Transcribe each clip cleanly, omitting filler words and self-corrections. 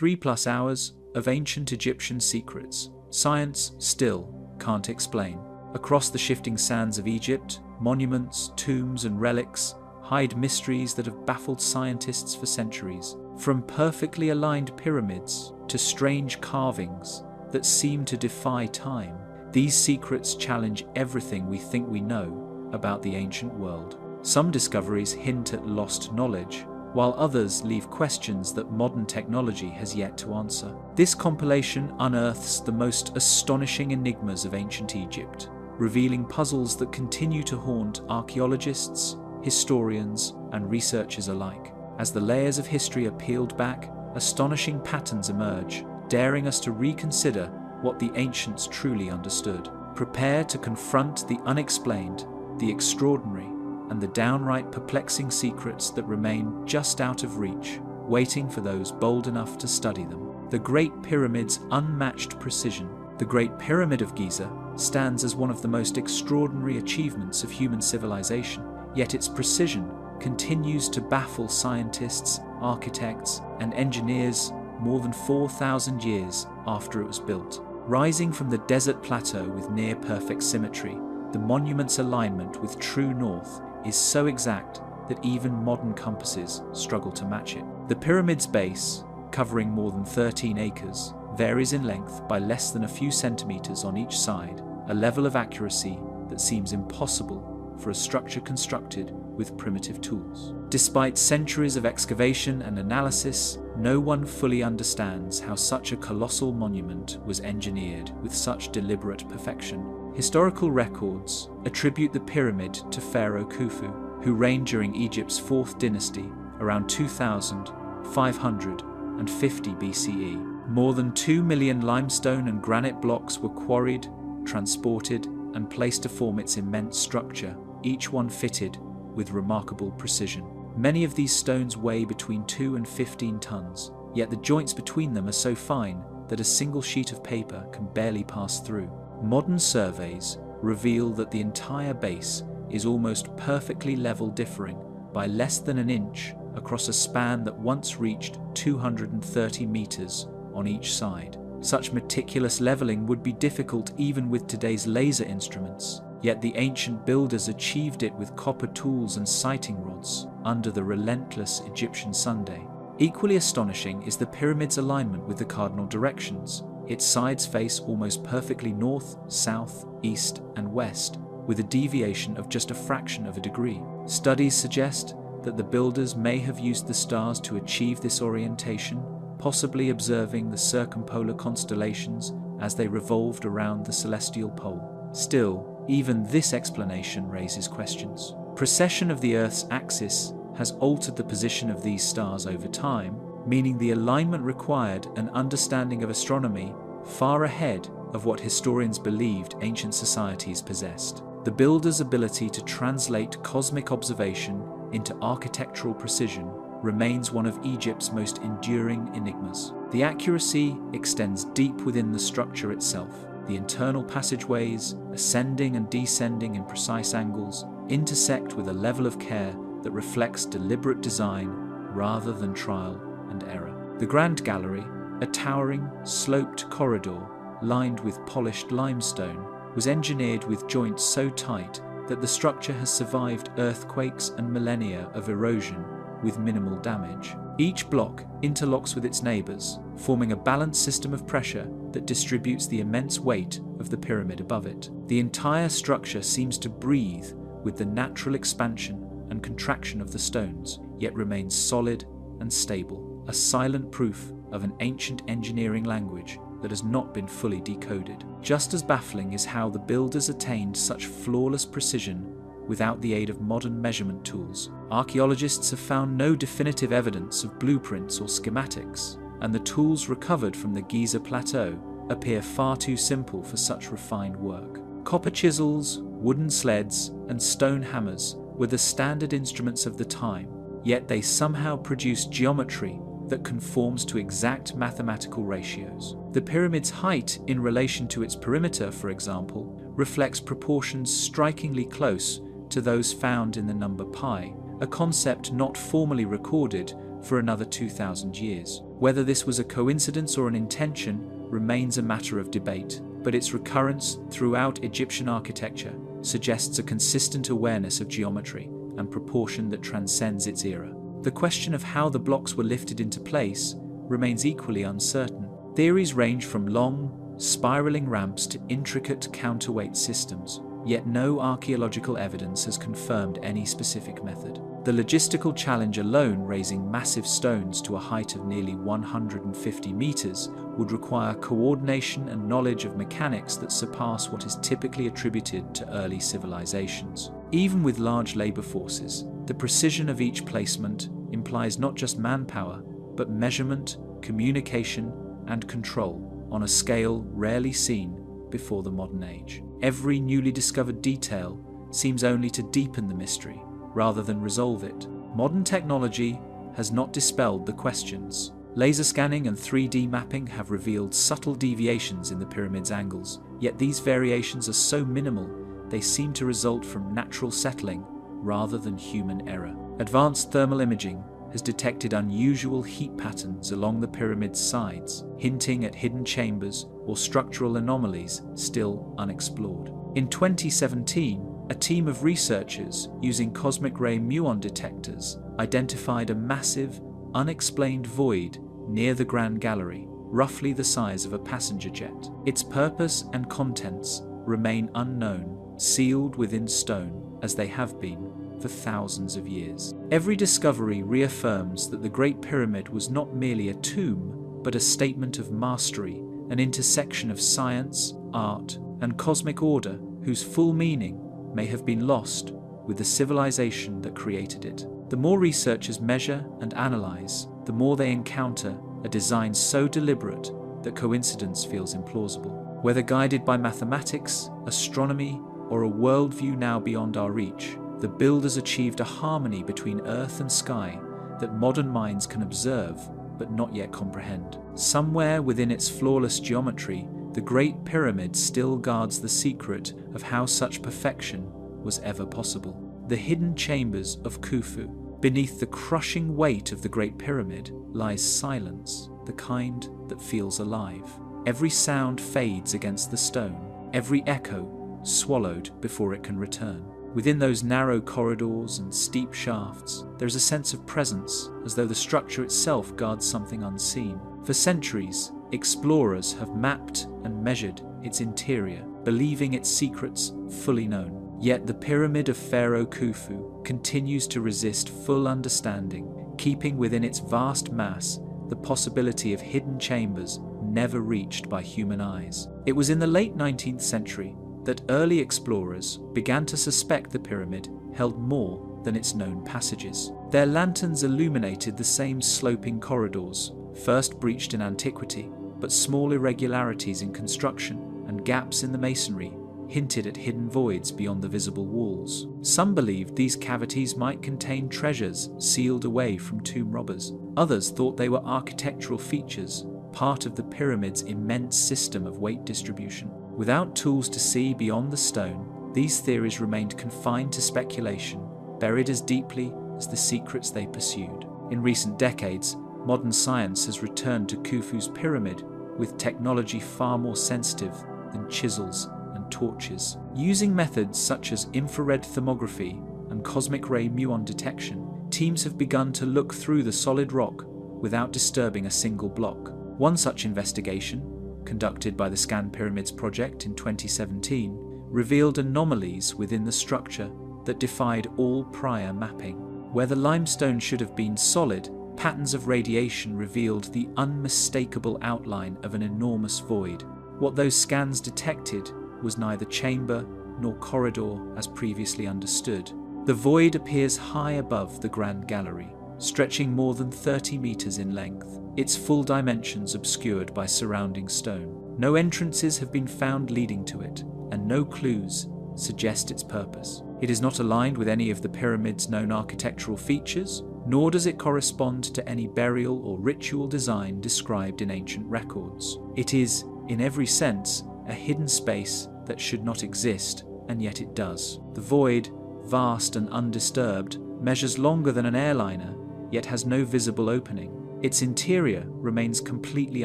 3+ hours of ancient Egyptian secrets science still can't explain. Across the shifting sands of Egypt, monuments, tombs, and relics hide mysteries that have baffled scientists for centuries. From perfectly aligned pyramids to strange carvings that seem to defy time, these secrets challenge everything we think we know about the ancient world. Some discoveries hint at lost knowledge, while others leave questions that modern technology has yet to answer. This compilation unearths the most astonishing enigmas of ancient Egypt, revealing puzzles that continue to haunt archaeologists, historians, and researchers alike. As the layers of history are peeled back, astonishing patterns emerge, daring us to reconsider what the ancients truly understood. Prepare to confront the unexplained, the extraordinary, and the downright perplexing secrets that remain just out of reach, waiting for those bold enough to study them. The Great Pyramid's unmatched precision. The Great Pyramid of Giza stands as one of the most extraordinary achievements of human civilization, yet its precision continues to baffle scientists, architects, and engineers more than 4,000 years after it was built. Rising from the desert plateau with near-perfect symmetry, the monument's alignment with true north is so exact that even modern compasses struggle to match it. The pyramid's base, covering more than 13 acres, varies in length by less than a few centimeters on each side, a level of accuracy that seems impossible for a structure constructed with primitive tools. Despite centuries of excavation and analysis, no one fully understands how such a colossal monument was engineered with such deliberate perfection. Historical records attribute the pyramid to Pharaoh Khufu, who reigned during Egypt's 4th dynasty around 2550 BCE. More than 2 million limestone and granite blocks were quarried, transported, and placed to form its immense structure, each one fitted with remarkable precision. Many of these stones weigh between 2 and 15 tons, yet the joints between them are so fine that a single sheet of paper can barely pass through. Modern surveys reveal that the entire base is almost perfectly level, differing by less than an inch across a span that once reached 230 meters on each side. Such meticulous leveling would be difficult even with today's laser instruments, yet the ancient builders achieved it with copper tools and sighting rods under the relentless Egyptian sunday. Equally astonishing is the pyramid's alignment with the cardinal directions. Its sides face almost perfectly north, south, east, and west, with a deviation of just a fraction of a degree. Studies suggest that the builders may have used the stars to achieve this orientation, possibly observing the circumpolar constellations as they revolved around the celestial pole. Still, even this explanation raises questions. Precession of the Earth's axis has altered the position of these stars over time, meaning the alignment required an understanding of astronomy far ahead of what historians believed ancient societies possessed. The builders' ability to translate cosmic observation into architectural precision remains one of Egypt's most enduring enigmas. The accuracy extends deep within the structure itself. The internal passageways, ascending and descending in precise angles, intersect with a level of care that reflects deliberate design rather than trial and error. The Grand Gallery, a towering, sloped corridor lined with polished limestone, was engineered with joints so tight that the structure has survived earthquakes and millennia of erosion with minimal damage. Each block interlocks with its neighbors, forming a balanced system of pressure that distributes the immense weight of the pyramid above it. The entire structure seems to breathe with the natural expansion and contraction of the stones, yet remains solid and stable, a silent proof of an ancient engineering language that has not been fully decoded. Just as baffling is how the builders attained such flawless precision without the aid of modern measurement tools. Archaeologists have found no definitive evidence of blueprints or schematics, and the tools recovered from the Giza Plateau appear far too simple for such refined work. Copper chisels, wooden sleds, and stone hammers were the standard instruments of the time, yet they somehow produced geometry that conforms to exact mathematical ratios. The pyramid's height in relation to its perimeter, for example, reflects proportions strikingly close to those found in the number pi, a concept not formally recorded for another 2,000 years. Whether this was a coincidence or an intention remains a matter of debate, but its recurrence throughout Egyptian architecture suggests a consistent awareness of geometry and proportion that transcends its era. The question of how the blocks were lifted into place remains equally uncertain. Theories range from long, spiraling ramps to intricate counterweight systems, yet no archaeological evidence has confirmed any specific method. The logistical challenge alone, raising massive stones to a height of nearly 150 meters, would require coordination and knowledge of mechanics that surpass what is typically attributed to early civilizations. Even with large labor forces, the precision of each placement implies not just manpower, but measurement, communication, and control on a scale rarely seen before the modern age. Every newly discovered detail seems only to deepen the mystery, rather than resolve it. Modern technology has not dispelled the questions. Laser scanning and 3D mapping have revealed subtle deviations in the pyramid's angles, yet these variations are so minimal they seem to result from natural settling rather than human error. Advanced thermal imaging has detected unusual heat patterns along the pyramid's sides, hinting at hidden chambers or structural anomalies still unexplored. In 2017, a team of researchers using cosmic ray muon detectors identified a massive, unexplained void near the Grand Gallery, roughly the size of a passenger jet. Its purpose and contents remain unknown, sealed within stone, as they have been for thousands of years. Every discovery reaffirms that the Great Pyramid was not merely a tomb, but a statement of mastery, an intersection of science, art, and cosmic order whose full meaning may have been lost with the civilization that created it. The more researchers measure and analyze, the more they encounter a design so deliberate that coincidence feels implausible. Whether guided by mathematics, astronomy, or a worldview now beyond our reach, the builders achieved a harmony between earth and sky that modern minds can observe but not yet comprehend. Somewhere within its flawless geometry, the Great Pyramid still guards the secret of how such perfection was ever possible. The hidden chambers of Khufu. Beneath the crushing weight of the Great Pyramid lies silence, the kind that feels alive. Every sound fades against the stone, every echo swallowed before it can return. Within those narrow corridors and steep shafts, there is a sense of presence, as though the structure itself guards something unseen. For centuries, explorers have mapped and measured its interior, believing its secrets fully known. Yet the pyramid of Pharaoh Khufu continues to resist full understanding, keeping within its vast mass the possibility of hidden chambers never reached by human eyes. It was in the late 19th century that early explorers began to suspect the pyramid held more than its known passages. Their lanterns illuminated the same sloping corridors, first breached in antiquity, but small irregularities in construction and gaps in the masonry hinted at hidden voids beyond the visible walls. Some believed these cavities might contain treasures sealed away from tomb robbers. Others thought they were architectural features, part of the pyramid's immense system of weight distribution. Without tools to see beyond the stone, these theories remained confined to speculation, buried as deeply as the secrets they pursued. In recent decades, modern science has returned to Khufu's pyramid with technology far more sensitive than chisels and torches. Using methods such as infrared thermography and cosmic ray muon detection, teams have begun to look through the solid rock without disturbing a single block. One such investigation, conducted by the Scan Pyramids project in 2017, revealed anomalies within the structure that defied all prior mapping. Where the limestone should have been solid, patterns of radiation revealed the unmistakable outline of an enormous void. What those scans detected was neither chamber nor corridor as previously understood. The void appears high above the Grand Gallery, stretching more than 30 meters in length, its full dimensions obscured by surrounding stone. No entrances have been found leading to it, and no clues suggest its purpose. It is not aligned with any of the pyramid's known architectural features, nor does it correspond to any burial or ritual design described in ancient records. It is, in every sense, a hidden space that should not exist, and yet it does. The void, vast and undisturbed, measures longer than an airliner, yet has no visible opening. Its interior remains completely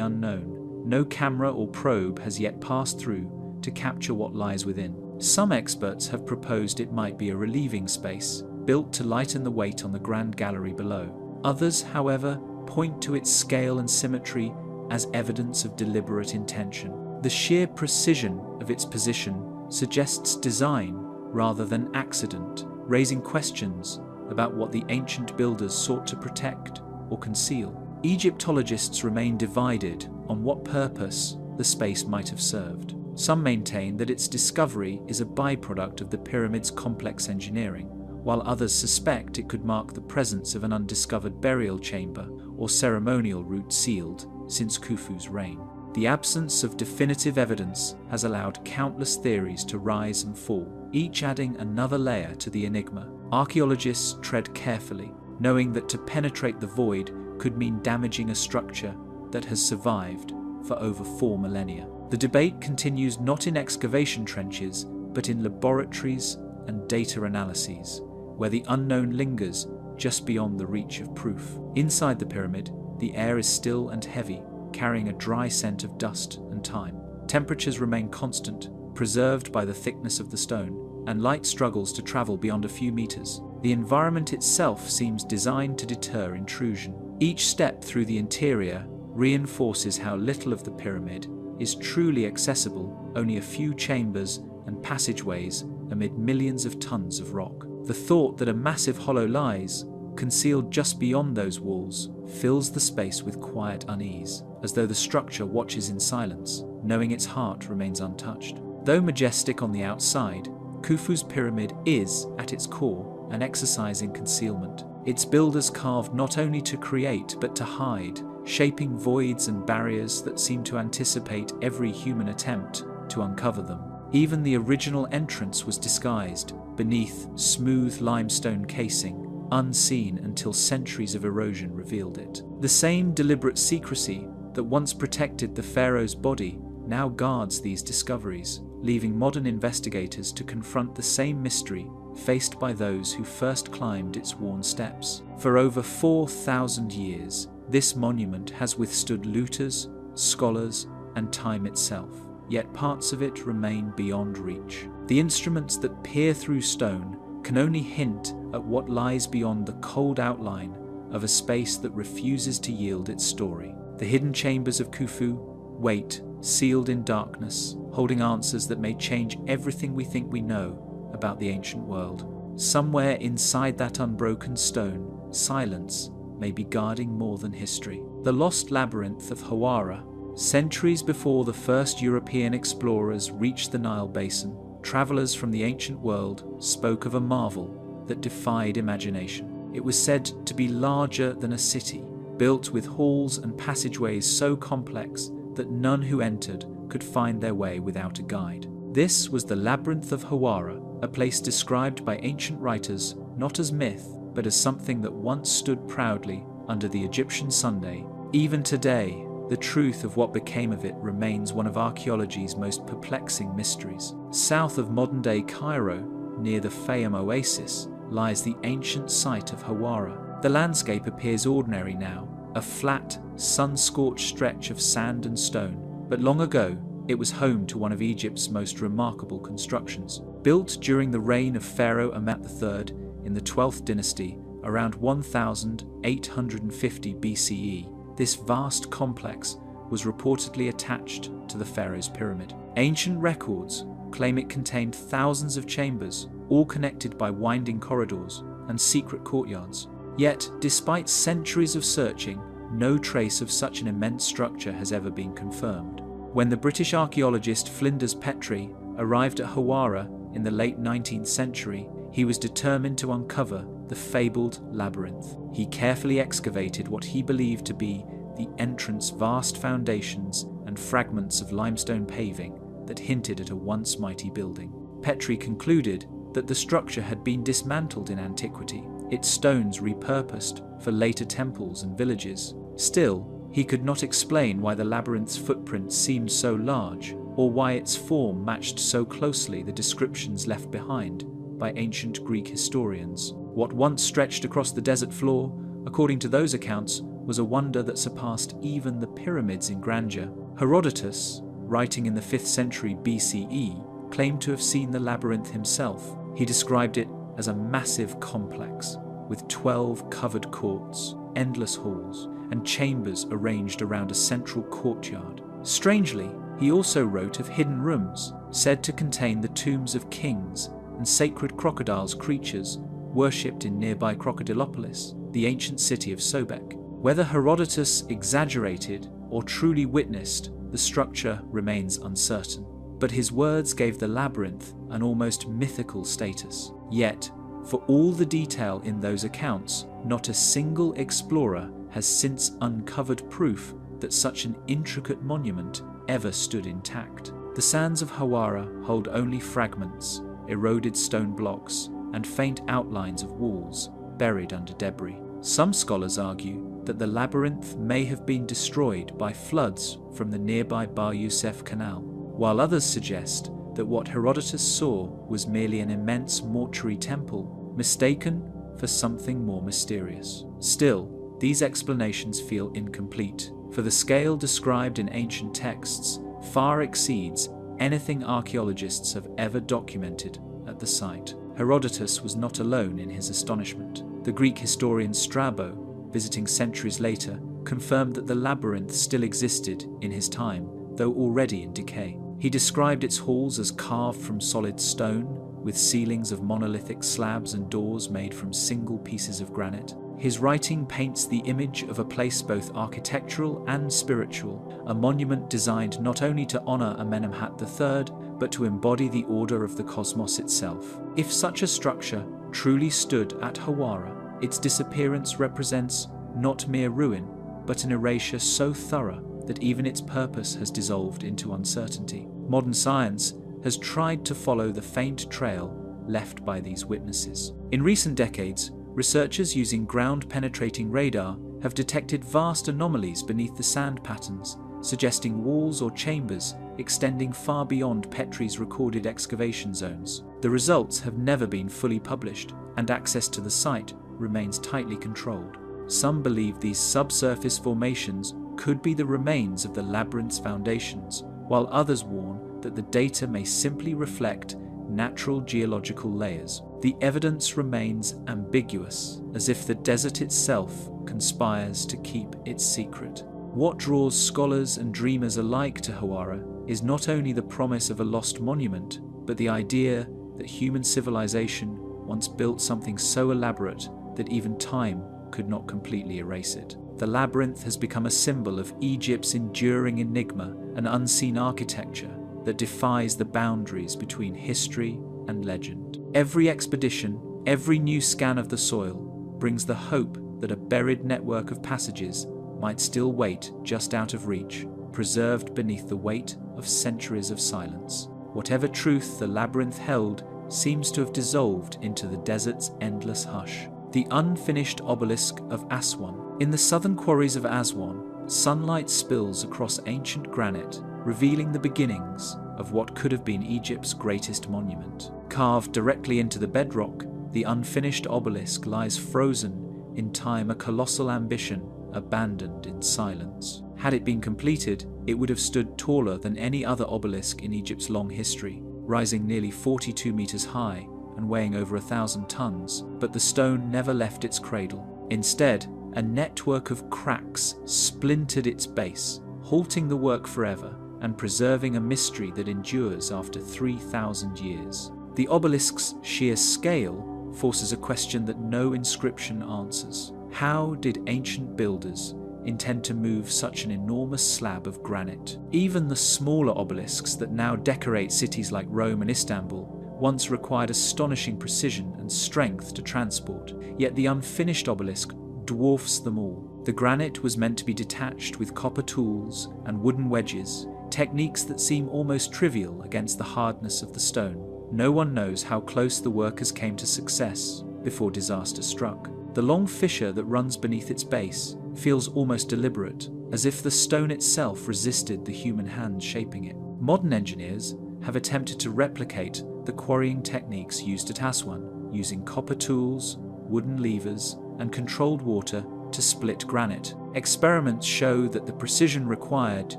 unknown. No camera or probe has yet passed through to capture what lies within. Some experts have proposed it might be a relieving space, built to lighten the weight on the Grand Gallery below. Others, however, point to its scale and symmetry as evidence of deliberate intention. The sheer precision of its position suggests design rather than accident, raising questions about what the ancient builders sought to protect or conceal. Egyptologists remain divided on what purpose the space might have served. Some maintain that its discovery is a byproduct of the pyramid's complex engineering, while others suspect it could mark the presence of an undiscovered burial chamber or ceremonial route sealed since Khufu's reign. The absence of definitive evidence has allowed countless theories to rise and fall, each adding another layer to the enigma. Archaeologists tread carefully, knowing that to penetrate the void could mean damaging a structure that has survived for over 4 millennia. The debate continues not in excavation trenches, but in laboratories and data analyses, where the unknown lingers just beyond the reach of proof. Inside the pyramid, the air is still and heavy, carrying a dry scent of dust and time. Temperatures remain constant, preserved by the thickness of the stone, and light struggles to travel beyond a few meters. The environment itself seems designed to deter intrusion. Each step through the interior reinforces how little of the pyramid is truly accessible, only a few chambers and passageways amid millions of tons of rock. The thought that a massive hollow lies, concealed just beyond those walls, fills the space with quiet unease, as though the structure watches in silence, knowing its heart remains untouched. Though majestic on the outside, Khufu's pyramid is, at its core, an exercise in concealment. Its builders carved not only to create but to hide, shaping voids and barriers that seem to anticipate every human attempt to uncover them. Even the original entrance was disguised beneath smooth limestone casing, unseen until centuries of erosion revealed it. The same deliberate secrecy that once protected the pharaoh's body now guards these discoveries, leaving modern investigators to confront the same mystery faced by those who first climbed its worn steps. For over 4,000 years, this monument has withstood looters, scholars, and time itself, yet parts of it remain beyond reach. The instruments that peer through stone can only hint at what lies beyond the cold outline of a space that refuses to yield its story. The hidden chambers of Khufu wait, sealed in darkness, holding answers that may change everything we think we know about the ancient world. Somewhere inside that unbroken stone, silence may be guarding more than history. The lost labyrinth of Hawara. Centuries before the first European explorers reached the Nile basin, travelers from the ancient world spoke of a marvel that defied imagination. It was said to be larger than a city, built with halls and passageways so complex that none who entered could find their way without a guide. This was the Labyrinth of Hawara, a place described by ancient writers not as myth, but as something that once stood proudly under the Egyptian Sunday. Even today, the truth of what became of it remains one of archaeology's most perplexing mysteries. South of modern-day Cairo, near the Fayum oasis, lies the ancient site of Hawara. The landscape appears ordinary now, a flat, sun-scorched stretch of sand and stone, but long ago it was home to one of Egypt's most remarkable constructions. Built during the reign of Pharaoh Amet III in the 12th dynasty, around 1850 BCE, this vast complex was reportedly attached to the pharaoh's pyramid. Ancient records claim it contained thousands of chambers, all connected by winding corridors and secret courtyards. Yet, despite centuries of searching, no trace of such an immense structure has ever been confirmed. When the British archaeologist Flinders Petrie arrived at Hawara in the late 19th century, he was determined to uncover the fabled labyrinth. He carefully excavated what he believed to be the entrance, vast foundations and fragments of limestone paving that hinted at a once mighty building. Petrie concluded that the structure had been dismantled in antiquity, its stones repurposed for later temples and villages. Still, he could not explain why the labyrinth's footprint seemed so large, or why its form matched so closely the descriptions left behind by ancient Greek historians. What once stretched across the desert floor according to those accounts, was a wonder that surpassed even the pyramids in grandeur. Herodotus, writing in the 5th century BCE, claimed to have seen the labyrinth himself. He described it as a massive complex with 12 covered courts, endless halls, and chambers arranged around a central courtyard. Strangely, he also wrote of hidden rooms, said to contain the tombs of kings and sacred crocodiles creatures worshipped in nearby Crocodilopolis, the ancient city of Sobek. Whether Herodotus exaggerated or truly witnessed the structure remains uncertain, but his words gave the labyrinth an almost mythical status. Yet, for all the detail in those accounts, not a single explorer has since uncovered proof that such an intricate monument ever stood intact. The sands of Hawara hold only fragments, eroded stone blocks, and faint outlines of walls buried under debris. Some scholars argue that the labyrinth may have been destroyed by floods from the nearby Bar Yusuf Canal, while others suggest that what Herodotus saw was merely an immense mortuary temple, mistaken for something more mysterious. Still, these explanations feel incomplete, for the scale described in ancient texts far exceeds anything archaeologists have ever documented at the site. Herodotus was not alone in his astonishment. The Greek historian Strabo, visiting centuries later, confirmed that the labyrinth still existed in his time, though already in decay. He described its halls as carved from solid stone, with ceilings of monolithic slabs and doors made from single pieces of granite. His writing paints the image of a place both architectural and spiritual, a monument designed not only to honor Amenemhat III, but to embody the order of the cosmos itself. If such a structure truly stood at Hawara, its disappearance represents not mere ruin, but an erasure so thorough that even its purpose has dissolved into uncertainty. Modern science has tried to follow the faint trail left by these witnesses. In recent decades, researchers using ground-penetrating radar have detected vast anomalies beneath the sand patterns, suggesting walls or chambers extending far beyond Petrie's recorded excavation zones. The results have never been fully published, and access to the site remains tightly controlled. Some believe these subsurface formations could be the remains of the labyrinth's foundations, while others warn that the data may simply reflect natural geological layers. The evidence remains ambiguous, as if the desert itself conspires to keep its secret. What draws scholars and dreamers alike to Hawara is not only the promise of a lost monument, but the idea that human civilization once built something so elaborate that even time could not completely erase it. The labyrinth has become a symbol of Egypt's enduring enigma, an unseen architecture that defies the boundaries between history and legend. Every expedition, every new scan of the soil, brings the hope that a buried network of passages might still wait just out of reach, preserved beneath the weight of centuries of silence. Whatever truth the labyrinth held seems to have dissolved into the desert's endless hush. The unfinished obelisk of Aswan. In the southern quarries of Aswan, sunlight spills across ancient granite, revealing the beginnings of what could have been Egypt's greatest monument. Carved directly into the bedrock, the unfinished obelisk lies frozen in time, a colossal ambition abandoned in silence. Had it been completed, it would have stood taller than any other obelisk in Egypt's long history, rising nearly 42 meters high and weighing over 1,000 tons, but the stone never left its cradle. Instead, a network of cracks splintered its base, halting the work forever and preserving a mystery that endures after 3,000 years. The obelisk's sheer scale forces a question that no inscription answers. How did ancient builders intend to move such an enormous slab of granite? Even the smaller obelisks that now decorate cities like Rome and Istanbul once required astonishing precision and strength to transport, yet the unfinished obelisk dwarfs them all. The granite was meant to be detached with copper tools and wooden wedges, techniques that seem almost trivial against the hardness of the stone. No one knows how close the workers came to success before disaster struck. The long fissure that runs beneath its base feels almost deliberate, as if the stone itself resisted the human hand shaping it. Modern engineers have attempted to replicate the quarrying techniques used at Aswan, using copper tools, wooden levers, and controlled water to split granite. Experiments show that the precision required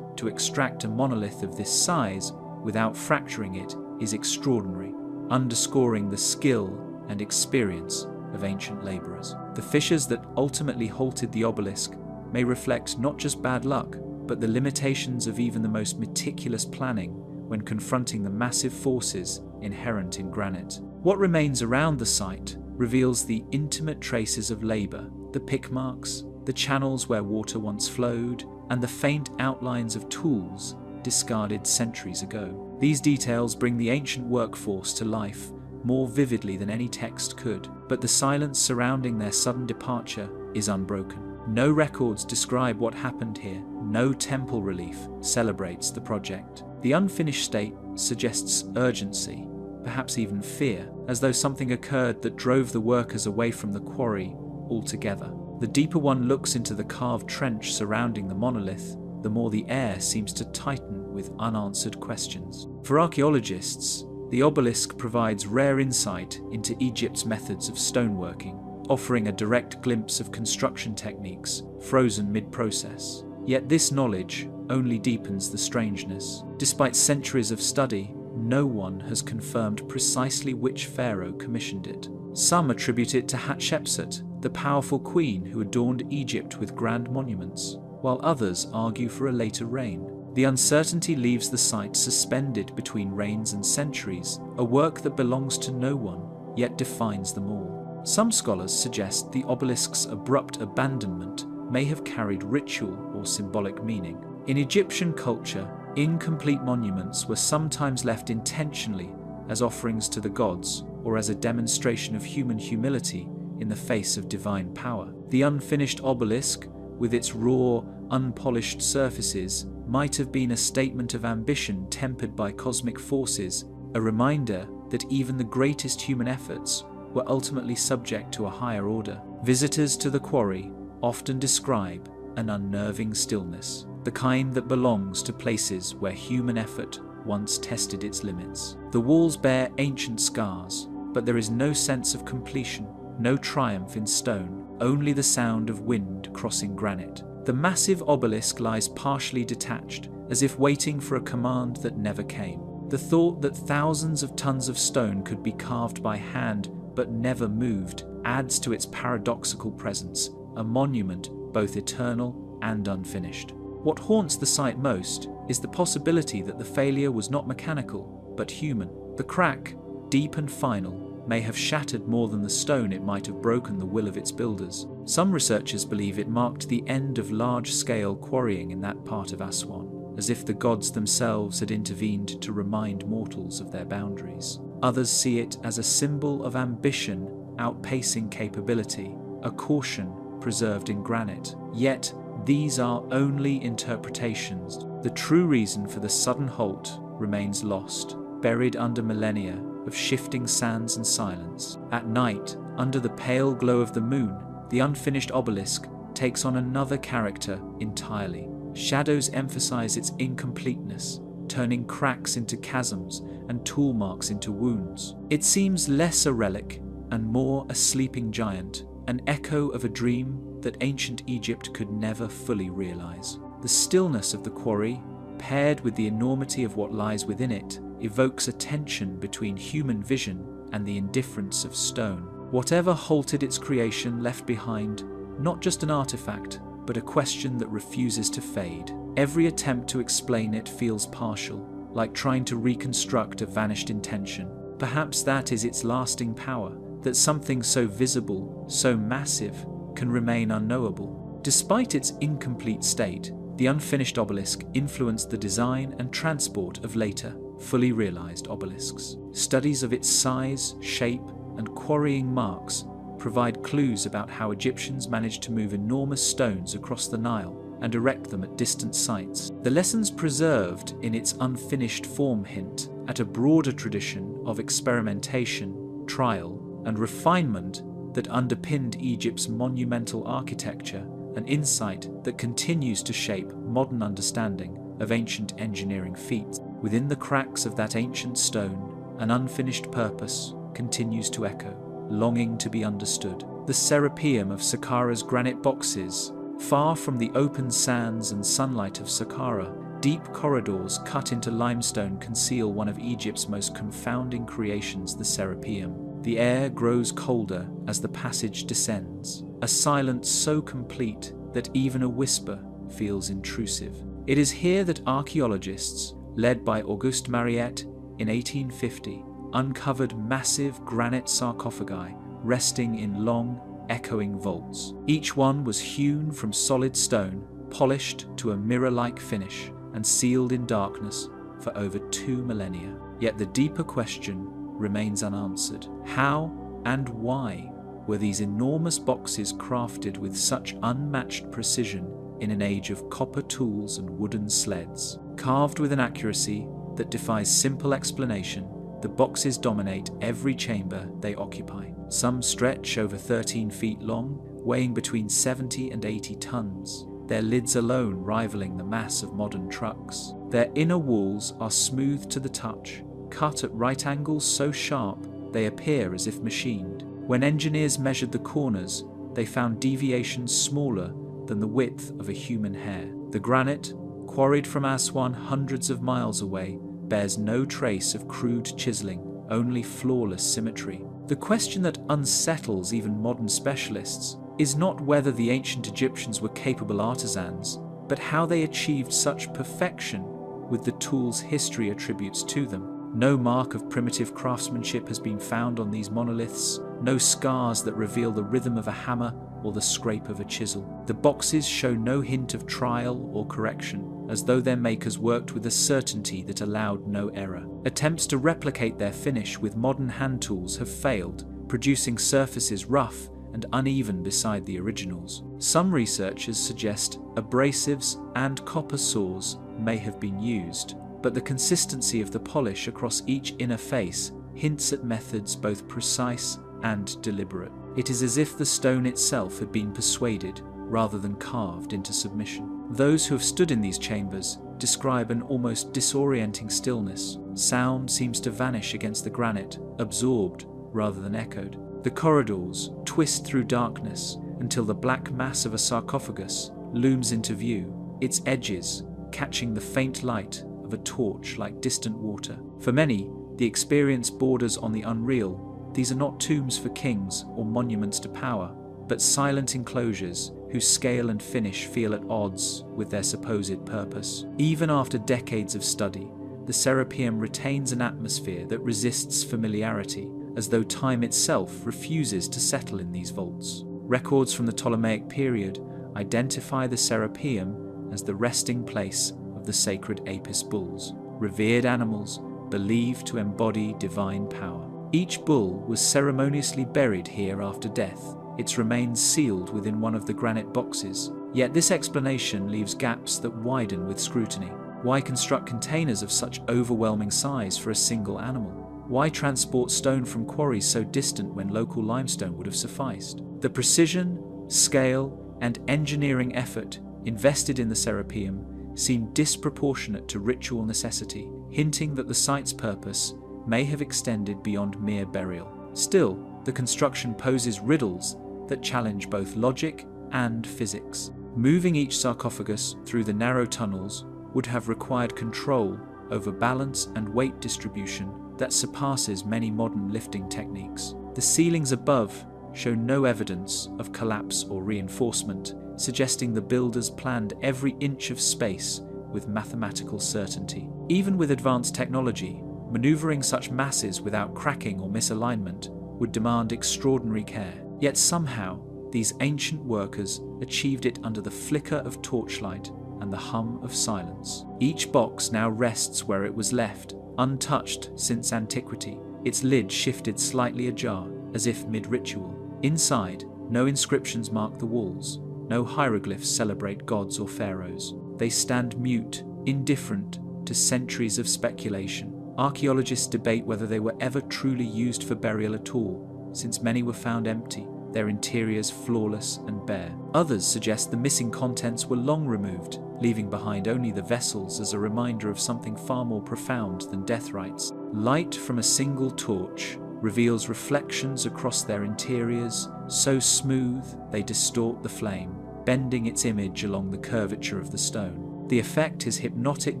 to extract a monolith of this size without fracturing it is extraordinary, underscoring the skill and experience of ancient laborers. The fissures that ultimately halted the obelisk may reflect not just bad luck, but the limitations of even the most meticulous planning when confronting the massive forces inherent in granite. What remains around the site reveals the intimate traces of labor, the pick marks, the channels where water once flowed, and the faint outlines of tools discarded centuries ago. These details bring the ancient workforce to life more vividly than any text could, but the silence surrounding their sudden departure is unbroken. No records describe what happened here. No temple relief celebrates the project. The unfinished state suggests urgency, perhaps even fear, as though something occurred that drove the workers away from the quarry altogether. The deeper one looks into the carved trench surrounding the monolith, the more the air seems to tighten with unanswered questions. For archaeologists, the obelisk provides rare insight into Egypt's methods of stoneworking, offering a direct glimpse of construction techniques frozen mid-process. Yet this knowledge only deepens the strangeness. Despite centuries of study, no one has confirmed precisely which pharaoh commissioned it. Some attribute it to Hatshepsut, the powerful queen who adorned Egypt with grand monuments, while others argue for a later reign. The uncertainty leaves the site suspended between reigns and centuries, a work that belongs to no one, yet defines them all. Some scholars suggest the obelisk's abrupt abandonment may have carried ritual or symbolic meaning. In Egyptian culture, incomplete monuments were sometimes left intentionally as offerings to the gods or as a demonstration of human humility in the face of divine power. The unfinished obelisk, with its raw, unpolished surfaces, might have been a statement of ambition tempered by cosmic forces, a reminder that even the greatest human efforts were ultimately subject to a higher order. Visitors to the quarry often describe an unnerving stillness, the kind that belongs to places where human effort once tested its limits. The walls bear ancient scars, but there is no sense of completion, no triumph in stone, only the sound of wind crossing granite. The massive obelisk lies partially detached, as if waiting for a command that never came. The thought that thousands of tons of stone could be carved by hand but never moved adds to its paradoxical presence, a monument both eternal and unfinished. What haunts the site most is the possibility that the failure was not mechanical, but human. The crack, deep and final, may have shattered more than the stone it might have broken the will of its builders. Some researchers believe it marked the end of large-scale quarrying in that part of Aswan, as if the gods themselves had intervened to remind mortals of their boundaries. Others see it as a symbol of ambition outpacing capability, a caution preserved in granite. Yet, these are only interpretations. The true reason for the sudden halt remains lost, buried under millennia of shifting sands and silence. At night, under the pale glow of the moon, the unfinished obelisk takes on another character entirely. Shadows emphasize its incompleteness, turning cracks into chasms and tool marks into wounds. It seems less a relic and more a sleeping giant, an echo of a dream that ancient Egypt could never fully realize. The stillness of the quarry, paired with the enormity of what lies within it, evokes a tension between human vision and the indifference of stone. Whatever halted its creation left behind not just an artifact, but a question that refuses to fade. Every attempt to explain it feels partial, like trying to reconstruct a vanished intention. Perhaps that is its lasting power, that something so visible, so massive, can remain unknowable. Despite its incomplete state, the unfinished obelisk influenced the design and transport of later, fully realized obelisks. Studies of its size, shape, and quarrying marks provide clues about how Egyptians managed to move enormous stones across the Nile and erect them at distant sites. The lessons preserved in its unfinished form hint at a broader tradition of experimentation, trial, and refinement that underpinned Egypt's monumental architecture, an insight that continues to shape modern understanding of ancient engineering feats. Within the cracks of that ancient stone, an unfinished purpose continues to echo, longing to be understood. The Serapeum of Saqqara's granite boxes. Far from the open sands and sunlight of Saqqara, deep corridors cut into limestone conceal one of Egypt's most confounding creations, the Serapeum. The air grows colder as the passage descends, a silence so complete that even a whisper feels intrusive. It is here that archaeologists, led by Auguste Mariette in 1850, uncovered massive granite sarcophagi resting in long, echoing vaults. Each one was hewn from solid stone, polished to a mirror-like finish, and sealed in darkness for over 2 millennia. Yet the deeper question remains unanswered. How and why were these enormous boxes crafted with such unmatched precision in an age of copper tools and wooden sleds? Carved with an accuracy that defies simple explanation, the boxes dominate every chamber they occupy. Some stretch over 13 feet long, weighing between 70 and 80 tons, their lids alone rivaling the mass of modern trucks. Their inner walls are smooth to the touch, cut at right angles so sharp they appear as if machined. When engineers measured the corners, they found deviations smaller than the width of a human hair. The granite, quarried from Aswan hundreds of miles away, bears no trace of crude chiseling, only flawless symmetry. The question that unsettles even modern specialists is not whether the ancient Egyptians were capable artisans, but how they achieved such perfection with the tools history attributes to them. No mark of primitive craftsmanship has been found on these monoliths, no scars that reveal the rhythm of a hammer or the scrape of a chisel. The boxes show no hint of trial or correction, as though their makers worked with a certainty that allowed no error. Attempts to replicate their finish with modern hand tools have failed, producing surfaces rough and uneven beside the originals. Some researchers suggest abrasives and copper saws may have been used, but the consistency of the polish across each inner face hints at methods both precise and deliberate. It is as if the stone itself had been persuaded rather than carved into submission. Those who have stood in these chambers describe an almost disorienting stillness. Sound seems to vanish against the granite, absorbed rather than echoed. The corridors twist through darkness until the black mass of a sarcophagus looms into view, its edges catching the faint light of a torch like distant water. For many, the experience borders on the unreal. These are not tombs for kings or monuments to power, but silent enclosures whose scale and finish feel at odds with their supposed purpose. Even after decades of study, the Serapeum retains an atmosphere that resists familiarity, as though time itself refuses to settle in these vaults. Records from the Ptolemaic period identify the Serapeum as the resting place of the sacred Apis bulls, revered animals believed to embody divine power. Each bull was ceremoniously buried here after death, its remains sealed within one of the granite boxes. Yet this explanation leaves gaps that widen with scrutiny. Why construct containers of such overwhelming size for a single animal? Why transport stone from quarries so distant when local limestone would have sufficed? The precision, scale, and engineering effort invested in the Serapeum seem disproportionate to ritual necessity, hinting that the site's purpose may have extended beyond mere burial. Still, the construction poses riddles that challenge both logic and physics. Moving each sarcophagus through the narrow tunnels would have required control over balance and weight distribution that surpasses many modern lifting techniques. The ceilings above show no evidence of collapse or reinforcement, suggesting the builders planned every inch of space with mathematical certainty. Even with advanced technology, maneuvering such masses without cracking or misalignment would demand extraordinary care. Yet somehow, these ancient workers achieved it under the flicker of torchlight and the hum of silence. Each box now rests where it was left, untouched since antiquity, its lid shifted slightly ajar, as if mid-ritual. Inside, no inscriptions mark the walls, no hieroglyphs celebrate gods or pharaohs. They stand mute, indifferent to centuries of speculation. Archaeologists debate whether they were ever truly used for burial at all, since many were found empty, their interiors flawless and bare. Others suggest the missing contents were long removed, leaving behind only the vessels as a reminder of something far more profound than death rites. Light from a single torch reveals reflections across their interiors, so smooth they distort the flame, bending its image along the curvature of the stone. The effect is hypnotic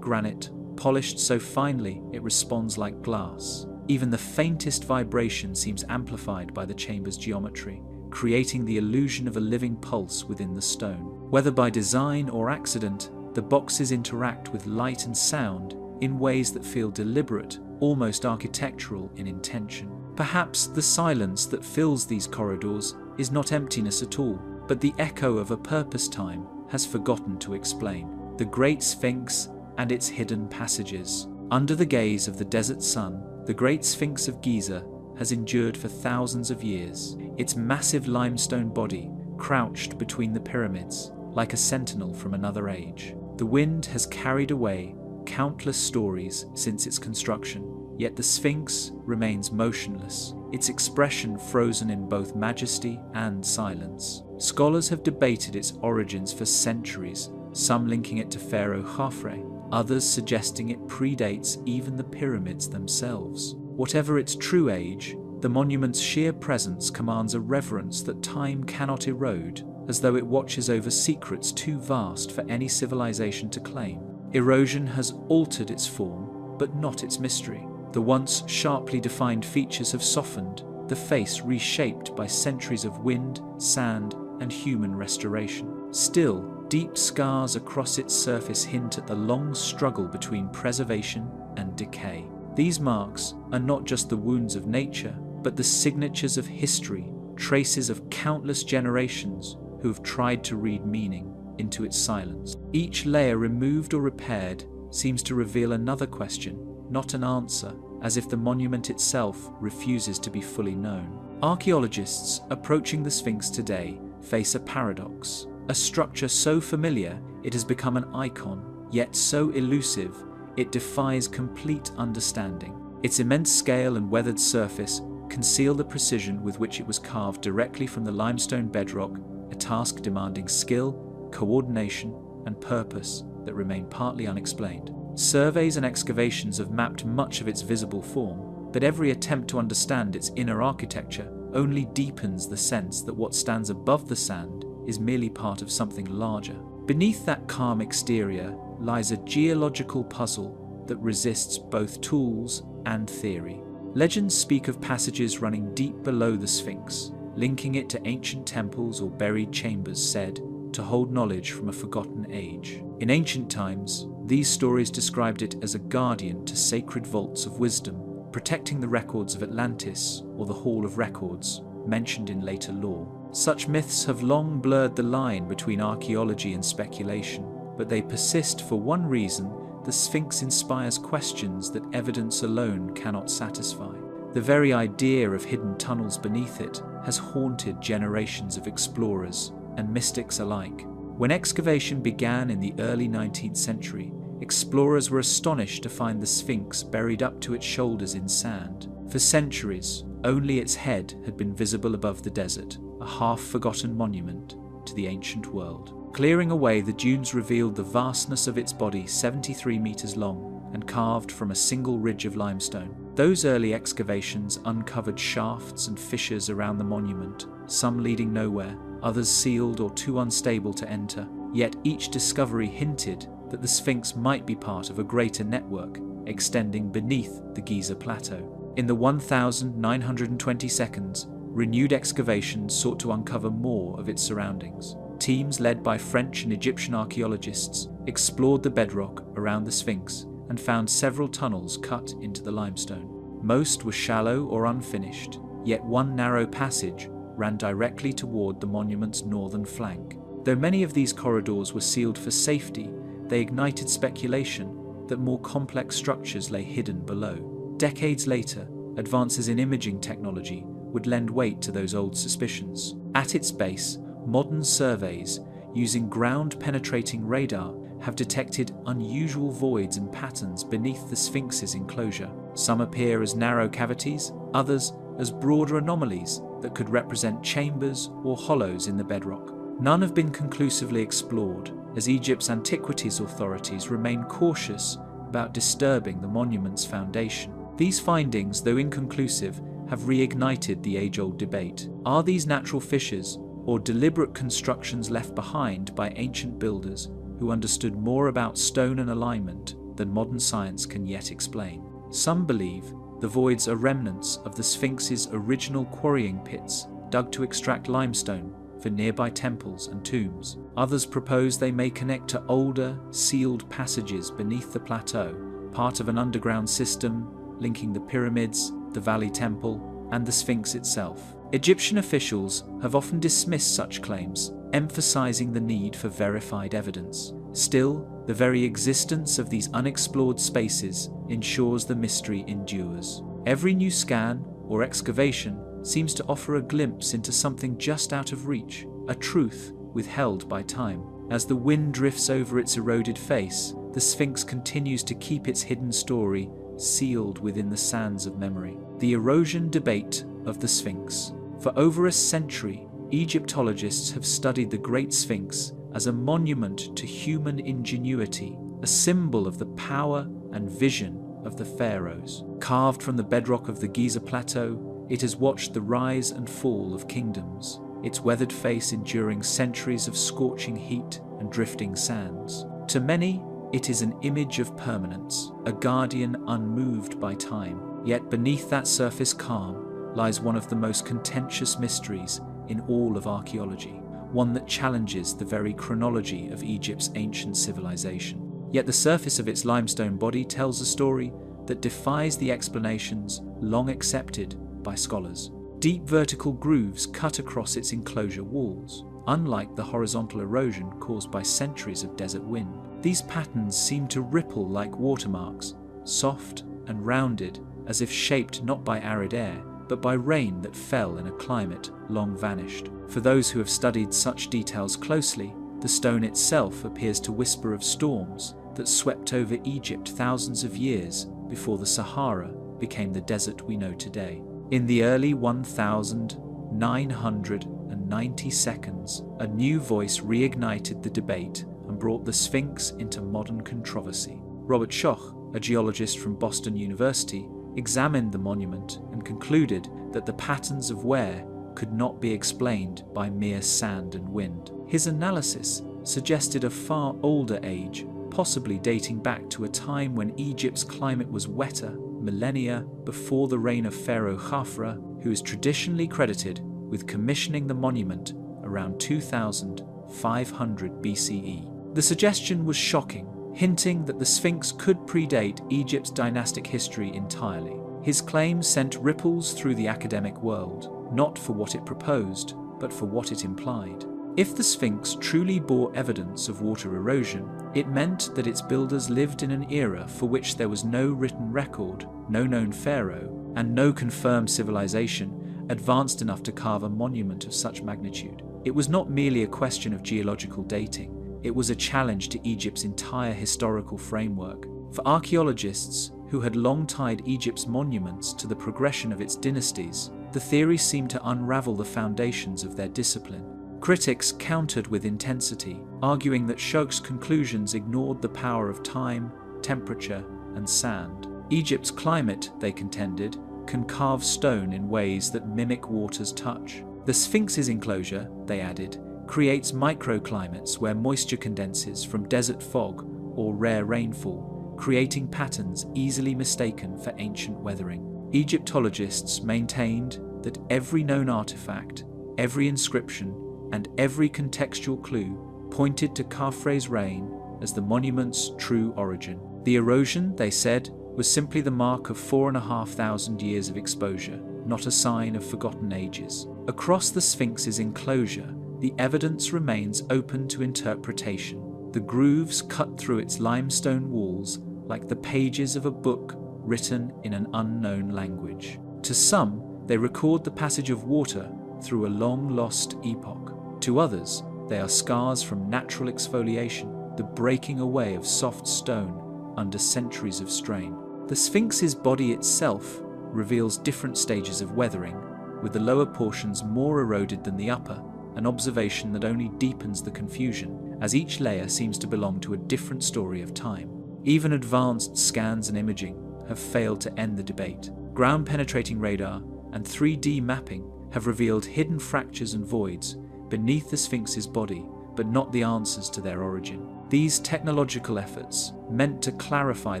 granite, polished so finely it responds like glass. Even the faintest vibration seems amplified by the chamber's geometry, creating the illusion of a living pulse within the stone. Whether by design or accident, the boxes interact with light and sound in ways that feel deliberate, almost architectural in intention. Perhaps the silence that fills these corridors is not emptiness at all, but the echo of a purpose time has forgotten to explain. The Great Sphinx and its hidden passages. Under the gaze of the desert sun, the Great Sphinx of Giza has endured for thousands of years, its massive limestone body crouched between the pyramids, like a sentinel from another age. The wind has carried away countless stories since its construction, yet the Sphinx remains motionless, its expression frozen in both majesty and silence. Scholars have debated its origins for centuries, some linking it to Pharaoh Khafre, others suggesting it predates even the pyramids themselves. Whatever its true age, the monument's sheer presence commands a reverence that time cannot erode, as though it watches over secrets too vast for any civilization to claim. Erosion has altered its form, but not its mystery. The once sharply defined features have softened, the face reshaped by centuries of wind, sand, and human restoration. Still, deep scars across its surface hint at the long struggle between preservation and decay. These marks are not just the wounds of nature, but the signatures of history, traces of countless generations who have tried to read meaning into its silence. Each layer removed or repaired seems to reveal another question, not an answer, as if the monument itself refuses to be fully known. Archaeologists approaching the Sphinx today face a paradox. A structure so familiar it has become an icon, yet so elusive it defies complete understanding. Its immense scale and weathered surface conceal the precision with which it was carved directly from the limestone bedrock, a task demanding skill, coordination, and purpose that remain partly unexplained. Surveys and excavations have mapped much of its visible form, but every attempt to understand its inner architecture only deepens the sense that what stands above the sand is merely part of something larger. Beneath that calm exterior lies a geological puzzle that resists both tools and theory. Legends speak of passages running deep below the Sphinx, linking it to ancient temples or buried chambers said to hold knowledge from a forgotten age. In ancient times, these stories described it as a guardian to sacred vaults of wisdom, protecting the records of Atlantis or the Hall of Records, mentioned in later lore. Such myths have long blurred the line between archaeology and speculation, but they persist for one reason: the Sphinx inspires questions that evidence alone cannot satisfy. The very idea of hidden tunnels beneath it has haunted generations of explorers and mystics alike. When excavation began in the early 19th century, explorers were astonished to find the Sphinx buried up to its shoulders in sand. For centuries, only its head had been visible above the desert, a half-forgotten monument to the ancient world. Clearing away the dunes revealed the vastness of its body, 73 meters long and carved from a single ridge of limestone. Those early excavations uncovered shafts and fissures around the monument, some leading nowhere, others sealed or too unstable to enter. Yet each discovery hinted that the Sphinx might be part of a greater network extending beneath the Giza Plateau. In the 1,920 seconds, renewed excavations sought to uncover more of its surroundings. Teams led by French and Egyptian archaeologists explored the bedrock around the Sphinx and found several tunnels cut into the limestone. Most were shallow or unfinished, yet one narrow passage ran directly toward the monument's northern flank. Though many of these corridors were sealed for safety, they ignited speculation that more complex structures lay hidden below. Decades later, advances in imaging technology would lend weight to those old suspicions. At its base, modern surveys using ground-penetrating radar have detected unusual voids and patterns beneath the Sphinx's enclosure. Some appear as narrow cavities, others as broader anomalies that could represent chambers or hollows in the bedrock. None have been conclusively explored, as Egypt's antiquities authorities remain cautious about disturbing the monument's foundation. These findings, though inconclusive, have reignited the age-old debate. Are these natural fissures or deliberate constructions left behind by ancient builders who understood more about stone and alignment than modern science can yet explain? Some believe the voids are remnants of the Sphinx's original quarrying pits dug to extract limestone for nearby temples and tombs. Others propose they may connect to older, sealed passages beneath the plateau, part of an underground system linking the pyramids, the Valley Temple, and the Sphinx itself. Egyptian officials have often dismissed such claims, emphasizing the need for verified evidence. Still, the very existence of these unexplored spaces ensures the mystery endures. Every new scan or excavation seems to offer a glimpse into something just out of reach, a truth withheld by time. As the wind drifts over its eroded face, the Sphinx continues to keep its hidden story sealed within the sands of memory. The erosion debate of the Sphinx. For over a century, Egyptologists have studied the Great Sphinx as a monument to human ingenuity, a symbol of the power and vision of the pharaohs. Carved from the bedrock of the Giza Plateau, it has watched the rise and fall of kingdoms, its weathered face enduring centuries of scorching heat and drifting sands. To many, it is an image of permanence, a guardian unmoved by time. Yet beneath that surface calm lies one of the most contentious mysteries in all of archaeology, one that challenges the very chronology of Egypt's ancient civilization. Yet the surface of its limestone body tells a story that defies the explanations long accepted by scholars. Deep vertical grooves cut across its enclosure walls. Unlike the horizontal erosion caused by centuries of desert wind, these patterns seem to ripple like watermarks, soft and rounded, as if shaped not by arid air, but by rain that fell in a climate long vanished. For those who have studied such details closely, the stone itself appears to whisper of storms that swept over Egypt thousands of years before the Sahara became the desert we know today. In the early 1990 seconds, a new voice reignited the debate and brought the Sphinx into modern controversy. Robert Schoch, a geologist from Boston University, examined the monument and concluded that the patterns of wear could not be explained by mere sand and wind. His analysis suggested a far older age, possibly dating back to a time when Egypt's climate was wetter, millennia before the reign of Pharaoh Khafra, who is traditionally credited with commissioning the monument around 2500 BCE. The suggestion was shocking, hinting that the Sphinx could predate Egypt's dynastic history entirely. His claim sent ripples through the academic world, not for what it proposed, but for what it implied. If the Sphinx truly bore evidence of water erosion, it meant that its builders lived in an era for which there was no written record, no known pharaoh, and no confirmed civilization advanced enough to carve a monument of such magnitude. It was not merely a question of geological dating, it was a challenge to Egypt's entire historical framework. For archaeologists who had long tied Egypt's monuments to the progression of its dynasties, the theory seemed to unravel the foundations of their discipline. Critics countered with intensity, arguing that Schoch's conclusions ignored the power of time, temperature, and sand. Egypt's climate, they contended, can carve stone in ways that mimic water's touch. The Sphinx's enclosure, they added, creates microclimates where moisture condenses from desert fog or rare rainfall, creating patterns easily mistaken for ancient weathering. Egyptologists maintained that every known artifact, every inscription, and every contextual clue pointed to Khafre's reign as the monument's true origin. The erosion, they said, was simply the mark of 4,500 years of exposure, not a sign of forgotten ages. Across the Sphinx's enclosure, the evidence remains open to interpretation. The grooves cut through its limestone walls like the pages of a book written in an unknown language. To some, they record the passage of water through a long-lost epoch. To others, they are scars from natural exfoliation, the breaking away of soft stone under centuries of strain. The Sphinx's body itself reveals different stages of weathering, with the lower portions more eroded than the upper, an observation that only deepens the confusion, as each layer seems to belong to a different story of time. Even advanced scans and imaging have failed to end the debate. Ground-penetrating radar and 3D mapping have revealed hidden fractures and voids beneath the Sphinx's body, but not the answers to their origin. These technological efforts, meant to clarify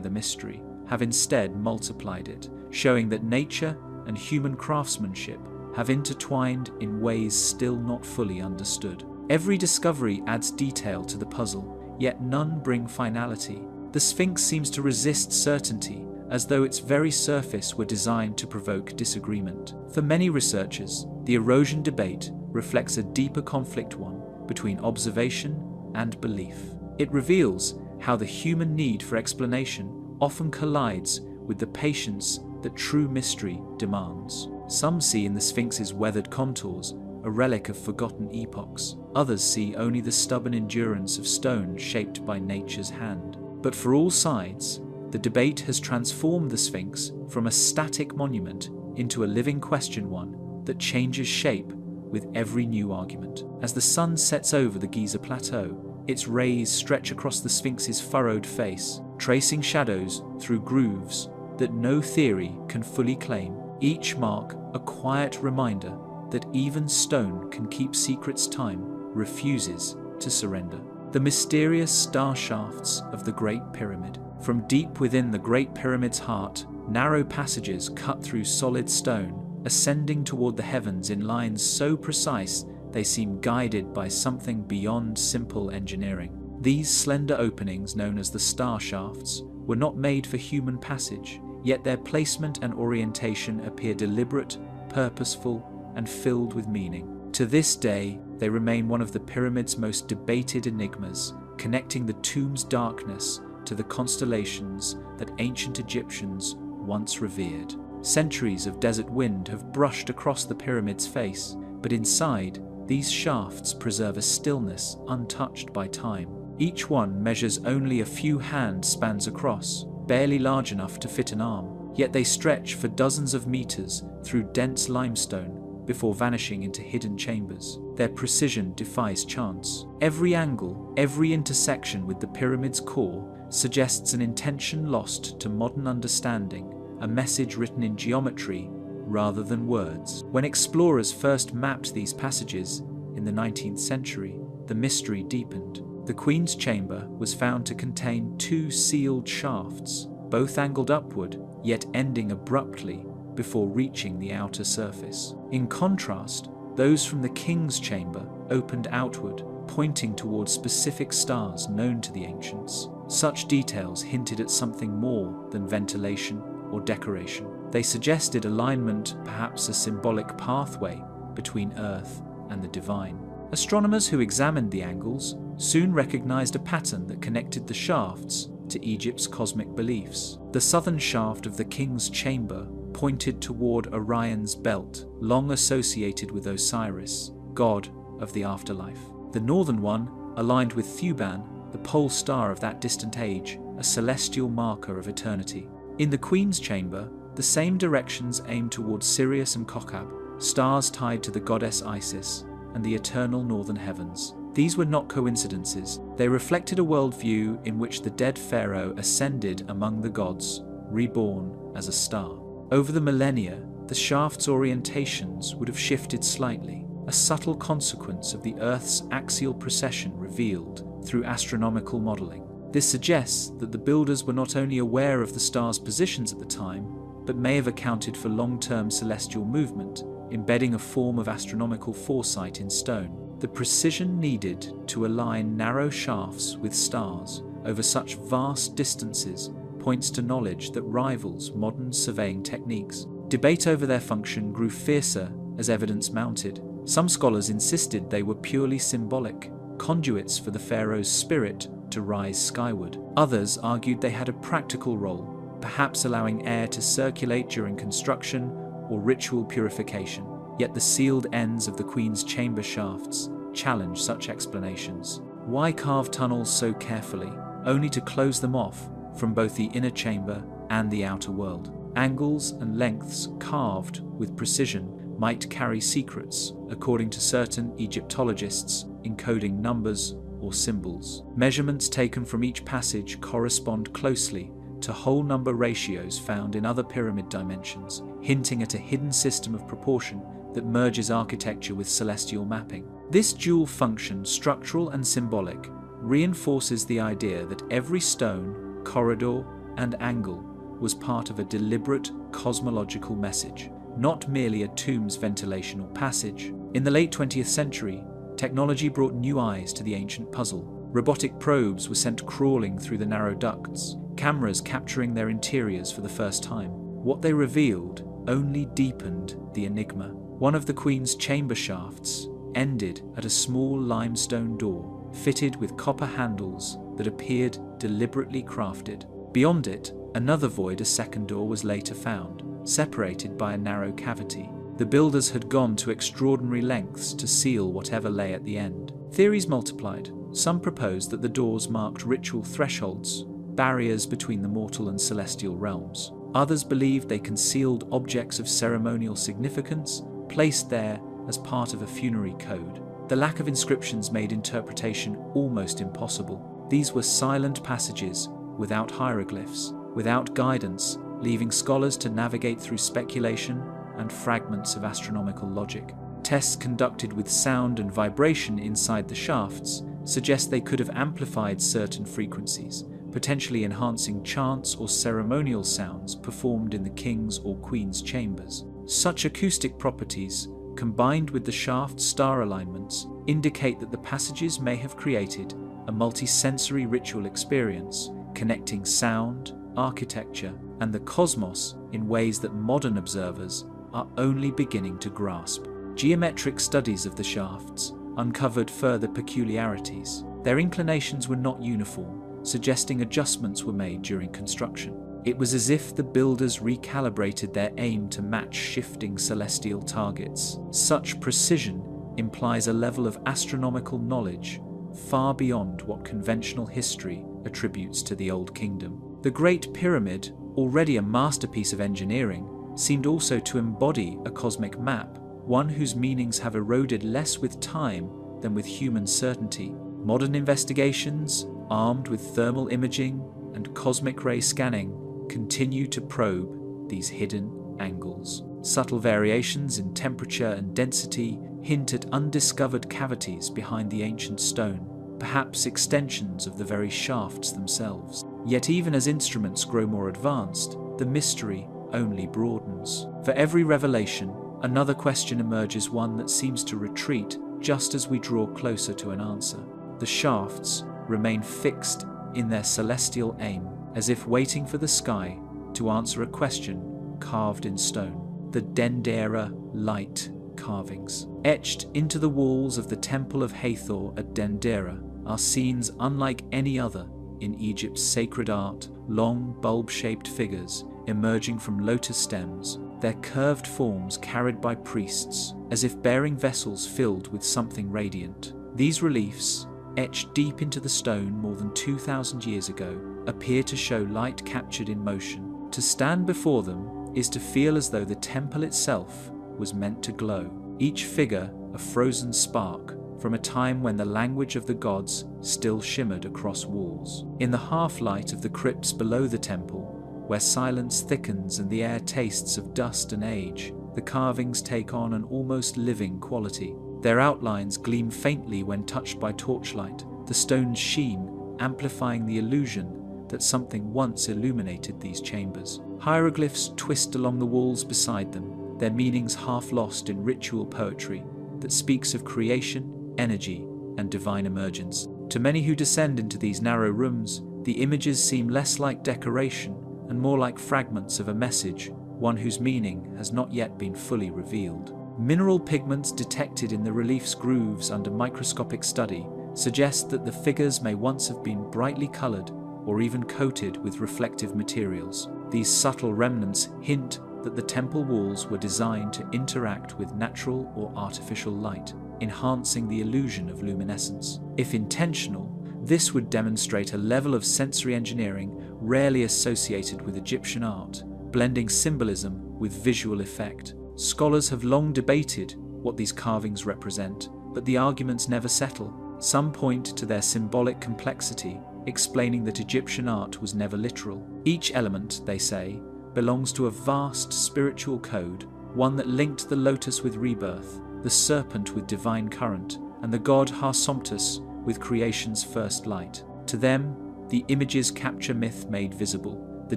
the mystery, have instead multiplied it, showing that nature and human craftsmanship have intertwined in ways still not fully understood. Every discovery adds detail to the puzzle, yet none bring finality. The Sphinx seems to resist certainty, as though its very surface were designed to provoke disagreement. For many researchers, the erosion debate reflects a deeper conflict one between observation and belief. It reveals how the human need for explanation often collides with the patience that true mystery demands. Some see in the Sphinx's weathered contours a relic of forgotten epochs. Others see only the stubborn endurance of stone shaped by nature's hand. But for all sides, the debate has transformed the Sphinx from a static monument into a living question, one that changes shape with every new argument. As the sun sets over the Giza Plateau, its rays stretch across the Sphinx's furrowed face, tracing shadows through grooves that no theory can fully claim. Each mark a quiet reminder that even stone can keep secrets time refuses to surrender. The mysterious star shafts of the Great Pyramid. From deep within the Great Pyramid's heart, narrow passages cut through solid stone, ascending toward the heavens in lines so precise they seem guided by something beyond simple engineering. These slender openings, known as the star shafts, were not made for human passage, yet their placement and orientation appear deliberate, purposeful, and filled with meaning. To this day, they remain one of the pyramid's most debated enigmas, connecting the tomb's darkness to the constellations that ancient Egyptians once revered. Centuries of desert wind have brushed across the pyramid's face, but inside, these shafts preserve a stillness untouched by time. Each one measures only a few hand spans across, barely large enough to fit an arm, yet they stretch for dozens of meters through dense limestone before vanishing into hidden chambers. Their precision defies chance. Every angle, every intersection with the pyramid's core suggests an intention lost to modern understanding, a message written in geometry rather than words. When explorers first mapped these passages in the 19th century, the mystery deepened. The Queen's Chamber was found to contain 2 sealed shafts, both angled upward, yet ending abruptly before reaching the outer surface. In contrast, those from the King's Chamber opened outward, pointing towards specific stars known to the ancients. Such details hinted at something more than ventilation or decoration. They suggested alignment, perhaps a symbolic pathway between Earth and the divine. Astronomers who examined the angles soon recognized a pattern that connected the shafts to Egypt's cosmic beliefs. The southern shaft of the King's Chamber pointed toward Orion's belt, long associated with Osiris, god of the afterlife. The northern one aligned with Thuban, the pole star of that distant age, a celestial marker of eternity. In the Queen's Chamber, the same directions aimed toward Sirius and Kochab, stars tied to the goddess Isis and the eternal northern heavens. These were not coincidences. They reflected a worldview in which the dead pharaoh ascended among the gods, reborn as a star. Over the millennia, the shaft's orientations would have shifted slightly, a subtle consequence of the Earth's axial precession revealed through astronomical modeling. This suggests that the builders were not only aware of the stars' positions at the time, but may have accounted for long-term celestial movement, embedding a form of astronomical foresight in stone. The precision needed to align narrow shafts with stars over such vast distances points to knowledge that rivals modern surveying techniques. Debate over their function grew fiercer as evidence mounted. Some scholars insisted they were purely symbolic, conduits for the pharaoh's spirit to rise skyward. Others argued they had a practical role, perhaps allowing air to circulate during construction or ritual purification. Yet the sealed ends of the Queen's Chamber shafts challenge such explanations. Why carve tunnels so carefully, only to close them off from both the inner chamber and the outer world? Angles and lengths carved with precision might carry secrets, according to certain Egyptologists, encoding numbers or symbols. Measurements taken from each passage correspond closely to whole number ratios found in other pyramid dimensions, hinting at a hidden system of proportion that merges architecture with celestial mapping. This dual function, structural and symbolic, reinforces the idea that every stone, corridor, and angle was part of a deliberate cosmological message, not merely a tomb's ventilation or passage. In the late 20th century, technology brought new eyes to the ancient puzzle. Robotic probes were sent crawling through the narrow ducts, cameras capturing their interiors for the first time. What they revealed only deepened the enigma. One of the Queen's chamber shafts ended at a small limestone door, fitted with copper handles that appeared deliberately crafted. Beyond it, another void, a second door, was later found, separated by a narrow cavity. The builders had gone to extraordinary lengths to seal whatever lay at the end. Theories multiplied. Some proposed that the doors marked ritual thresholds, barriers between the mortal and celestial realms. Others believed they concealed objects of ceremonial significance, placed there as part of a funerary code. The lack of inscriptions made interpretation almost impossible. These were silent passages, without hieroglyphs, without guidance, leaving scholars to navigate through speculation and fragments of astronomical logic. Tests conducted with sound and vibration inside the shafts suggest they could have amplified certain frequencies, potentially enhancing chants or ceremonial sounds performed in the king's or queen's chambers. Such acoustic properties, combined with the shaft star alignments, indicate that the passages may have created a multi-sensory ritual experience, connecting sound, architecture, and the cosmos in ways that modern observers are only beginning to grasp. Geometric studies of the shafts uncovered further peculiarities. Their inclinations were not uniform, suggesting adjustments were made during construction. It was as if the builders recalibrated their aim to match shifting celestial targets. Such precision implies a level of astronomical knowledge far beyond what conventional history attributes to the Old Kingdom. The Great Pyramid, already a masterpiece of engineering, seemed also to embody a cosmic map, one whose meanings have eroded less with time than with human certainty. Modern investigations, armed with thermal imaging and cosmic ray scanning, continue to probe these hidden angles. Subtle variations in temperature and density hint at undiscovered cavities behind the ancient stone, perhaps extensions of the very shafts themselves. Yet even as instruments grow more advanced, the mystery only broadens. For every revelation, another question emerges, one that seems to retreat just as we draw closer to an answer. The shafts remain fixed in their celestial aim, as if waiting for the sky to answer a question carved in stone. The Dendera light carvings, etched into the walls of the Temple of Hathor at Dendera, are scenes unlike any other in Egypt's sacred art. Long, bulb-shaped figures emerging from lotus stems, their curved forms carried by priests, as if bearing vessels filled with something radiant. These reliefs, etched deep into the stone more than 2,000 years ago, appear to show light captured in motion. To stand before them is to feel as though the temple itself was meant to glow, each figure a frozen spark from a time when the language of the gods still shimmered across walls. In the half-light of the crypts below the temple, where silence thickens and the air tastes of dust and age, the carvings take on an almost living quality. Their outlines gleam faintly when touched by torchlight, the stone's sheen amplifying the illusion that something once illuminated these chambers. Hieroglyphs twist along the walls beside them, their meanings half lost in ritual poetry that speaks of creation, energy, and divine emergence. To many who descend into these narrow rooms, the images seem less like decoration and more like fragments of a message, one whose meaning has not yet been fully revealed. Mineral pigments detected in the relief's grooves under microscopic study suggest that the figures may once have been brightly colored or even coated with reflective materials. These subtle remnants hint that the temple walls were designed to interact with natural or artificial light, enhancing the illusion of luminescence. If intentional, this would demonstrate a level of sensory engineering rarely associated with Egyptian art, blending symbolism with visual effect. Scholars have long debated what these carvings represent, but the arguments never settle. Some point to their symbolic complexity, explaining that Egyptian art was never literal. Each element, they say, belongs to a vast spiritual code, one that linked the lotus with rebirth, the serpent with divine current, and the god Har-Somptus with creation's first light. To them, the images capture myth made visible, the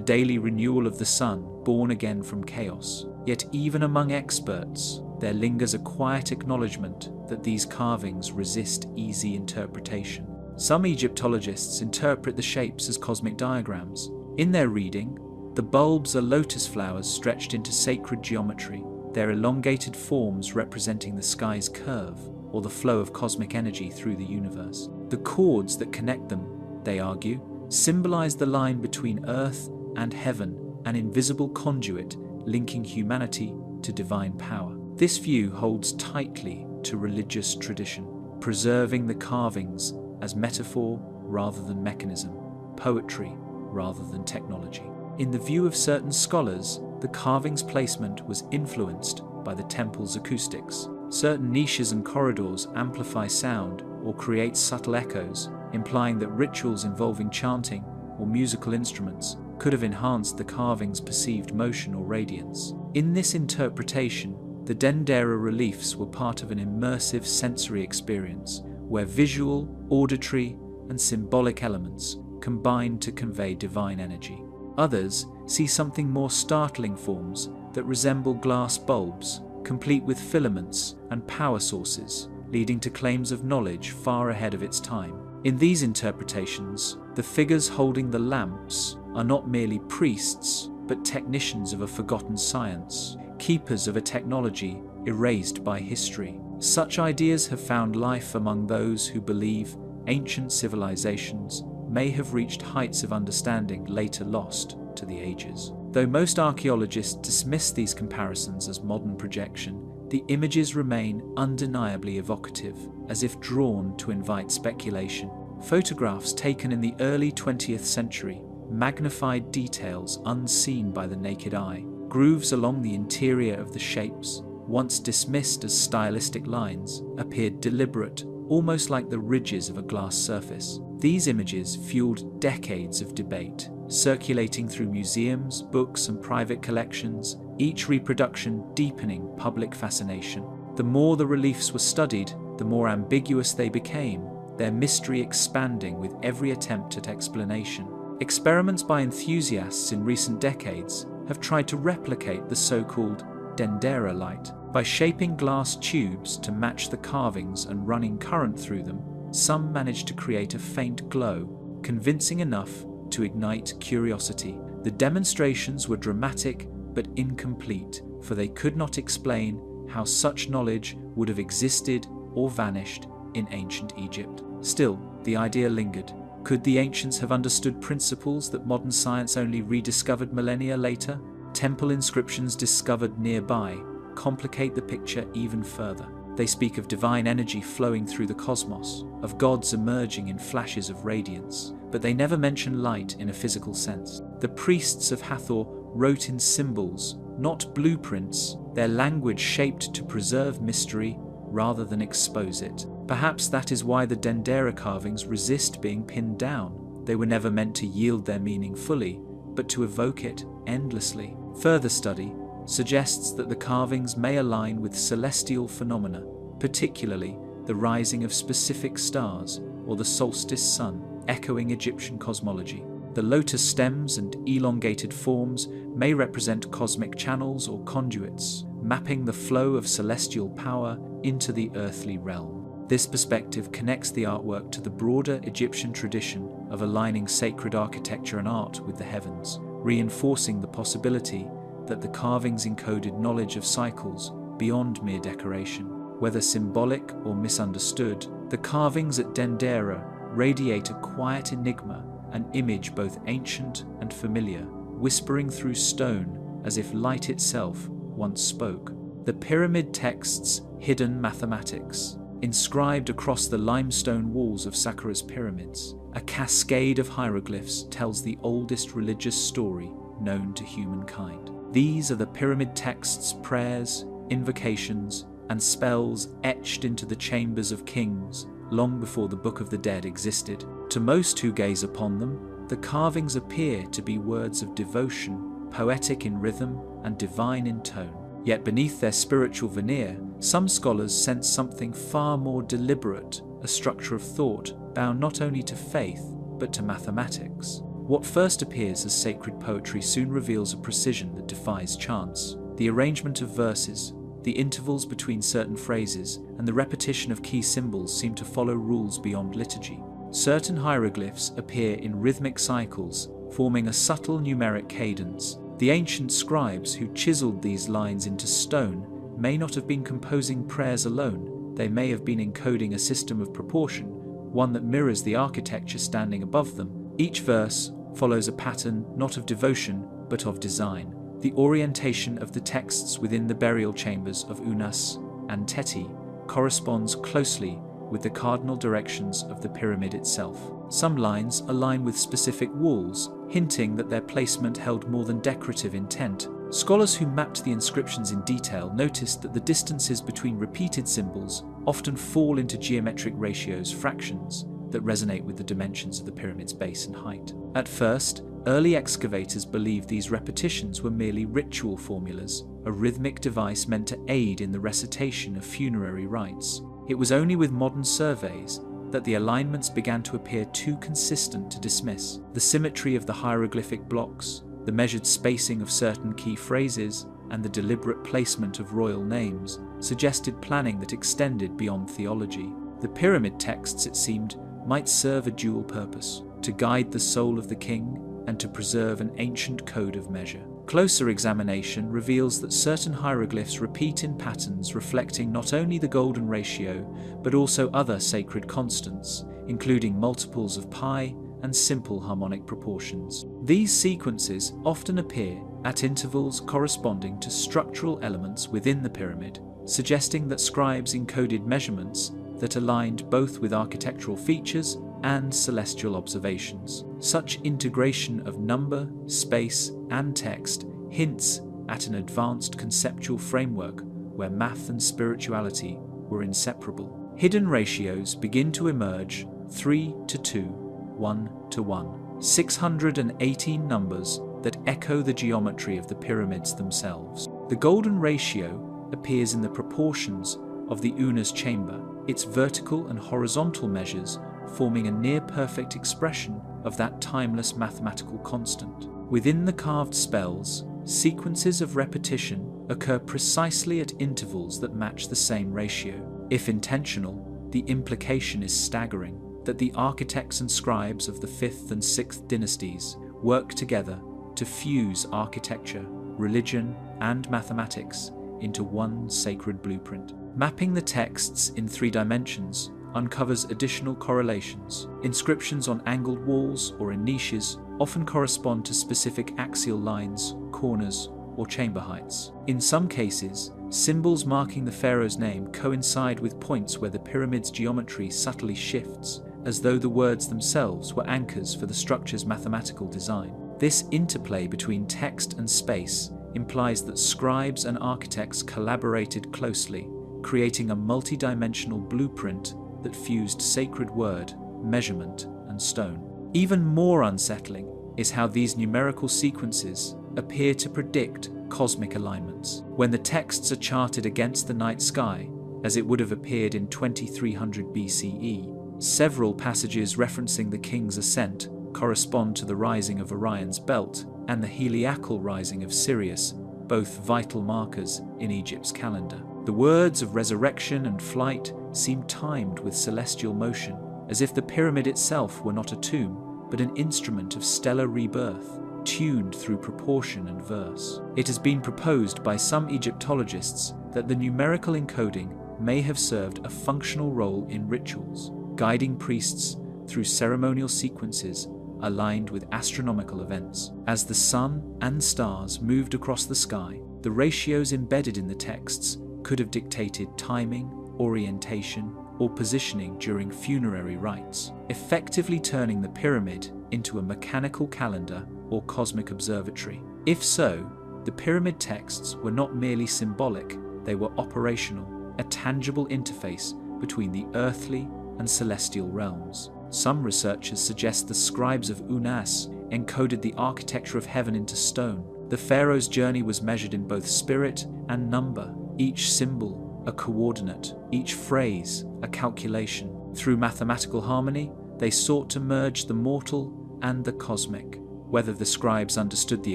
daily renewal of the sun, born again from chaos. Yet even among experts, there lingers a quiet acknowledgement that these carvings resist easy interpretation. Some Egyptologists interpret the shapes as cosmic diagrams. In their reading, the bulbs are lotus flowers stretched into sacred geometry, their elongated forms representing the sky's curve or the flow of cosmic energy through the universe. The chords that connect them, they argue, symbolize the line between earth and heaven, an invisible conduit linking humanity to divine power. This view holds tightly to religious tradition, preserving the carvings as metaphor rather than mechanism, poetry rather than technology. In the view of certain scholars, the carving's placement was influenced by the temple's acoustics. Certain niches and corridors amplify sound or create subtle echoes, implying that rituals involving chanting or musical instruments could have enhanced the carving's perceived motion or radiance. In this interpretation, the Dendera reliefs were part of an immersive sensory experience where visual, auditory, and symbolic elements combined to convey divine energy. Others see something more startling forms that resemble glass bulbs, complete with filaments and power sources, leading to claims of knowledge far ahead of its time. In these interpretations, the figures holding the lamps are not merely priests, but technicians of a forgotten science, keepers of a technology erased by history. Such ideas have found life among those who believe ancient civilizations may have reached heights of understanding later lost to the ages. Though most archaeologists dismiss these comparisons as modern projection, the images remain undeniably evocative, as if drawn to invite speculation. Photographs taken in the early 20th century magnified details unseen by the naked eye. Grooves along the interior of the shapes, once dismissed as stylistic lines, appeared deliberate, almost like the ridges of a glass surface. These images fueled decades of debate, circulating through museums, books, and private collections, each reproduction deepening public fascination. The more the reliefs were studied, the more ambiguous they became, their mystery expanding with every attempt at explanation. Experiments by enthusiasts in recent decades have tried to replicate the so-called Dendera light. By shaping glass tubes to match the carvings and running current through them, some managed to create a faint glow, convincing enough to ignite curiosity. The demonstrations were dramatic but incomplete, for they could not explain how such knowledge would have existed or vanished in ancient Egypt. Still, the idea lingered. Could the ancients have understood principles that modern science only rediscovered millennia later? Temple inscriptions discovered nearby complicate the picture even further. They speak of divine energy flowing through the cosmos, of gods emerging in flashes of radiance, but they never mention light in a physical sense. The priests of Hathor wrote in symbols, not blueprints, their language shaped to preserve mystery rather than expose it. Perhaps that is why the Dendera carvings resist being pinned down. They were never meant to yield their meaning fully, but to evoke it endlessly. Further study suggests that the carvings may align with celestial phenomena, particularly the rising of specific stars or the solstice sun, echoing Egyptian cosmology. The lotus stems and elongated forms may represent cosmic channels or conduits, mapping the flow of celestial power into the earthly realm. This perspective connects the artwork to the broader Egyptian tradition of aligning sacred architecture and art with the heavens, reinforcing the possibility that the carvings encoded knowledge of cycles beyond mere decoration. Whether symbolic or misunderstood, the carvings at Dendera radiate a quiet enigma, an image both ancient and familiar, whispering through stone as if light itself once spoke. The pyramid texts hidden mathematics, inscribed across the limestone walls of Saqqara's pyramids. A cascade of hieroglyphs tells the oldest religious story known to humankind. These are the pyramid texts' prayers, invocations, and spells etched into the chambers of kings long before the Book of the Dead existed. To most who gaze upon them, the carvings appear to be words of devotion, poetic in rhythm and divine in tone. Yet beneath their spiritual veneer, some scholars sense something far more deliberate, a structure of thought bound not only to faith, but to mathematics. What first appears as sacred poetry soon reveals a precision that defies chance. The arrangement of verses, the intervals between certain phrases, and the repetition of key symbols seem to follow rules beyond liturgy. Certain hieroglyphs appear in rhythmic cycles, forming a subtle numeric cadence. The ancient scribes who chiseled these lines into stone may not have been composing prayers alone. They may have been encoding a system of proportion, one that mirrors the architecture standing above them. Each verse follows a pattern not of devotion, but of design. The orientation of the texts within the burial chambers of Unas and Teti corresponds closely with the cardinal directions of the pyramid itself. Some lines align with specific walls, hinting that their placement held more than decorative intent. Scholars who mapped the inscriptions in detail noticed that the distances between repeated symbols often fall into geometric ratios, fractions, that resonate with the dimensions of the pyramid's base and height. At first, early excavators believed these repetitions were merely ritual formulas, a rhythmic device meant to aid in the recitation of funerary rites. It was only with modern surveys that the alignments began to appear too consistent to dismiss. The symmetry of the hieroglyphic blocks, the measured spacing of certain key phrases, and the deliberate placement of royal names suggested planning that extended beyond theology. The pyramid texts, it seemed, might serve a dual purpose: to guide the soul of the king and to preserve an ancient code of measure. Closer examination reveals that certain hieroglyphs repeat in patterns reflecting not only the golden ratio, but also other sacred constants, including multiples of pi and simple harmonic proportions. These sequences often appear at intervals corresponding to structural elements within the pyramid, suggesting that scribes encoded measurements that aligned both with architectural features and celestial observations. Such integration of number, space, and text hints at an advanced conceptual framework where math and spirituality were inseparable. Hidden ratios begin to emerge: 3 to 2, 1 to 1. 618 numbers that echo the geometry of the pyramids themselves. The golden ratio appears in the proportions of the Unas chamber, its vertical and horizontal measures forming a near-perfect expression of that timeless mathematical constant. Within the carved spells, sequences of repetition occur precisely at intervals that match the same ratio. If intentional, the implication is staggering, that the architects and scribes of the 5th and 6th dynasties work together to fuse architecture, religion, and mathematics into one sacred blueprint. Mapping the texts in 3 dimensions uncovers additional correlations. Inscriptions on angled walls or in niches often correspond to specific axial lines, corners, or chamber heights. In some cases, symbols marking the pharaoh's name coincide with points where the pyramid's geometry subtly shifts, as though the words themselves were anchors for the structure's mathematical design. This interplay between text and space implies that scribes and architects collaborated closely, creating a multi-dimensional blueprint that fused sacred word, measurement, and stone. Even more unsettling is how these numerical sequences appear to predict cosmic alignments. When the texts are charted against the night sky, as it would have appeared in 2300 BCE, several passages referencing the king's ascent correspond to the rising of Orion's belt and the heliacal rising of Sirius, both vital markers in Egypt's calendar. The words of resurrection and flight seem timed with celestial motion, as if the pyramid itself were not a tomb, but an instrument of stellar rebirth, tuned through proportion and verse. It has been proposed by some Egyptologists that the numerical encoding may have served a functional role in rituals, guiding priests through ceremonial sequences aligned with astronomical events. As the sun and stars moved across the sky, the ratios embedded in the texts could have dictated timing, orientation, or positioning during funerary rites, effectively turning the pyramid into a mechanical calendar or cosmic observatory. If so, the pyramid texts were not merely symbolic, they were operational, a tangible interface between the earthly and celestial realms. Some researchers suggest the scribes of Unas encoded the architecture of heaven into stone. The pharaoh's journey was measured in both spirit and number, each symbol a coordinate, each phrase a calculation. Through mathematical harmony, they sought to merge the mortal and the cosmic. Whether the scribes understood the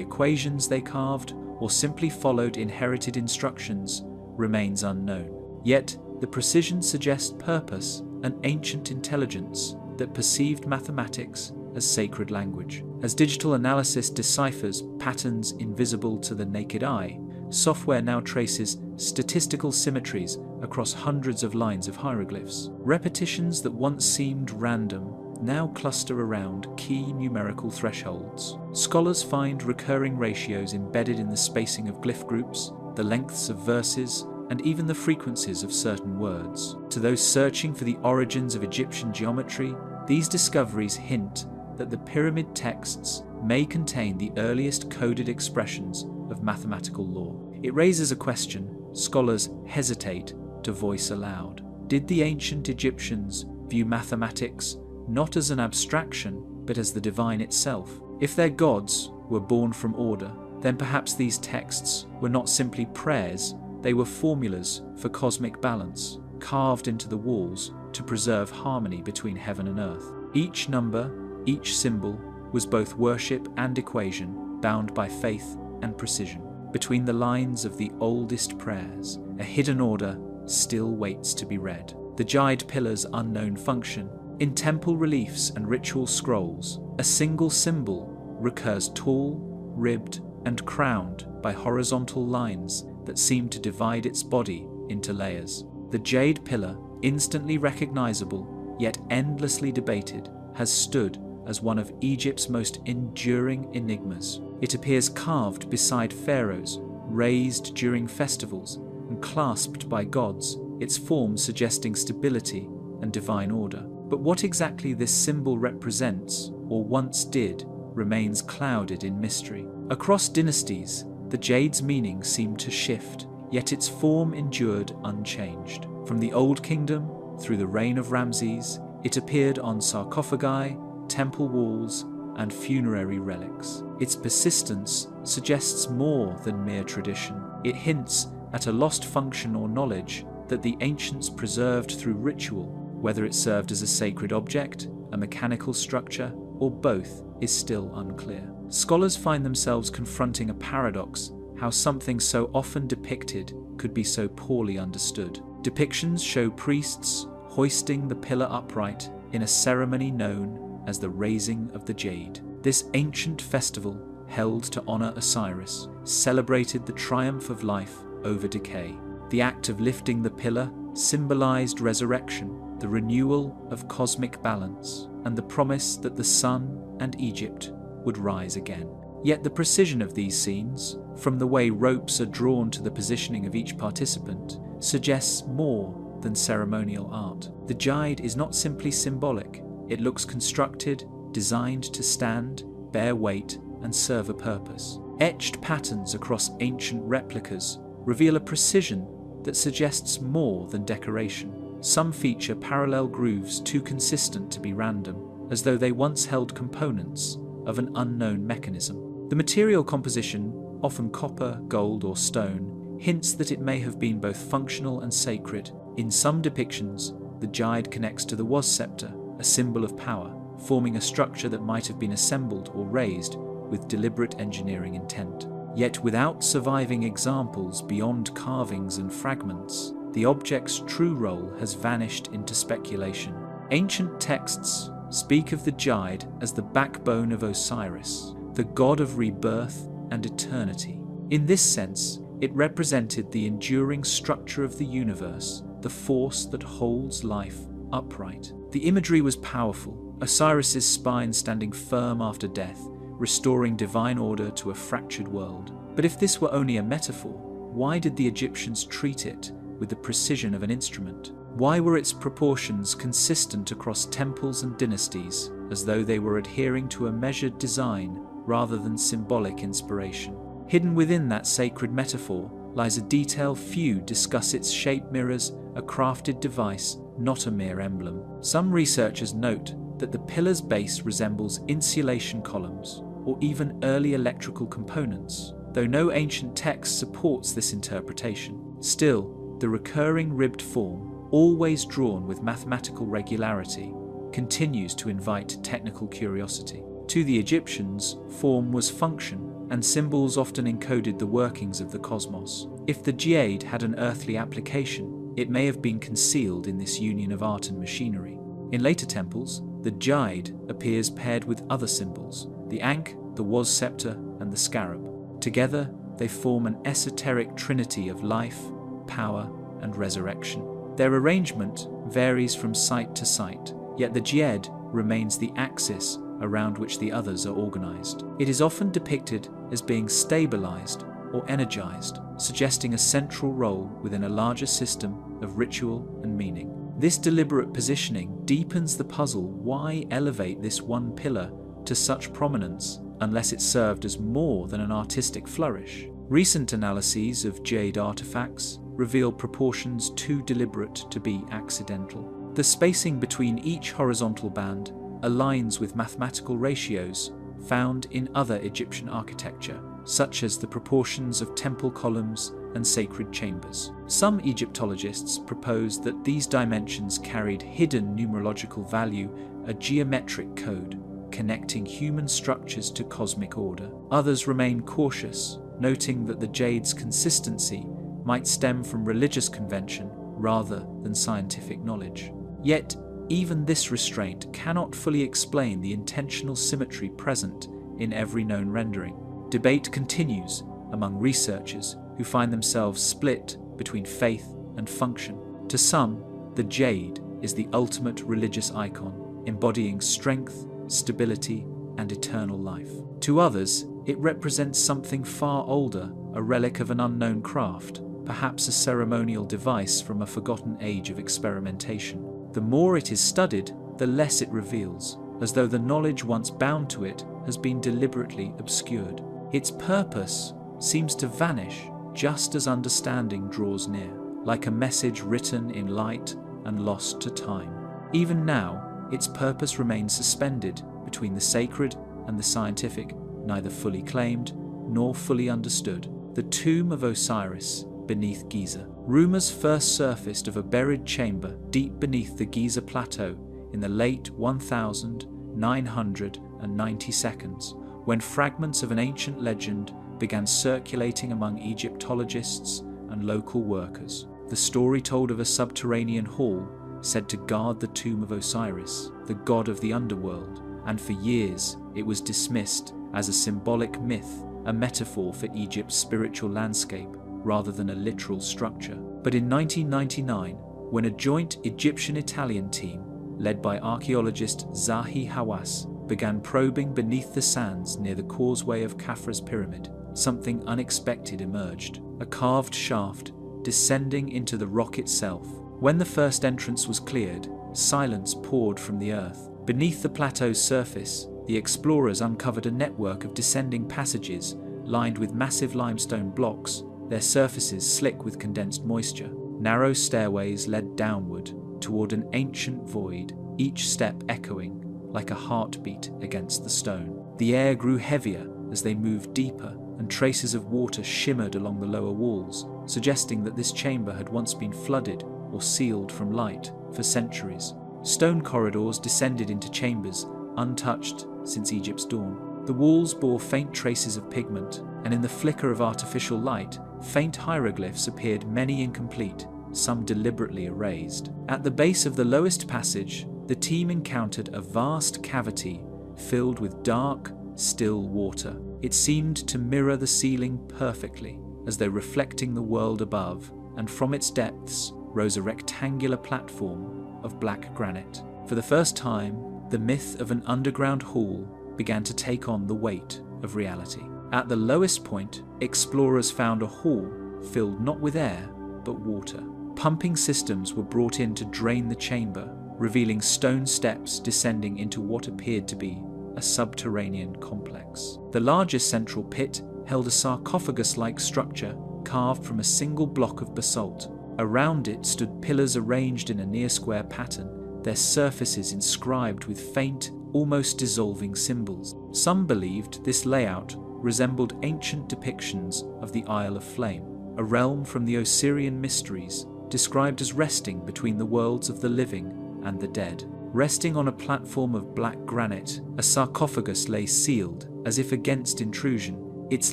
equations they carved or simply followed inherited instructions remains unknown. Yet, the precision suggests purpose, an ancient intelligence that perceived mathematics as sacred language. As digital analysis deciphers patterns invisible to the naked eye, software now traces statistical symmetries across hundreds of lines of hieroglyphs. Repetitions that once seemed random now cluster around key numerical thresholds. Scholars find recurring ratios embedded in the spacing of glyph groups, the lengths of verses, and even the frequencies of certain words. To those searching for the origins of Egyptian geometry, these discoveries hint that the pyramid texts may contain the earliest coded expressions of mathematical law. It raises a question scholars hesitate to voice aloud. Did the ancient Egyptians view mathematics not as an abstraction, but as the divine itself? If their gods were born from order, then perhaps these texts were not simply prayers, they were formulas for cosmic balance, carved into the walls to preserve harmony between heaven and earth. Each number, each symbol, was both worship and equation, bound by faith and precision. Between the lines of the oldest prayers, a hidden order still waits to be read. The jade pillar's unknown function. In temple reliefs and ritual scrolls, a single symbol recurs tall, ribbed, and crowned by horizontal lines that seem to divide its body into layers. The jade pillar, instantly recognizable, yet endlessly debated, has stood as one of Egypt's most enduring enigmas. It appears carved beside pharaohs, raised during festivals, and clasped by gods, its form suggesting stability and divine order. But what exactly this symbol represents, or once did, remains clouded in mystery. Across dynasties, the jade's meaning seemed to shift, yet its form endured unchanged. From the Old Kingdom through the reign of Ramses, it appeared on sarcophagi, temple walls, and funerary relics. Its persistence suggests more than mere tradition. It hints at a lost function or knowledge that the ancients preserved through ritual. Whether it served as a sacred object, a mechanical structure, or both is still unclear. Scholars find themselves confronting a paradox: how something so often depicted could be so poorly understood. Depictions show priests hoisting the pillar upright in a ceremony known as the raising of the jade. This ancient festival, held to honor Osiris, celebrated the triumph of life over decay. The act of lifting the pillar symbolized resurrection, the renewal of cosmic balance, and the promise that the sun and Egypt would rise again. Yet the precision of these scenes, from the way ropes are drawn to the positioning of each participant, suggests more than ceremonial art. The jade is not simply symbolic. It looks constructed, designed to stand, bear weight, and serve a purpose. Etched patterns across ancient replicas reveal a precision that suggests more than decoration. Some feature parallel grooves too consistent to be random, as though they once held components of an unknown mechanism. The material composition, often copper, gold, or stone, hints that it may have been both functional and sacred. In some depictions, the jade connects to the was scepter, a symbol of power, forming a structure that might have been assembled or raised with deliberate engineering intent. Yet without surviving examples beyond carvings and fragments, the object's true role has vanished into speculation. Ancient texts speak of the jade as the backbone of Osiris, the god of rebirth and eternity. In this sense, it represented the enduring structure of the universe, the force that holds life upright. The imagery was powerful, Osiris's spine standing firm after death, restoring divine order to a fractured world. But if this were only a metaphor, why did the Egyptians treat it with the precision of an instrument? Why were its proportions consistent across temples and dynasties, as though they were adhering to a measured design rather than symbolic inspiration? Hidden within that sacred metaphor lies a detail few discuss. Its shape mirrors a crafted device, not a mere emblem. Some researchers note that the pillar's base resembles insulation columns or even early electrical components, though no ancient text supports this interpretation. Still, the recurring ribbed form, always drawn with mathematical regularity, continues to invite technical curiosity. To the Egyptians, form was function, and symbols often encoded the workings of the cosmos. If the jade had an earthly application, it may have been concealed in this union of art and machinery. In later temples, the jade appears paired with other symbols, the ankh, the waz scepter, and the scarab. Together, they form an esoteric trinity of life, power, and resurrection. Their arrangement varies from site to site, yet the jade remains the axis around which the others are organized. It is often depicted as being stabilized or energized, suggesting a central role within a larger system of ritual and meaning. This deliberate positioning deepens the puzzle: why elevate this one pillar to such prominence unless it served as more than an artistic flourish? Recent analyses of jade artifacts reveal proportions too deliberate to be accidental. The spacing between each horizontal band aligns with mathematical ratios found in other Egyptian architecture, such as the proportions of temple columns and sacred chambers. Some Egyptologists propose that these dimensions carried hidden numerological value, a geometric code connecting human structures to cosmic order. Others remain cautious, noting that the jade's consistency might stem from religious convention rather than scientific knowledge. Yet, even this restraint cannot fully explain the intentional symmetry present in every known rendering. Debate continues among researchers who find themselves split between faith and function. To some, the jade is the ultimate religious icon, embodying strength, stability, and eternal life. To others, it represents something far older, a relic of an unknown craft, perhaps a ceremonial device from a forgotten age of experimentation. The more it is studied, the less it reveals, as though the knowledge once bound to it has been deliberately obscured. Its purpose seems to vanish just as understanding draws near, like a message written in light and lost to time. Even now, its purpose remains suspended between the sacred and the scientific, neither fully claimed nor fully understood. The tomb of Osiris beneath Giza. Rumors first surfaced of a buried chamber deep beneath the Giza plateau in the late 1992, when fragments of an ancient legend began circulating among Egyptologists and local workers. The story told of a subterranean hall said to guard the tomb of Osiris, the god of the underworld, and for years it was dismissed as a symbolic myth, a metaphor for Egypt's spiritual landscape rather than a literal structure. But in 1999, when a joint Egyptian-Italian team, led by archaeologist Zahi Hawass, began probing beneath the sands near the causeway of Khafra's pyramid, something unexpected emerged: a carved shaft descending into the rock itself. When the first entrance was cleared, silence poured from the earth. Beneath the plateau's surface, the explorers uncovered a network of descending passages lined with massive limestone blocks, their surfaces slick with condensed moisture. Narrow stairways led downward toward an ancient void, each step echoing like a heartbeat against the stone. The air grew heavier as they moved deeper, and traces of water shimmered along the lower walls, suggesting that this chamber had once been flooded or sealed from light for centuries. Stone corridors descended into chambers untouched since Egypt's dawn. The walls bore faint traces of pigment, and in the flicker of artificial light, faint hieroglyphs appeared, many incomplete, some deliberately erased. At the base of the lowest passage, the team encountered a vast cavity filled with dark, still water. It seemed to mirror the ceiling perfectly, as though reflecting the world above, and from its depths rose a rectangular platform of black granite. For the first time, the myth of an underground hall began to take on the weight of reality. At the lowest point, explorers found a hall filled not with air, but water. Pumping systems were brought in to drain the chamber, revealing stone steps descending into what appeared to be a subterranean complex. The largest central pit held a sarcophagus-like structure carved from a single block of basalt. Around it stood pillars arranged in a near-square pattern, their surfaces inscribed with faint, almost dissolving symbols. Some believed this layout resembled ancient depictions of the Isle of Flame, a realm from the Osirian mysteries, described as resting between the worlds of the living and the dead. Resting on a platform of black granite, a sarcophagus lay sealed, as if against intrusion. Its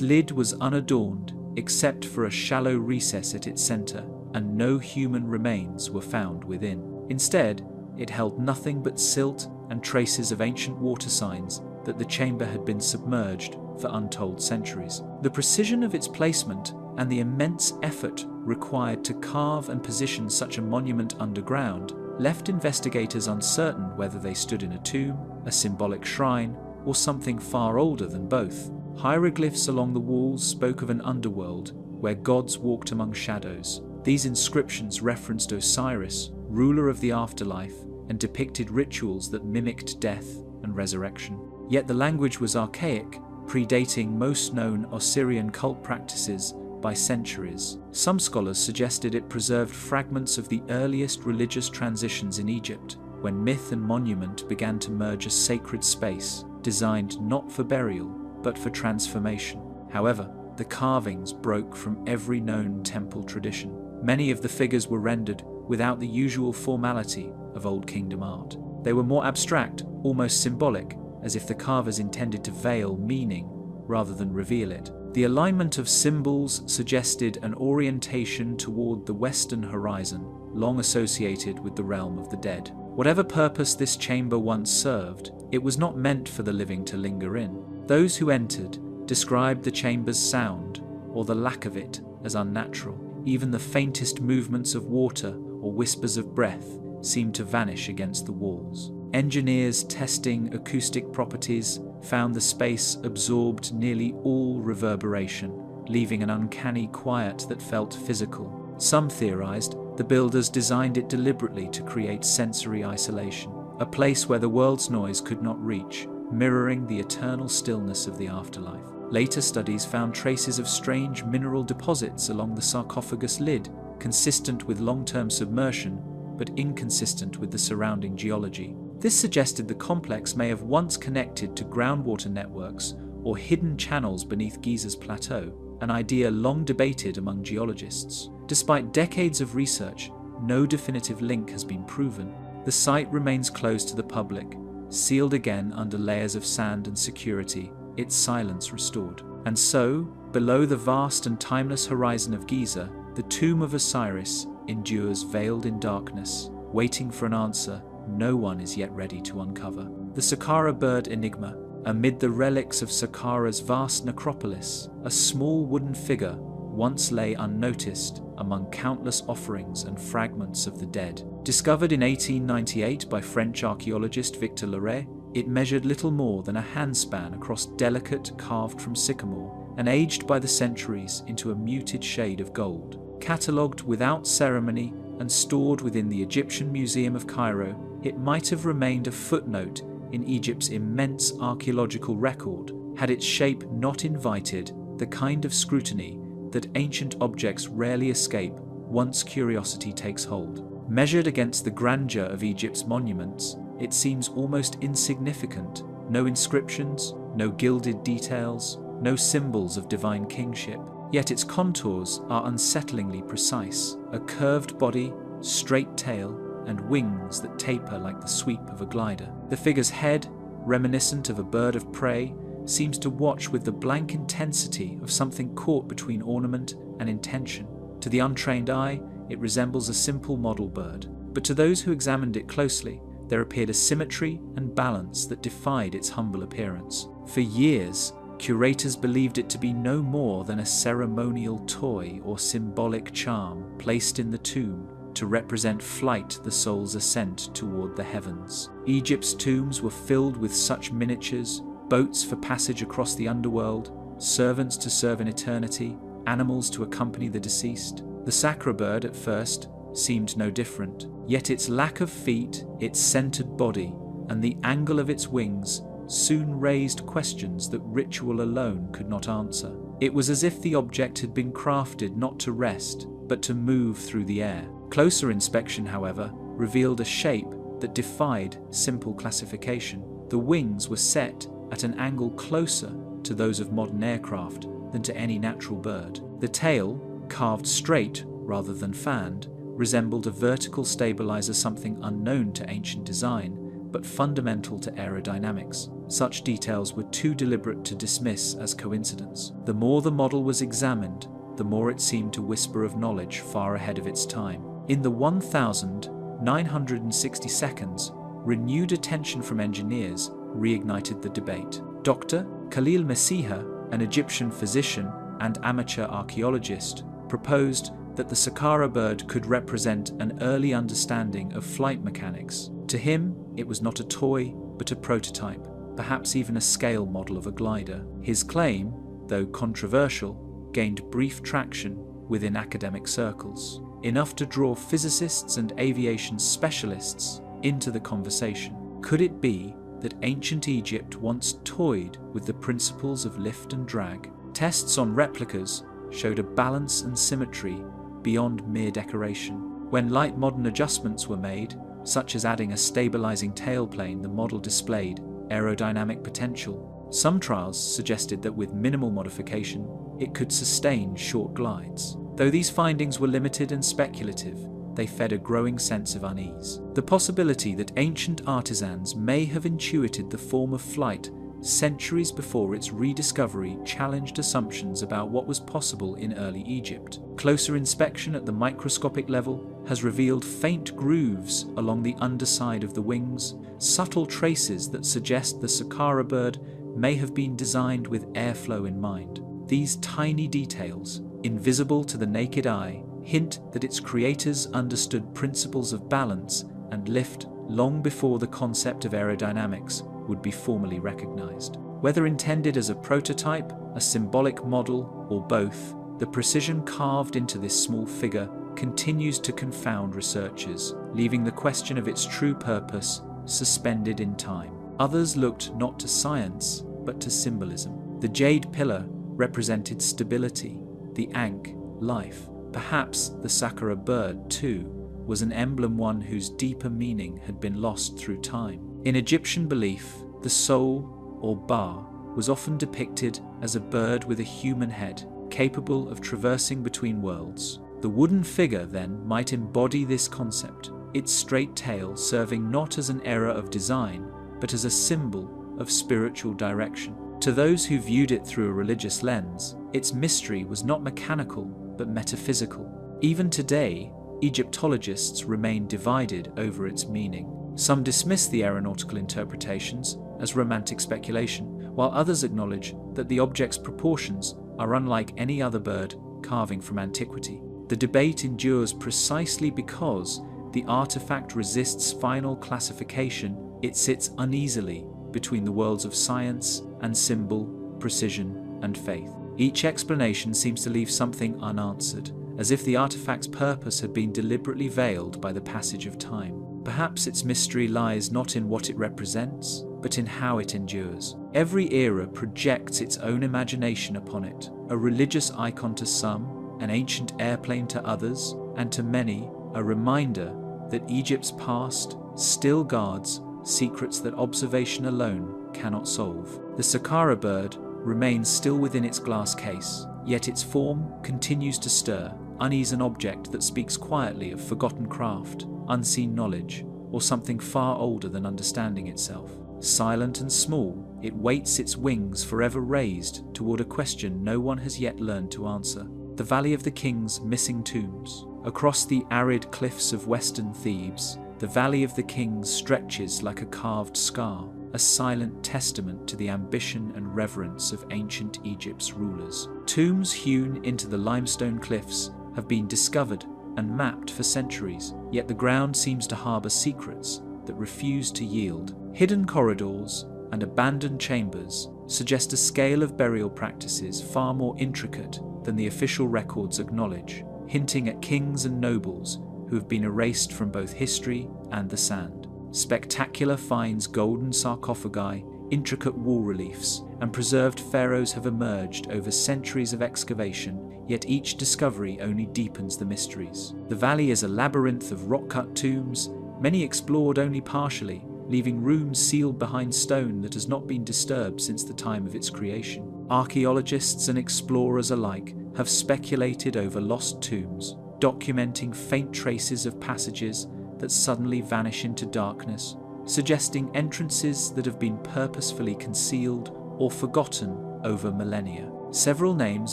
lid was unadorned, except for a shallow recess at its center, and no human remains were found within. Instead, it held nothing but silt and traces of ancient water signs that the chamber had been submerged for untold centuries. The precision of its placement and the immense effort required to carve and position such a monument underground left investigators uncertain whether they stood in a tomb, a symbolic shrine, or something far older than both. Hieroglyphs along the walls spoke of an underworld where gods walked among shadows. These inscriptions referenced Osiris, ruler of the afterlife, and depicted rituals that mimicked death and resurrection. Yet the language was archaic, predating most known Osirian cult practices by centuries. Some scholars suggested it preserved fragments of the earliest religious transitions in Egypt, when myth and monument began to merge a sacred space, designed not for burial, but for transformation. However, the carvings broke from every known temple tradition. Many of the figures were rendered without the usual formality of Old Kingdom art. They were more abstract, almost symbolic, as if the carvers intended to veil meaning rather than reveal it. The alignment of symbols suggested an orientation toward the western horizon, long associated with the realm of the dead. Whatever purpose this chamber once served, it was not meant for the living to linger in. Those who entered described the chamber's sound, or the lack of it, as unnatural. Even the faintest movements of water or whispers of breath seemed to vanish against the walls. Engineers testing acoustic properties found the space absorbed nearly all reverberation, leaving an uncanny quiet that felt physical. Some theorized the builders designed it deliberately to create sensory isolation, a place where the world's noise could not reach, mirroring the eternal stillness of the afterlife. Later studies found traces of strange mineral deposits along the sarcophagus lid, consistent with long-term submersion, but inconsistent with the surrounding geology. This suggested the complex may have once connected to groundwater networks or hidden channels beneath Giza's plateau, an idea long debated among geologists. Despite decades of research, no definitive link has been proven. The site remains closed to the public, sealed again under layers of sand and security, its silence restored. And so, below the vast and timeless horizon of Giza, the tomb of Osiris endures veiled in darkness, waiting for an answer no one is yet ready to uncover. The Saqqara bird enigma. Amid the relics of Saqqara's vast necropolis, a small wooden figure once lay unnoticed among countless offerings and fragments of the dead. Discovered in 1898 by French archaeologist Victor Leray, it measured little more than a handspan across delicate, carved from sycamore, and aged by the centuries into a muted shade of gold. Catalogued without ceremony and stored within the Egyptian Museum of Cairo, it might have remained a footnote in Egypt's immense archaeological record had its shape not invited the kind of scrutiny that ancient objects rarely escape once curiosity takes hold. Measured against the grandeur of Egypt's monuments, it seems almost insignificant. No inscriptions, no gilded details, no symbols of divine kingship. Yet its contours are unsettlingly precise. A curved body, straight tail, and wings that taper like the sweep of a glider. The figure's head, reminiscent of a bird of prey, seems to watch with the blank intensity of something caught between ornament and intention. To the untrained eye, it resembles a simple model bird, but to those who examined it closely, there appeared a symmetry and balance that defied its humble appearance. For years, curators believed it to be no more than a ceremonial toy or symbolic charm placed in the tomb to represent flight, the soul's ascent toward the heavens. Egypt's tombs were filled with such miniatures, boats for passage across the underworld, servants to serve in eternity, animals to accompany the deceased. The Saqqara bird at first seemed no different, yet its lack of feet, its centered body, and the angle of its wings soon raised questions that ritual alone could not answer. It was as if the object had been crafted not to rest, but to move through the air. Closer inspection, however, revealed a shape that defied simple classification. The wings were set at an angle closer to those of modern aircraft than to any natural bird. The tail, carved straight rather than fanned, resembled a vertical stabilizer, something unknown to ancient design, but fundamental to aerodynamics. Such details were too deliberate to dismiss as coincidence. The more the model was examined, the more it seemed to whisper of knowledge far ahead of its time. In the 1,960 seconds, renewed attention from engineers reignited the debate. Dr. Khalil Messiha, an Egyptian physician and amateur archaeologist, proposed that the Saqqara bird could represent an early understanding of flight mechanics. To him, it was not a toy, but a prototype, perhaps even a scale model of a glider. His claim, though controversial, gained brief traction within academic circles, enough to draw physicists and aviation specialists into the conversation. Could it be that ancient Egypt once toyed with the principles of lift and drag? Tests on replicas showed a balance and symmetry beyond mere decoration. When light modern adjustments were made, such as adding a stabilizing tailplane, the model displayed aerodynamic potential. Some trials suggested that with minimal modification, it could sustain short glides. Though these findings were limited and speculative, they fed a growing sense of unease. The possibility that ancient artisans may have intuited the form of flight centuries before its rediscovery challenged assumptions about what was possible in early Egypt. Closer inspection at the microscopic level has revealed faint grooves along the underside of the wings, subtle traces that suggest the Saqqara bird may have been designed with airflow in mind. These tiny details, invisible to the naked eye, hint that its creators understood principles of balance and lift long before the concept of aerodynamics would be formally recognized. Whether intended as a prototype, a symbolic model, or both, the precision carved into this small figure continues to confound researchers, leaving the question of its true purpose suspended in time. Others looked not to science, but to symbolism. The jade pillar represented stability, the ankh, life. Perhaps the Saqqara bird, too, was an emblem, one whose deeper meaning had been lost through time. In Egyptian belief, the soul, or Ba, was often depicted as a bird with a human head, capable of traversing between worlds. The wooden figure, then, might embody this concept, its straight tail serving not as an error of design, but as a symbol of spiritual direction. To those who viewed it through a religious lens, its mystery was not mechanical, but metaphysical. Even today, Egyptologists remain divided over its meaning. Some dismiss the aeronautical interpretations as romantic speculation, while others acknowledge that the object's proportions are unlike any other bird carving from antiquity. The debate endures precisely because the artifact resists final classification. It sits uneasily between the worlds of science and symbol, precision and faith. Each explanation seems to leave something unanswered, as if the artifact's purpose had been deliberately veiled by the passage of time. Perhaps its mystery lies not in what it represents, but in how it endures. Every era projects its own imagination upon it, a religious icon to some, an ancient airplane to others, and to many, a reminder that Egypt's past still guards secrets that observation alone cannot solve. The Saqqara bird remains still within its glass case, yet its form continues to stir, uneasy object that speaks quietly of forgotten craft, unseen knowledge, or something far older than understanding itself. Silent and small, it waits its wings forever raised toward a question no one has yet learned to answer. The Valley of the King's missing tombs. Across the arid cliffs of western Thebes, the Valley of the Kings stretches like a carved scar, a silent testament to the ambition and reverence of ancient Egypt's rulers. Tombs hewn into the limestone cliffs have been discovered and mapped for centuries, yet the ground seems to harbour secrets that refuse to yield. Hidden corridors and abandoned chambers suggest a scale of burial practices far more intricate than the official records acknowledge, hinting at kings and nobles who have been erased from both history and the sand. Spectacular finds, golden sarcophagi, intricate wall reliefs, and preserved pharaohs have emerged over centuries of excavation, yet each discovery only deepens the mysteries. The valley is a labyrinth of rock-cut tombs, Many explored only partially, leaving rooms sealed behind stone that has not been disturbed since the time of its creation. Archaeologists and explorers alike have speculated over lost tombs, documenting faint traces of passages that suddenly vanish into darkness, suggesting entrances that have been purposefully concealed or forgotten over millennia. Several names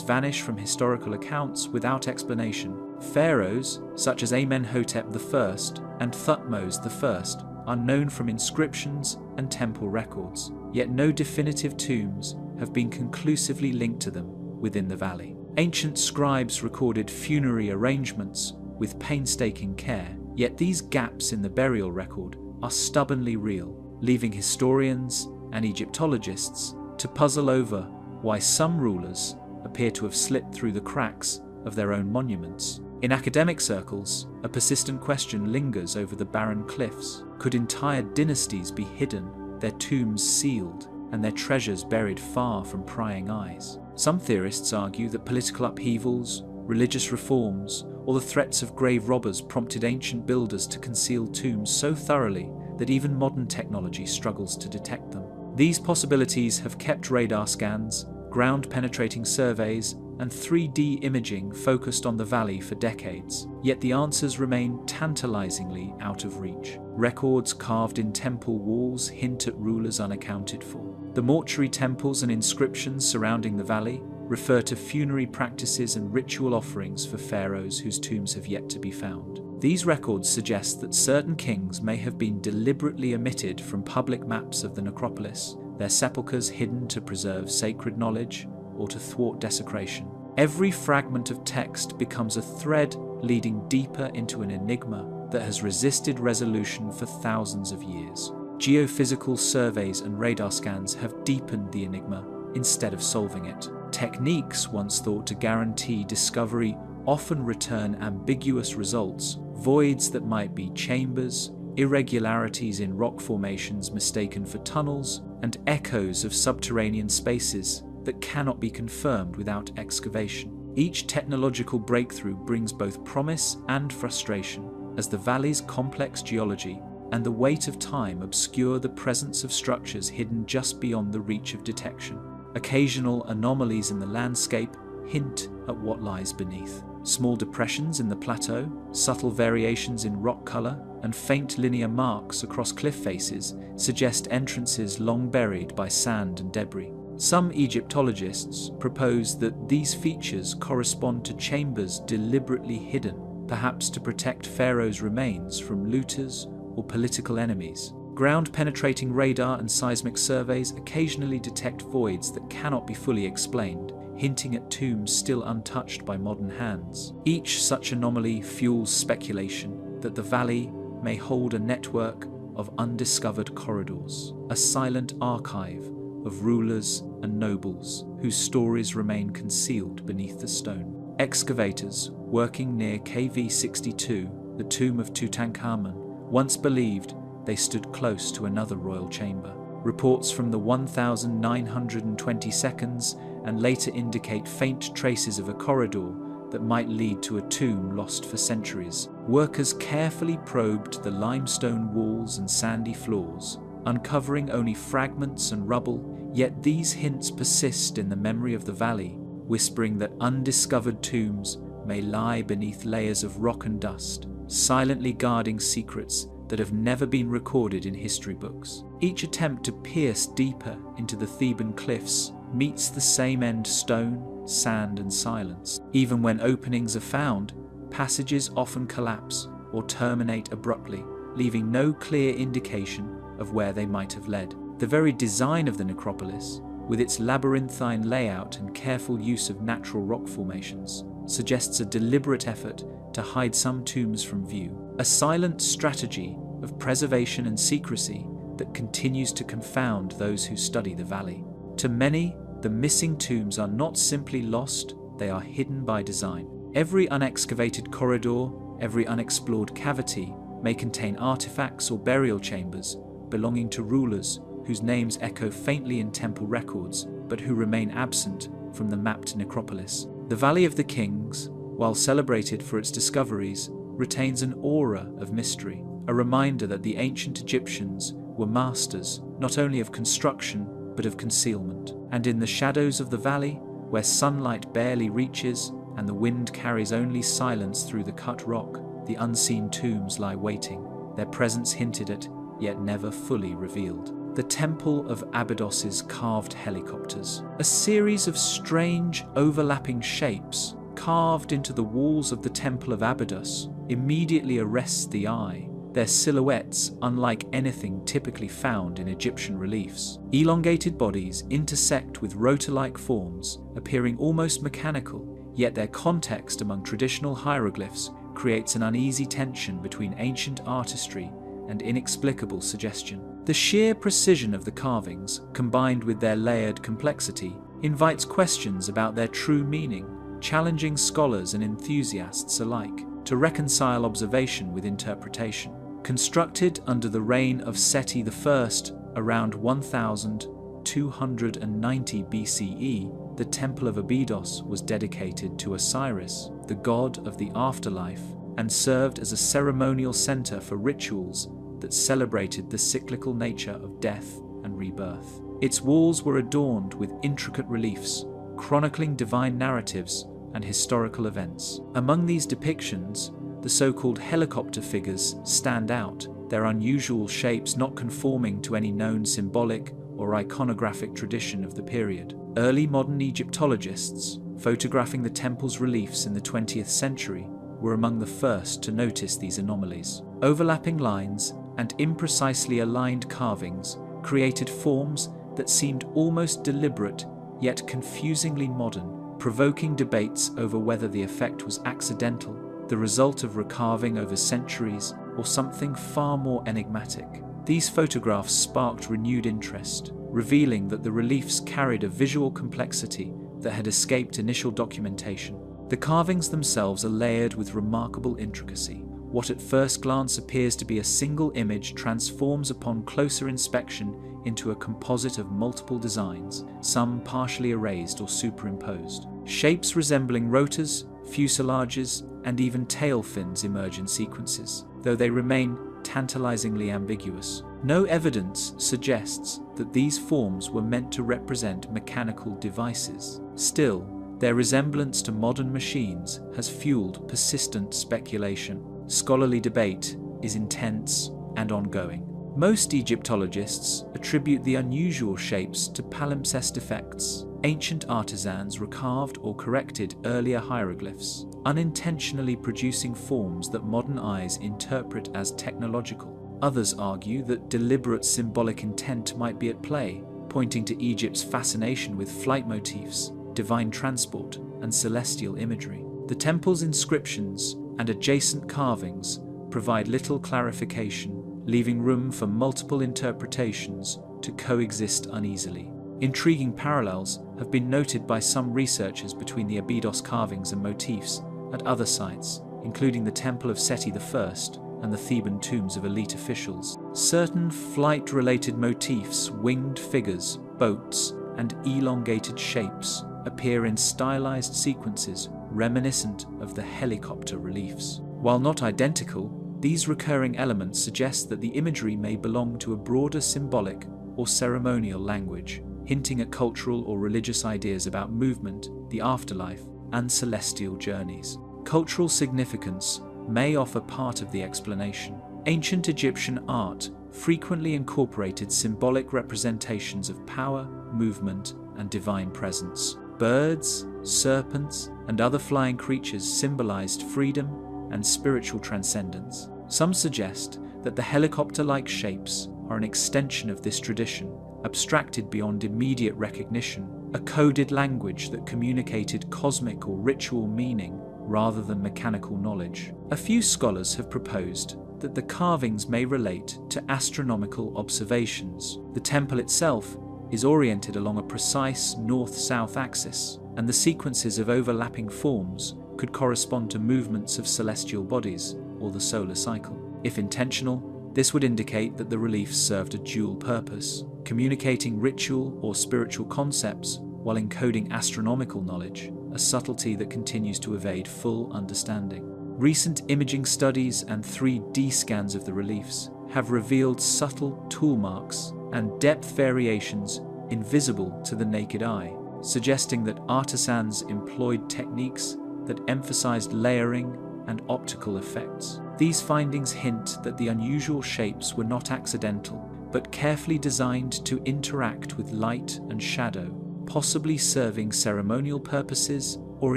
vanish from historical accounts without explanation. Pharaohs, such as Amenhotep I and Thutmose I, are known from inscriptions and temple records, yet no definitive tombs have been conclusively linked to them within the valley. Ancient scribes recorded funerary arrangements with painstaking care, yet these gaps in the burial record are stubbornly real, leaving historians and Egyptologists to puzzle over why some rulers appear to have slipped through the cracks of their own monuments. In academic circles, a persistent question lingers over the barren cliffs. Could entire dynasties be hidden, their tombs sealed, and their treasures buried far from prying eyes? Some theorists argue that political upheavals, religious reforms, or the threats of grave robbers prompted ancient builders to conceal tombs so thoroughly that even modern technology struggles to detect them. These possibilities have kept radar scans, ground-penetrating surveys, and 3D imaging focused on the valley for decades, yet the answers remain tantalizingly out of reach. Records carved in temple walls hint at rulers unaccounted for. The mortuary temples and inscriptions surrounding the valley refer to funerary practices and ritual offerings for pharaohs whose tombs have yet to be found. These records suggest that certain kings may have been deliberately omitted from public maps of the necropolis, their sepulchres hidden to preserve sacred knowledge or to thwart desecration. Every fragment of text becomes a thread leading deeper into an enigma that has resisted resolution for thousands of years. Geophysical surveys and radar scans have deepened the enigma instead of solving it. Techniques once thought to guarantee discovery often return ambiguous results, voids that might be chambers, irregularities in rock formations mistaken for tunnels, and echoes of subterranean spaces that cannot be confirmed without excavation. Each technological breakthrough brings both promise and frustration, as the valley's complex geology and the weight of time obscure the presence of structures hidden just beyond the reach of detection. Occasional anomalies in the landscape hint at what lies beneath. Small depressions in the plateau, subtle variations in rock color, and faint linear marks across cliff faces suggest entrances long buried by sand and debris. Some Egyptologists propose that these features correspond to chambers deliberately hidden, perhaps to protect pharaohs' remains from looters or political enemies. Ground-penetrating radar and seismic surveys occasionally detect voids that cannot be fully explained, hinting at tombs still untouched by modern hands. Each such anomaly fuels speculation that the valley may hold a network of undiscovered corridors, a silent archive of rulers and nobles whose stories remain concealed beneath the stone. Excavators working near KV-62, the tomb of Tutankhamun, once believed they stood close to another royal chamber. Reports from the 1920 seconds and later indicate faint traces of a corridor that might lead to a tomb lost for centuries. Workers carefully probed the limestone walls and sandy floors, uncovering only fragments and rubble, yet these hints persist in the memory of the valley, whispering that undiscovered tombs may lie beneath layers of rock and dust, silently guarding secrets that have never been recorded in history books. Each attempt to pierce deeper into the Theban cliffs meets the same end: stone, sand, and silence. Even when openings are found, passages often collapse or terminate abruptly, leaving no clear indication of where they might have led. The very design of the necropolis, with its labyrinthine layout and careful use of natural rock formations, suggests a deliberate effort to hide some tombs from view, a silent strategy of preservation and secrecy that continues to confound those who study the valley. To many, the missing tombs are not simply lost, they are hidden by design. Every unexcavated corridor, every unexplored cavity may contain artifacts or burial chambers belonging to rulers whose names echo faintly in temple records, but who remain absent from the mapped necropolis. The Valley of the Kings, while celebrated for its discoveries, retains an aura of mystery. a reminder that the ancient Egyptians were masters not only of construction but of concealment. And in the shadows of the valley, where sunlight barely reaches and the wind carries only silence through the cut rock, the unseen tombs lie waiting, their presence hinted at, yet never fully revealed. The Temple of Abydos's carved helicopters. A series of strange, overlapping shapes carved into the walls of the Temple of Abydos immediately arrests the eye, their silhouettes unlike anything typically found in Egyptian reliefs. Elongated bodies intersect with rotor-like forms, appearing almost mechanical, yet their context among traditional hieroglyphs creates an uneasy tension between ancient artistry and inexplicable suggestion. The sheer precision of the carvings, combined with their layered complexity, invites questions about their true meaning, challenging scholars and enthusiasts alike to reconcile observation with interpretation. Constructed under the reign of Seti I around 1290 BCE, the Temple of Abydos was dedicated to Osiris, the god of the afterlife, and served as a ceremonial center for rituals that celebrated the cyclical nature of death and rebirth. Its walls were adorned with intricate reliefs, chronicling divine narratives and historical events. Among these depictions, the so-called helicopter figures stand out, their unusual shapes not conforming to any known symbolic or iconographic tradition of the period. Early modern Egyptologists, photographing the temple's reliefs in the 20th century, were among the first to notice these anomalies. Overlapping lines and imprecisely aligned carvings created forms that seemed almost deliberate yet confusingly modern, provoking debates over whether the effect was accidental, the result of recarving over centuries, or something far more enigmatic. These photographs sparked renewed interest, revealing that the reliefs carried a visual complexity that had escaped initial documentation. The carvings themselves are layered with remarkable intricacy. What at first glance appears to be a single image transforms upon closer inspection into a composite of multiple designs, some partially erased or superimposed. Shapes resembling rotors, fuselages, and even tail fins emerge in sequences, though they remain tantalizingly ambiguous. No evidence suggests that these forms were meant to represent mechanical devices. Still, their resemblance to modern machines has fueled persistent speculation. Scholarly debate is intense and ongoing. Most Egyptologists attribute the unusual shapes to palimpsest effects. Ancient artisans recarved or corrected earlier hieroglyphs, unintentionally producing forms that modern eyes interpret as technological. Others argue that deliberate symbolic intent might be at play, pointing to Egypt's fascination with flight motifs, divine transport, and celestial imagery. The temple's inscriptions and adjacent carvings provide little clarification, leaving room for multiple interpretations to coexist uneasily. Intriguing parallels have been noted by some researchers between the Abydos carvings and motifs at other sites, including the Temple of Seti I and the Theban tombs of elite officials. Certain flight-related motifs, winged figures, boats, and elongated shapes appear in stylized sequences reminiscent of the helicopter reliefs. While not identical, these recurring elements suggest that the imagery may belong to a broader symbolic or ceremonial language, hinting at cultural or religious ideas about movement, the afterlife, and celestial journeys. Cultural significance may offer part of the explanation. Ancient Egyptian art frequently incorporated symbolic representations of power, movement, and divine presence. Birds, serpents, and other flying creatures symbolized freedom and spiritual transcendence. Some suggest that the helicopter-like shapes are an extension of this tradition, abstracted beyond immediate recognition, a coded language that communicated cosmic or ritual meaning rather than mechanical knowledge. A few scholars have proposed that the carvings may relate to astronomical observations. The temple itself is oriented along a precise north-south axis, and the sequences of overlapping forms could correspond to movements of celestial bodies or the solar cycle. If intentional, this would indicate that the reliefs served a dual purpose, communicating ritual or spiritual concepts while encoding astronomical knowledge, a subtlety that continues to evade full understanding. Recent imaging studies and 3D scans of the reliefs have revealed subtle tool marks and depth variations invisible to the naked eye, suggesting that artisans employed techniques that emphasized layering and optical effects. These findings hint that the unusual shapes were not accidental, but carefully designed to interact with light and shadow, possibly serving ceremonial purposes or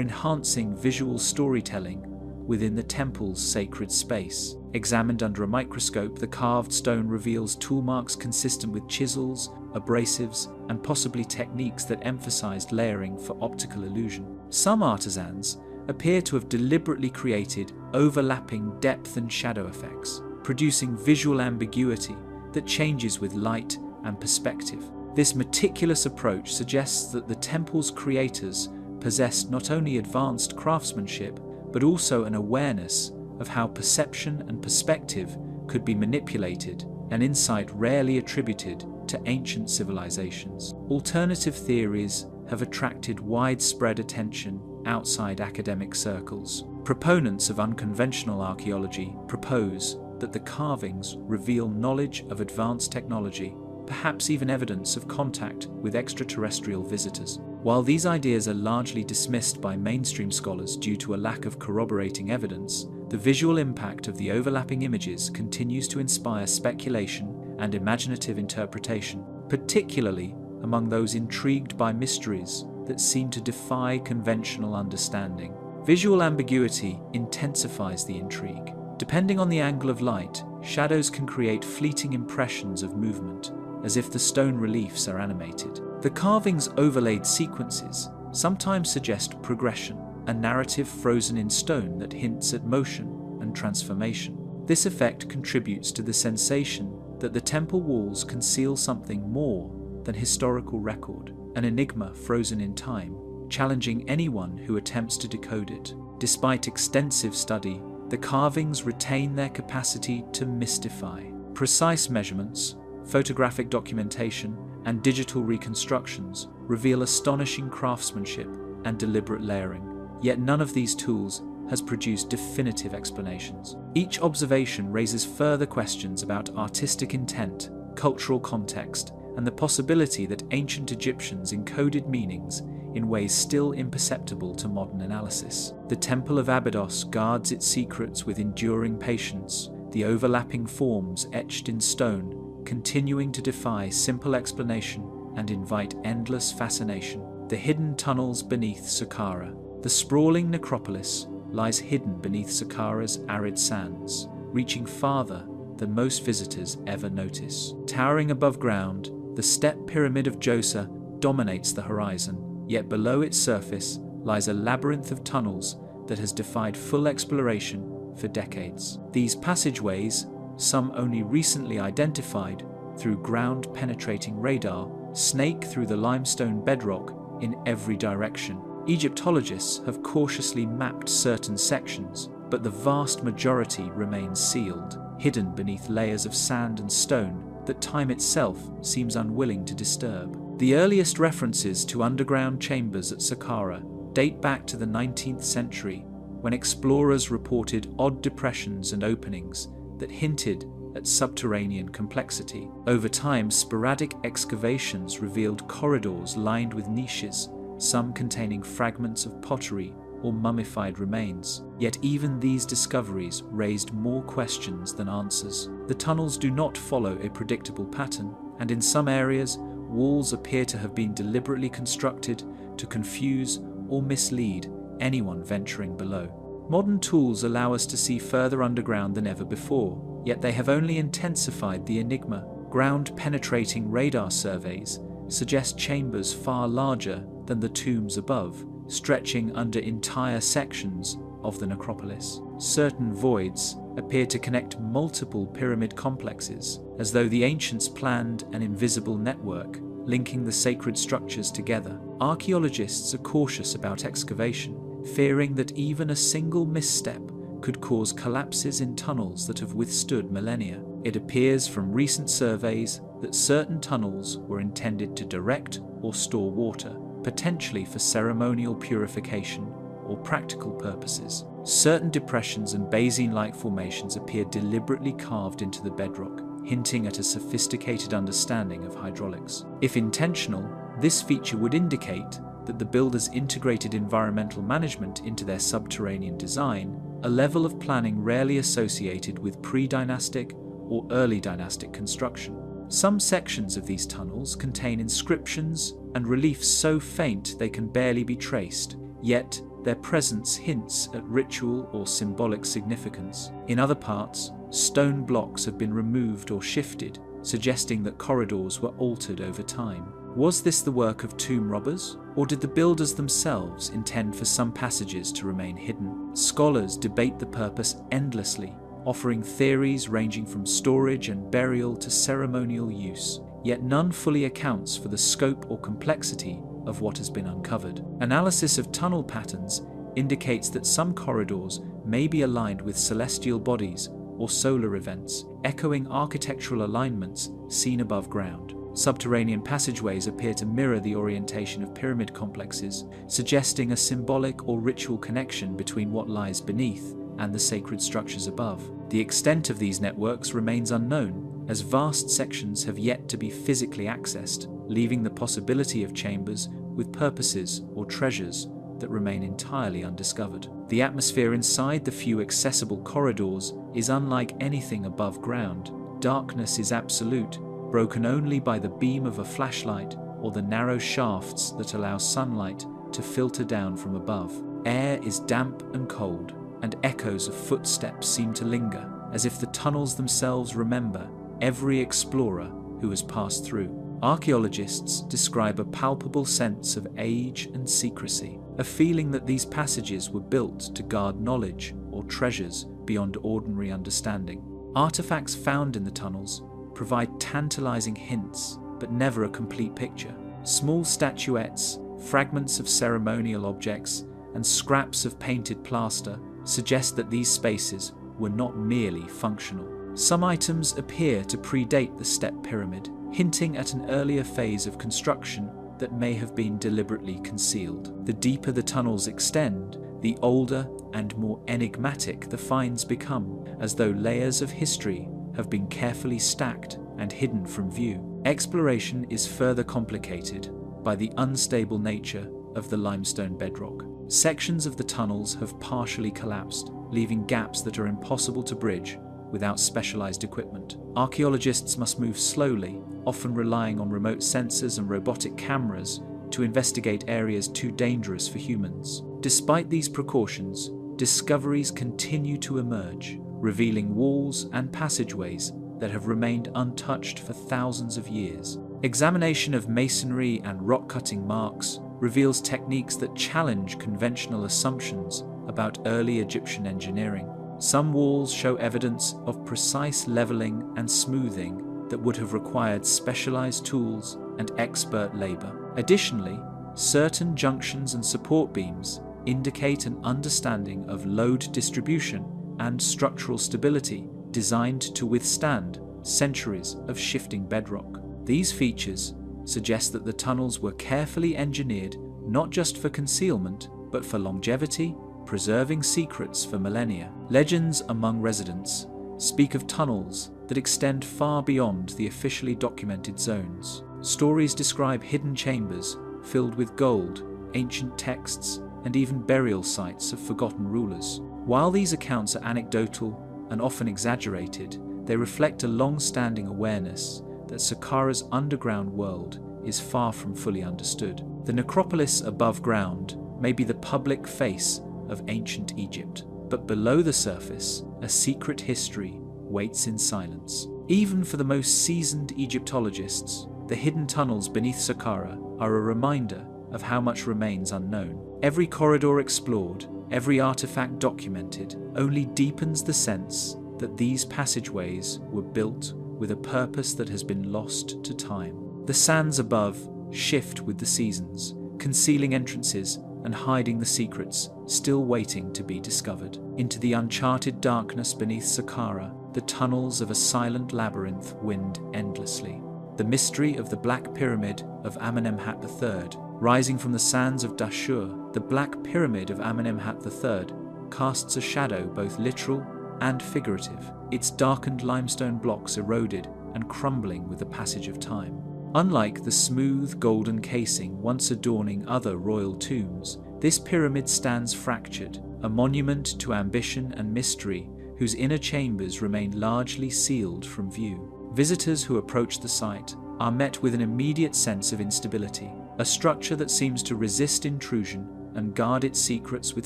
enhancing visual storytelling within the temple's sacred space. Examined under a microscope, the carved stone reveals tool marks consistent with chisels, abrasives, and possibly techniques that emphasized layering for optical illusion. Some artisans appear to have deliberately created overlapping depth and shadow effects, producing visual ambiguity that changes with light and perspective. This meticulous approach suggests that the temple's creators possessed not only advanced craftsmanship, but also an awareness of how perception and perspective could be manipulated, an insight rarely attributed to ancient civilizations. Alternative theories have attracted widespread attention outside academic circles. Proponents of unconventional archaeology propose that the carvings reveal knowledge of advanced technology, perhaps even evidence of contact with extraterrestrial visitors. While these ideas are largely dismissed by mainstream scholars due to a lack of corroborating evidence, the visual impact of the overlapping images continues to inspire speculation and imaginative interpretation, particularly among those intrigued by mysteries that seem to defy conventional understanding. Visual ambiguity intensifies the intrigue. Depending on the angle of light, shadows can create fleeting impressions of movement, as if the stone reliefs are animated. The carving's overlaid sequences sometimes suggest progression, a narrative frozen in stone that hints at motion and transformation. This effect contributes to the sensation that the temple walls conceal something more than historical record, an enigma frozen in time, challenging anyone who attempts to decode it. Despite extensive study, the carvings retain their capacity to mystify. Precise measurements, photographic documentation, and digital reconstructions reveal astonishing craftsmanship and deliberate layering. Yet none of these tools has produced definitive explanations. Each observation raises further questions about artistic intent, cultural context, and the possibility that ancient Egyptians encoded meanings in ways still imperceptible to modern analysis. The Temple of Abydos guards its secrets with enduring patience, the overlapping forms etched in stone continuing to defy simple explanation and invite endless fascination. The hidden tunnels beneath Saqqara. The sprawling necropolis lies hidden beneath Saqqara's arid sands, reaching farther than most visitors ever notice. Towering above ground, the step pyramid of Djoser dominates the horizon, yet below its surface lies a labyrinth of tunnels that has defied full exploration for decades. These passageways, some only recently identified through ground-penetrating radar, snake through the limestone bedrock in every direction. Egyptologists have cautiously mapped certain sections, but the vast majority remain sealed, hidden beneath layers of sand and stone that time itself seems unwilling to disturb. The earliest references to underground chambers at Saqqara date back to the 19th century, when explorers reported odd depressions and openings that hinted at subterranean complexity. Over time, sporadic excavations revealed corridors lined with niches, some containing fragments of pottery or mummified remains. Yet even these discoveries raised more questions than answers. The tunnels do not follow a predictable pattern, and in some areas, walls appear to have been deliberately constructed to confuse or mislead anyone venturing below. Modern tools allow us to see further underground than ever before, yet they have only intensified the enigma. Ground-penetrating radar surveys suggest chambers far larger than the tombs above, stretching under entire sections of the necropolis. Certain voids appear to connect multiple pyramid complexes, as though the ancients planned an invisible network linking the sacred structures together. Archaeologists are cautious about excavation, fearing that even a single misstep could cause collapses in tunnels that have withstood millennia. It appears from recent surveys that certain tunnels were intended to direct or store water, potentially for ceremonial purification or practical purposes. Certain depressions and basin-like formations appear deliberately carved into the bedrock, hinting at a sophisticated understanding of hydraulics. If intentional, this feature would indicate that the builders integrated environmental management into their subterranean design, a level of planning rarely associated with pre-dynastic or early dynastic construction. Some sections of these tunnels contain inscriptions and reliefs so faint they can barely be traced, yet their presence hints at ritual or symbolic significance. In other parts, stone blocks have been removed or shifted, suggesting that corridors were altered over time. Was this the work of tomb robbers, or did the builders themselves intend for some passages to remain hidden? Scholars debate the purpose endlessly, offering theories ranging from storage and burial to ceremonial use, yet none fully accounts for the scope or complexity of what has been uncovered. Analysis of tunnel patterns indicates that some corridors may be aligned with celestial bodies or solar events, echoing architectural alignments seen above ground. Subterranean passageways appear to mirror the orientation of pyramid complexes, suggesting a symbolic or ritual connection between what lies beneath and the sacred structures above. The extent of these networks remains unknown, as vast sections have yet to be physically accessed, leaving the possibility of chambers with purposes or treasures that remain entirely undiscovered. The atmosphere inside the few accessible corridors is unlike anything above ground. Darkness is absolute, broken only by the beam of a flashlight or the narrow shafts that allow sunlight to filter down from above. Air is damp and cold, and echoes of footsteps seem to linger, as if the tunnels themselves remember every explorer who has passed through. Archaeologists describe a palpable sense of age and secrecy, a feeling that these passages were built to guard knowledge or treasures beyond ordinary understanding. Artifacts found in the tunnels provide tantalizing hints, but never a complete picture. Small statuettes, fragments of ceremonial objects, and scraps of painted plaster suggest that these spaces were not merely functional. Some items appear to predate the step pyramid, hinting at an earlier phase of construction that may have been deliberately concealed. The deeper the tunnels extend, the older and more enigmatic the finds become, as though layers of history have been carefully stacked and hidden from view. Exploration is further complicated by the unstable nature of the limestone bedrock. Sections of the tunnels have partially collapsed, leaving gaps that are impossible to bridge without specialized equipment. Archaeologists must move slowly, often relying on remote sensors and robotic cameras to investigate areas too dangerous for humans. Despite these precautions, discoveries continue to emerge, revealing walls and passageways that have remained untouched for thousands of years. Examination of masonry and rock-cutting marks reveals techniques that challenge conventional assumptions about early Egyptian engineering. Some walls show evidence of precise leveling and smoothing that would have required specialized tools and expert labor. Additionally, certain junctions and support beams indicate an understanding of load distribution and structural stability designed to withstand centuries of shifting bedrock. These features suggest that the tunnels were carefully engineered not just for concealment, but for longevity, preserving secrets for millennia. Legends among residents speak of tunnels that extend far beyond the officially documented zones. Stories describe hidden chambers filled with gold, ancient texts, and even burial sites of forgotten rulers. While these accounts are anecdotal and often exaggerated, they reflect a long-standing awareness that Saqqara's underground world is far from fully understood. The necropolis above ground may be the public face of ancient Egypt, but below the surface, a secret history waits in silence. Even for the most seasoned Egyptologists, the hidden tunnels beneath Saqqara are a reminder of how much remains unknown. Every corridor explored, every artifact documented, only deepens the sense that these passageways were built with a purpose that has been lost to time. The sands above shift with the seasons, concealing entrances and hiding the secrets still waiting to be discovered. Into the uncharted darkness beneath Saqqara, the tunnels of a silent labyrinth wind endlessly. The mystery of the Black Pyramid of Amenemhat III Rising from the sands of Dashur, the Black Pyramid of Amenemhat III casts a shadow both literal and figurative, its darkened limestone blocks eroded and crumbling with the passage of time. Unlike the smooth golden casing once adorning other royal tombs, this pyramid stands fractured, a monument to ambition and mystery whose inner chambers remain largely sealed from view. Visitors who approach the site are met with an immediate sense of instability, a structure that seems to resist intrusion and guard its secrets with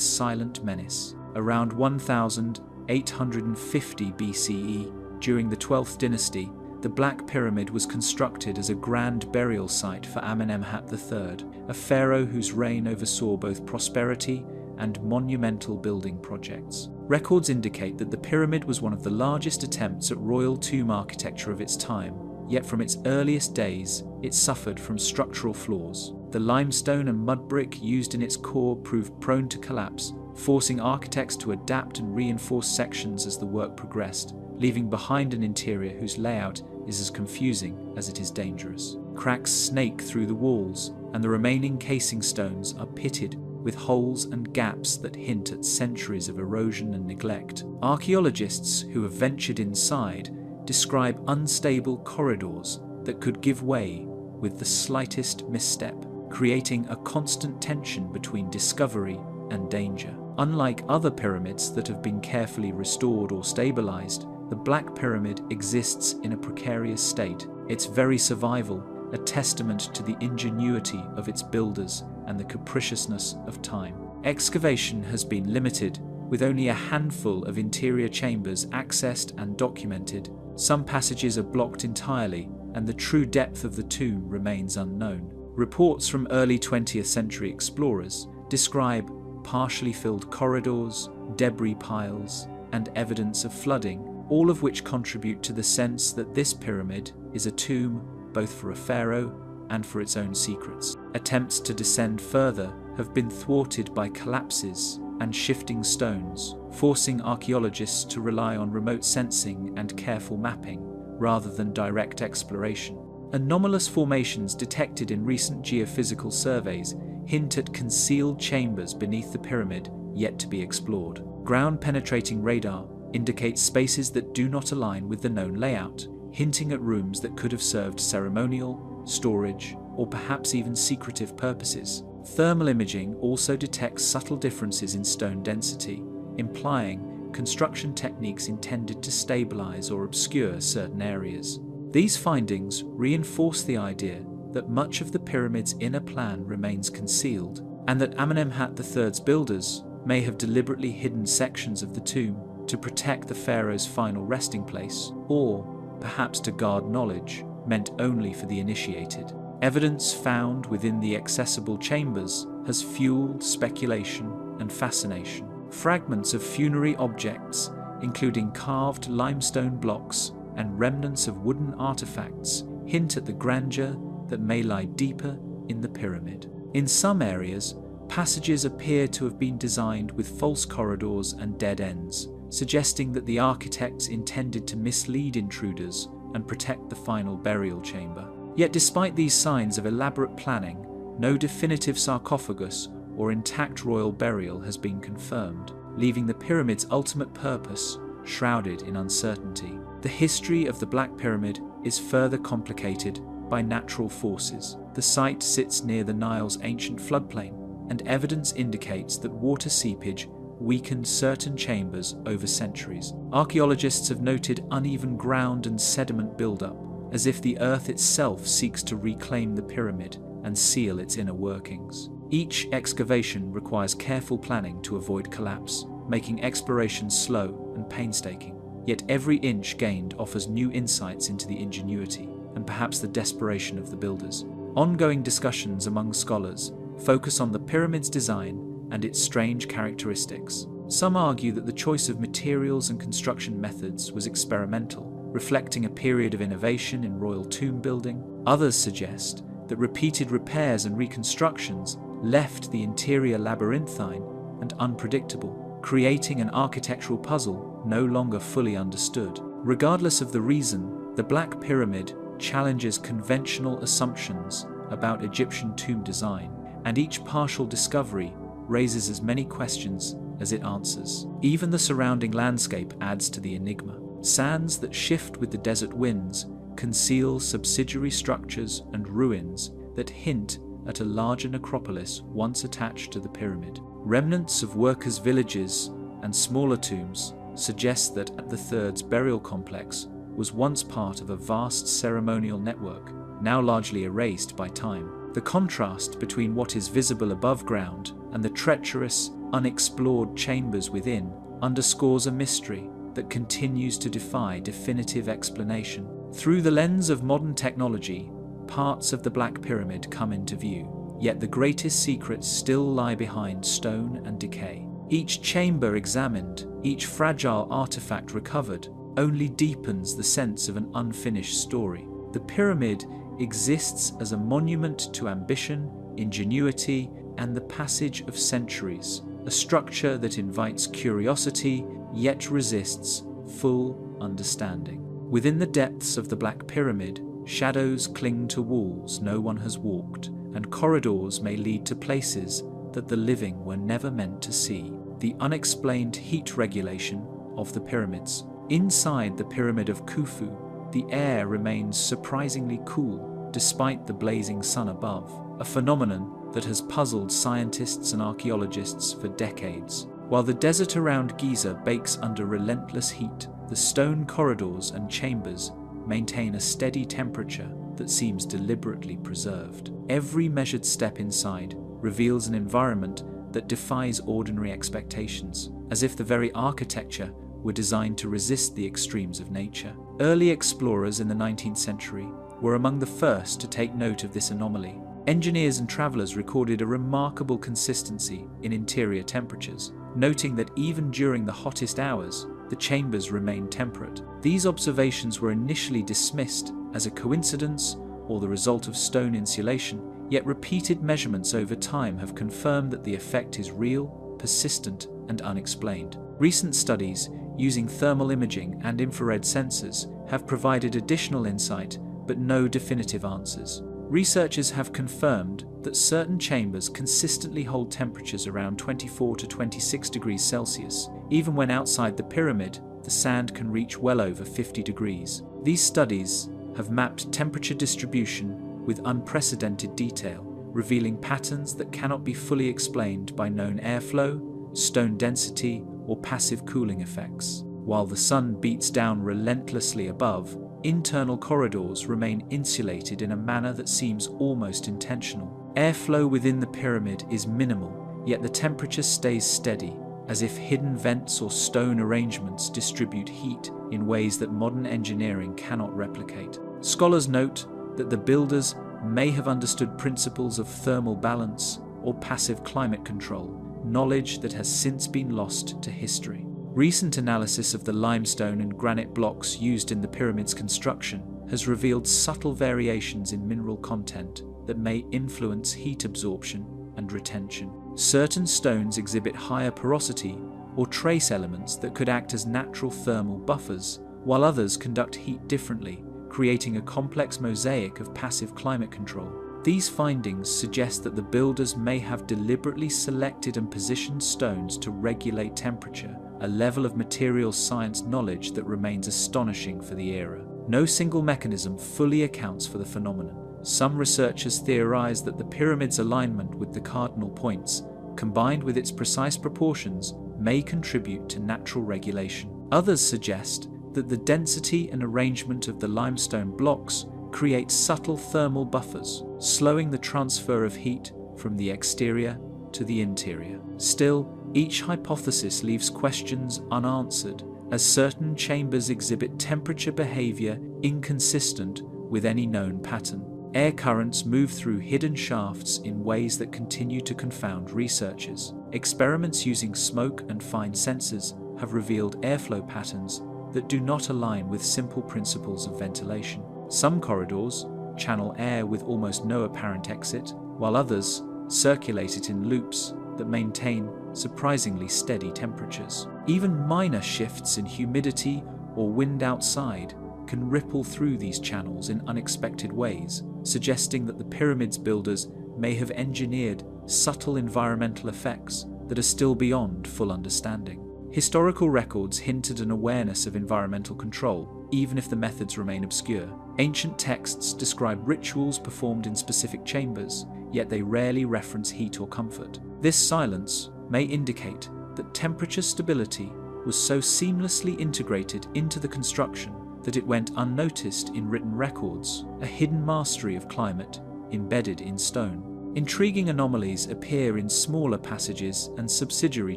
silent menace. Around 1850 BCE, during the 12th dynasty, the Black Pyramid was constructed as a grand burial site for Amenemhat III, a pharaoh whose reign oversaw both prosperity and monumental building projects. Records indicate that the pyramid was one of the largest attempts at royal tomb architecture of its time, yet from its earliest days, it suffered from structural flaws. The limestone and mud brick used in its core proved prone to collapse, forcing architects to adapt and reinforce sections as the work progressed, leaving behind an interior whose layout is as confusing as it is dangerous. Cracks snake through the walls, and the remaining casing stones are pitted with holes and gaps that hint at centuries of erosion and neglect. Archaeologists who have ventured inside describe unstable corridors that could give way with the slightest misstep, creating a constant tension between discovery and danger. Unlike other pyramids that have been carefully restored or stabilized, the Black Pyramid exists in a precarious state, its very survival a testament to the ingenuity of its builders and the capriciousness of time. Excavation has been limited, with only a handful of interior chambers accessed and documented. Some passages are blocked entirely, and the true depth of the tomb remains unknown. Reports from early 20th century explorers describe partially filled corridors, debris piles, and evidence of flooding, all of which contribute to the sense that this pyramid is a tomb both for a pharaoh and for its own secrets. Attempts to descend further have been thwarted by collapses and shifting stones, forcing archaeologists to rely on remote sensing and careful mapping rather than direct exploration. Anomalous formations detected in recent geophysical surveys hint at concealed chambers beneath the pyramid yet to be explored. Ground-penetrating radar indicates spaces that do not align with the known layout, hinting at rooms that could have served ceremonial, storage, or perhaps even secretive purposes. Thermal imaging also detects subtle differences in stone density, implying construction techniques intended to stabilize or obscure certain areas. These findings reinforce the idea that much of the pyramid's inner plan remains concealed, and that Amenemhat III's builders may have deliberately hidden sections of the tomb to protect the pharaoh's final resting place, or perhaps to guard knowledge meant only for the initiated. Evidence found within the accessible chambers has fueled speculation and fascination. Fragments of funerary objects, including carved limestone blocks and remnants of wooden artifacts, hint at the grandeur that may lie deeper in the pyramid. In some areas, passages appear to have been designed with false corridors and dead ends, suggesting that the architects intended to mislead intruders and protect the final burial chamber. Yet despite these signs of elaborate planning, no definitive sarcophagus or intact royal burial has been confirmed, leaving the pyramid's ultimate purpose shrouded in uncertainty. The history of the Black Pyramid is further complicated by natural forces. The site sits near the Nile's ancient floodplain, and evidence indicates that water seepage weakened certain chambers over centuries. Archaeologists have noted uneven ground and sediment buildup, as if the earth itself seeks to reclaim the pyramid and seal its inner workings. Each excavation requires careful planning to avoid collapse, making exploration slow and painstaking. Yet every inch gained offers new insights into the ingenuity and perhaps the desperation of the builders. Ongoing discussions among scholars focus on the pyramid's design and its strange characteristics. Some argue that the choice of materials and construction methods was experimental, reflecting a period of innovation in royal tomb building. Others suggest that repeated repairs and reconstructions left the interior labyrinthine and unpredictable, creating an architectural puzzle no longer fully understood. Regardless of the reason, the Black Pyramid challenges conventional assumptions about Egyptian tomb design. and each partial discovery raises as many questions as it answers. Even the surrounding landscape adds to the enigma. Sands that shift with the desert winds conceal subsidiary structures and ruins that hint at a larger necropolis once attached to the pyramid. Remnants of workers' villages and smaller tombs suggest that the Third's burial complex was once part of a vast ceremonial network, now largely erased by time. The contrast between what is visible above ground and the treacherous, unexplored chambers within underscores a mystery that continues to defy definitive explanation. Through the lens of modern technology, parts of the Black Pyramid come into view, yet the greatest secrets still lie behind stone and decay. Each chamber examined, each fragile artifact recovered, only deepens the sense of an unfinished story. The pyramid exists as a monument to ambition, ingenuity, and the passage of centuries, a structure that invites curiosity yet resists full understanding. Within the depths of the Black Pyramid, shadows cling to walls no one has walked, and corridors may lead to places that the living were never meant to see. The unexplained heat regulation of the pyramids. Inside the Pyramid of Khufu, the air remains surprisingly cool despite the blazing sun above, a phenomenon that has puzzled scientists and archaeologists for decades. While the desert around Giza bakes under relentless heat, the stone corridors and chambers maintain a steady temperature that seems deliberately preserved. Every measured step inside reveals an environment that defies ordinary expectations, as if the very architecture were designed to resist the extremes of nature. Early explorers in the 19th century were among the first to take note of this anomaly. Engineers and travelers recorded a remarkable consistency in interior temperatures, noting that even during the hottest hours, the chambers remained temperate. These observations were initially dismissed as a coincidence or the result of stone insulation, yet repeated measurements over time have confirmed that the effect is real, persistent, and unexplained. Recent studies using thermal imaging and infrared sensors have provided additional insight, but no definitive answers. Researchers have confirmed that certain chambers consistently hold temperatures around 24 to 26 degrees Celsius. Even when outside the pyramid, the sand can reach well over 50 degrees. These studies have mapped temperature distribution with unprecedented detail, revealing patterns that cannot be fully explained by known airflow, stone density, or passive cooling effects. While the sun beats down relentlessly above, internal corridors remain insulated in a manner that seems almost intentional. Airflow within the pyramid is minimal, yet the temperature stays steady, as if hidden vents or stone arrangements distribute heat in ways that modern engineering cannot replicate. Scholars note that the builders may have understood principles of thermal balance or passive climate control, knowledge that has since been lost to history. Recent analysis of the limestone and granite blocks used in the pyramid's construction has revealed subtle variations in mineral content that may influence heat absorption and retention. Certain stones exhibit higher porosity or trace elements that could act as natural thermal buffers, while others conduct heat differently, creating a complex mosaic of passive climate control. These findings suggest that the builders may have deliberately selected and positioned stones to regulate temperature, a level of materials science knowledge that remains astonishing for the era. No single mechanism fully accounts for the phenomenon. Some researchers theorize that the pyramid's alignment with the cardinal points, combined with its precise proportions, may contribute to natural regulation. Others suggest that the density and arrangement of the limestone blocks creates subtle thermal buffers, slowing the transfer of heat from the exterior to the interior. Still, each hypothesis leaves questions unanswered, as certain chambers exhibit temperature behavior inconsistent with any known pattern. Air currents move through hidden shafts in ways that continue to confound researchers. Experiments using smoke and fine sensors have revealed airflow patterns that do not align with simple principles of ventilation. Some corridors channel air with almost no apparent exit, while others circulate it in loops that maintain surprisingly steady temperatures. Even minor shifts in humidity or wind outside can ripple through these channels in unexpected ways, suggesting that the pyramid's builders may have engineered subtle environmental effects that are still beyond full understanding. Historical records hint at an awareness of environmental control, even if the methods remain obscure. Ancient texts describe rituals performed in specific chambers, yet they rarely reference heat or comfort. This silence may indicate that temperature stability was so seamlessly integrated into the construction that it went unnoticed in written records, a hidden mastery of climate embedded in stone. Intriguing anomalies appear in smaller passages and subsidiary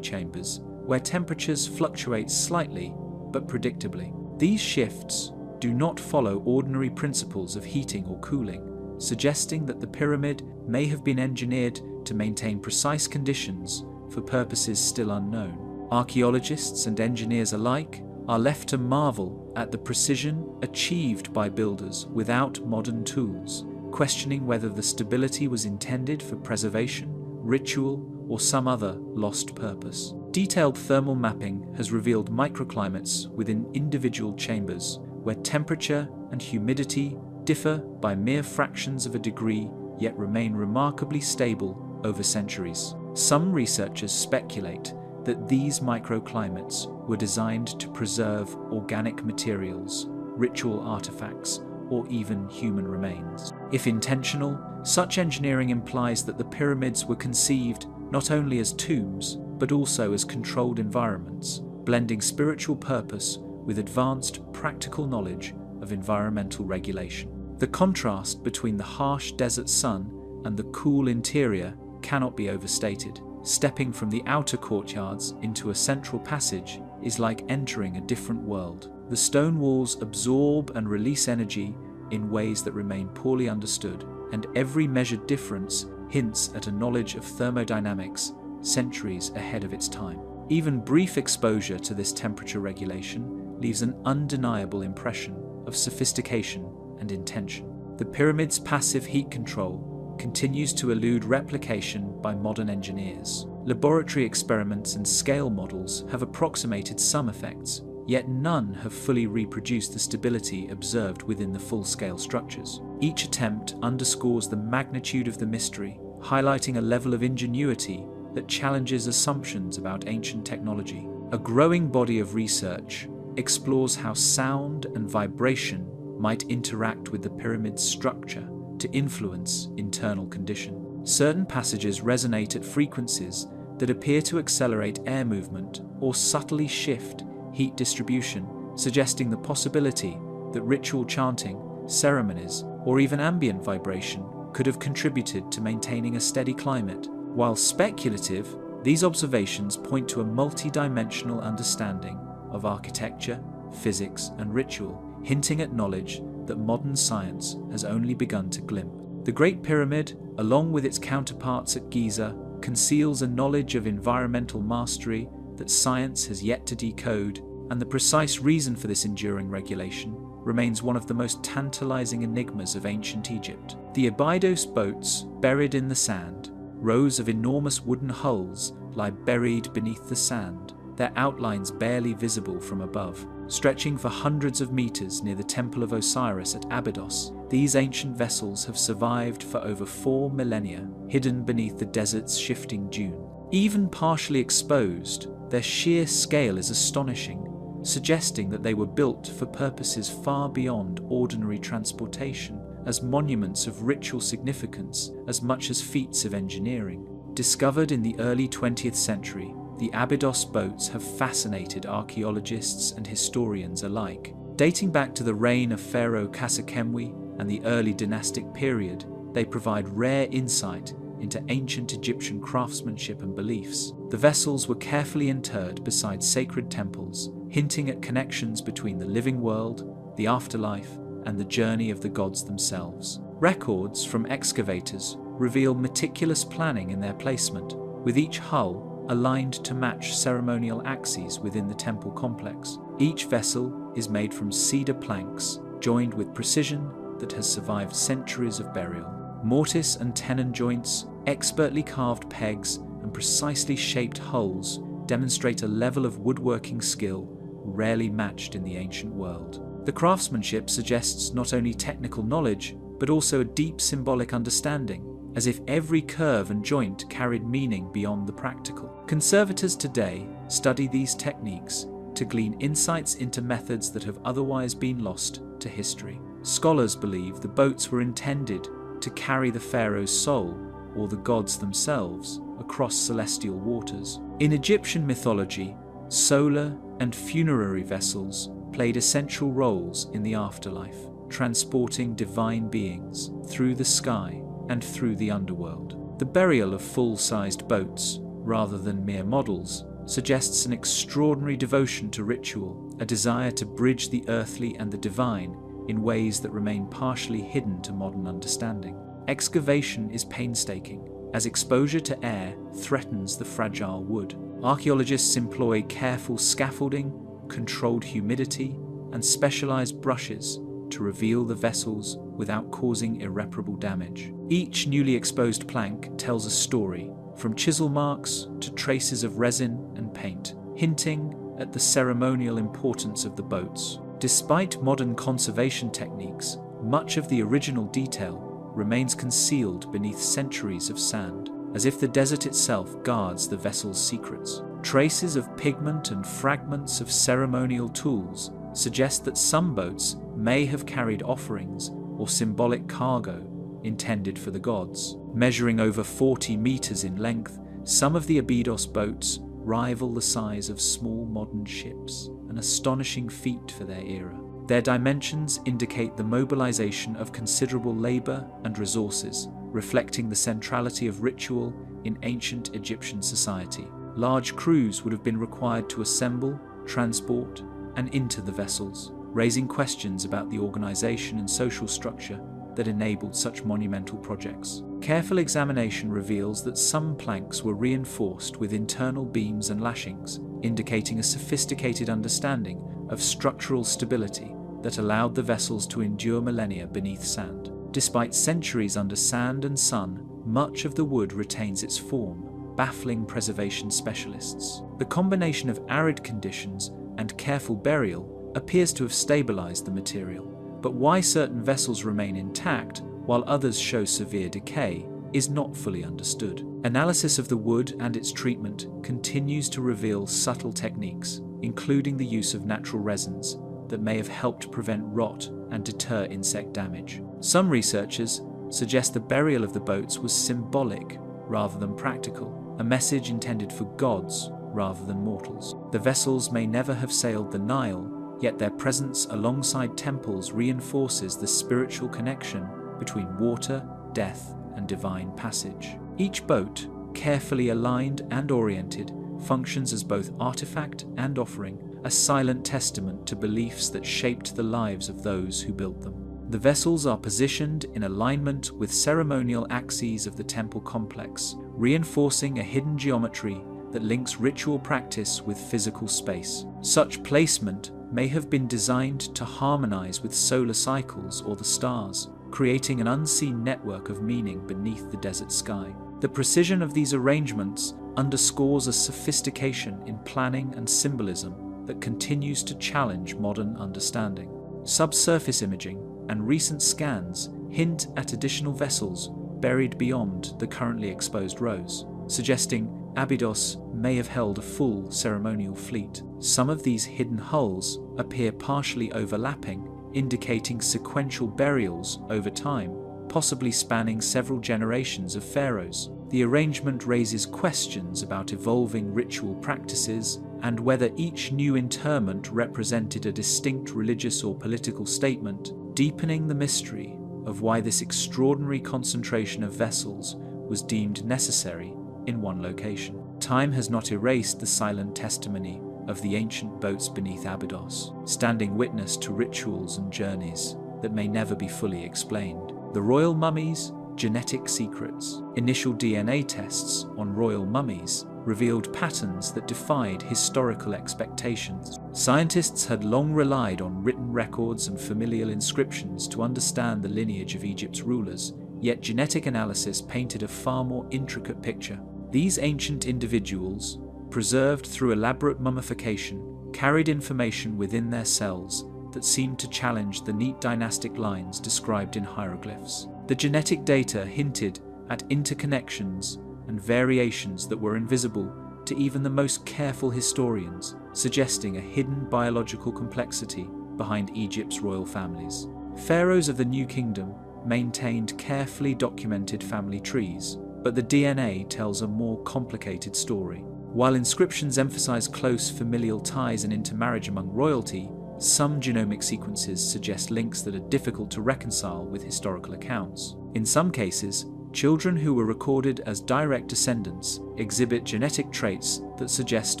chambers, where temperatures fluctuate slightly but predictably. These shifts do not follow ordinary principles of heating or cooling, suggesting that the pyramid may have been engineered to maintain precise conditions for purposes still unknown. Archaeologists and engineers alike are left to marvel at the precision achieved by builders without modern tools, questioning whether the stability was intended for preservation, ritual, or some other lost purpose. Detailed thermal mapping has revealed microclimates within individual chambers, where temperature and humidity differ by mere fractions of a degree, yet remain remarkably stable over centuries. Some researchers speculate that these microclimates were designed to preserve organic materials, ritual artifacts, or even human remains. If intentional, such engineering implies that the pyramids were conceived not only as tombs, but also as controlled environments, blending spiritual purpose with advanced practical knowledge of environmental regulation. The contrast between the harsh desert sun and the cool interior cannot be overstated. Stepping from the outer courtyards into a central passage is like entering a different world. The stone walls absorb and release energy in ways that remain poorly understood, and every measured difference hints at a knowledge of thermodynamics centuries ahead of its time. Even brief exposure to this temperature regulation leaves an undeniable impression of sophistication and intention. The pyramid's passive heat control continues to elude replication by modern engineers. Laboratory experiments and scale models have approximated some effects, yet none have fully reproduced the stability observed within the full-scale structures. Each attempt underscores the magnitude of the mystery, highlighting a level of ingenuity that challenges assumptions about ancient technology. A growing body of research explores how sound and vibration might interact with the pyramid's structure to influence internal condition. Certain passages resonate at frequencies that appear to accelerate air movement or subtly shift heat distribution, suggesting the possibility that ritual chanting, ceremonies, or even ambient vibration could have contributed to maintaining a steady climate. While speculative, these observations point to a multi-dimensional understanding of architecture, physics, and ritual, hinting at knowledge that modern science has only begun to glimpse. The Great Pyramid, along with its counterparts at Giza, conceals a knowledge of environmental mastery that science has yet to decode, and the precise reason for this enduring regulation remains one of the most tantalizing enigmas of ancient Egypt. The Abydos boats, buried in the sand, rows of enormous wooden hulls lie buried beneath the sand, their outlines barely visible from above. Stretching for hundreds of meters near the Temple of Osiris at Abydos, these ancient vessels have survived for over 4 millennia, hidden beneath the desert's shifting dune. Even partially exposed, their sheer scale is astonishing, suggesting that they were built for purposes far beyond ordinary transportation, as monuments of ritual significance as much as feats of engineering. Discovered in the early 20th century, the Abydos boats have fascinated archaeologists and historians alike. Dating back to the reign of Pharaoh Khafre and the early dynastic period, they provide rare insight into ancient Egyptian craftsmanship and beliefs. The vessels were carefully interred beside sacred temples, hinting at connections between the living world, the afterlife, and the journey of the gods themselves. Records from excavators reveal meticulous planning in their placement, with each hull aligned to match ceremonial axes within the temple complex. Each vessel is made from cedar planks, joined with precision that has survived centuries of burial. Mortise and tenon joints, expertly carved pegs, and precisely shaped hulls demonstrate a level of woodworking skill rarely matched in the ancient world. The craftsmanship suggests not only technical knowledge, but also a deep symbolic understanding, as if every curve and joint carried meaning beyond the practical. Conservators today study these techniques to glean insights into methods that have otherwise been lost to history. Scholars believe the boats were intended to carry the pharaoh's soul, or the gods themselves, across celestial waters. In Egyptian mythology, solar and funerary vessels played essential roles in the afterlife, transporting divine beings through the sky and through the underworld. The burial of full-sized boats, rather than mere models, suggests an extraordinary devotion to ritual, a desire to bridge the earthly and the divine in ways that remain partially hidden to modern understanding. Excavation is painstaking, as exposure to air threatens the fragile wood. Archaeologists employ careful scaffolding, controlled humidity, and specialized brushes to reveal the vessels without causing irreparable damage. Each newly exposed plank tells a story, from chisel marks to traces of resin and paint, hinting at the ceremonial importance of the boats. Despite modern conservation techniques, much of the original detail remains concealed beneath centuries of sand, as if the desert itself guards the vessel's secrets. Traces of pigment and fragments of ceremonial tools suggest that some boats may have carried offerings or symbolic cargo intended for the gods. Measuring over 40 meters in length, some of the Abydos boats rival the size of small modern ships, an astonishing feat for their era. Their dimensions indicate the mobilization of considerable labor and resources, reflecting the centrality of ritual in ancient Egyptian society. Large crews would have been required to assemble, transport, and into the vessels, raising questions about the organization and social structure that enabled such monumental projects. Careful examination reveals that some planks were reinforced with internal beams and lashings, indicating a sophisticated understanding of structural stability that allowed the vessels to endure millennia beneath sand. Despite centuries under sand and sun, much of the wood retains its form, baffling preservation specialists. The combination of arid conditions and careful burial appears to have stabilized the material, but why certain vessels remain intact while others show severe decay is not fully understood. Analysis of the wood and its treatment continues to reveal subtle techniques, including the use of natural resins that may have helped prevent rot and deter insect damage. Some researchers suggest the burial of the boats was symbolic rather than practical, a message intended for gods rather than mortals. The vessels may never have sailed the Nile, yet their presence alongside temples reinforces the spiritual connection between water, death, and divine passage. Each boat, carefully aligned and oriented, functions as both artifact and offering, a silent testament to beliefs that shaped the lives of those who built them. The vessels are positioned in alignment with ceremonial axes of the temple complex, reinforcing a hidden geometry that links ritual practice with physical space. Such placement may have been designed to harmonize with solar cycles or the stars, creating an unseen network of meaning beneath the desert sky. The precision of these arrangements underscores a sophistication in planning and symbolism that continues to challenge modern understanding. Subsurface imaging and recent scans hint at additional vessels buried beyond the currently exposed rows, suggesting Abydos may have held a full ceremonial fleet. Some of these hidden hulls appear partially overlapping, indicating sequential burials over time, possibly spanning several generations of pharaohs. The arrangement raises questions about evolving ritual practices and whether each new interment represented a distinct religious or political statement, deepening the mystery of why this extraordinary concentration of vessels was deemed necessary in one location. Time has not erased the silent testimony of the ancient boats beneath Abydos, standing witness to rituals and journeys that may never be fully explained. The royal mummies, genetic secrets. Initial DNA tests on royal mummies revealed patterns that defied historical expectations. Scientists had long relied on written records and familial inscriptions to understand the lineage of Egypt's rulers, yet genetic analysis painted a far more intricate picture. These ancient individuals, preserved through elaborate mummification, carried information within their cells that seemed to challenge the neat dynastic lines described in hieroglyphs. The genetic data hinted at interconnections and variations that were invisible to even the most careful historians, suggesting a hidden biological complexity behind Egypt's royal families. Pharaohs of the New Kingdom maintained carefully documented family trees, but the DNA tells a more complicated story. While inscriptions emphasize close familial ties and intermarriage among royalty, some genomic sequences suggest links that are difficult to reconcile with historical accounts. In some cases, children who were recorded as direct descendants exhibit genetic traits that suggest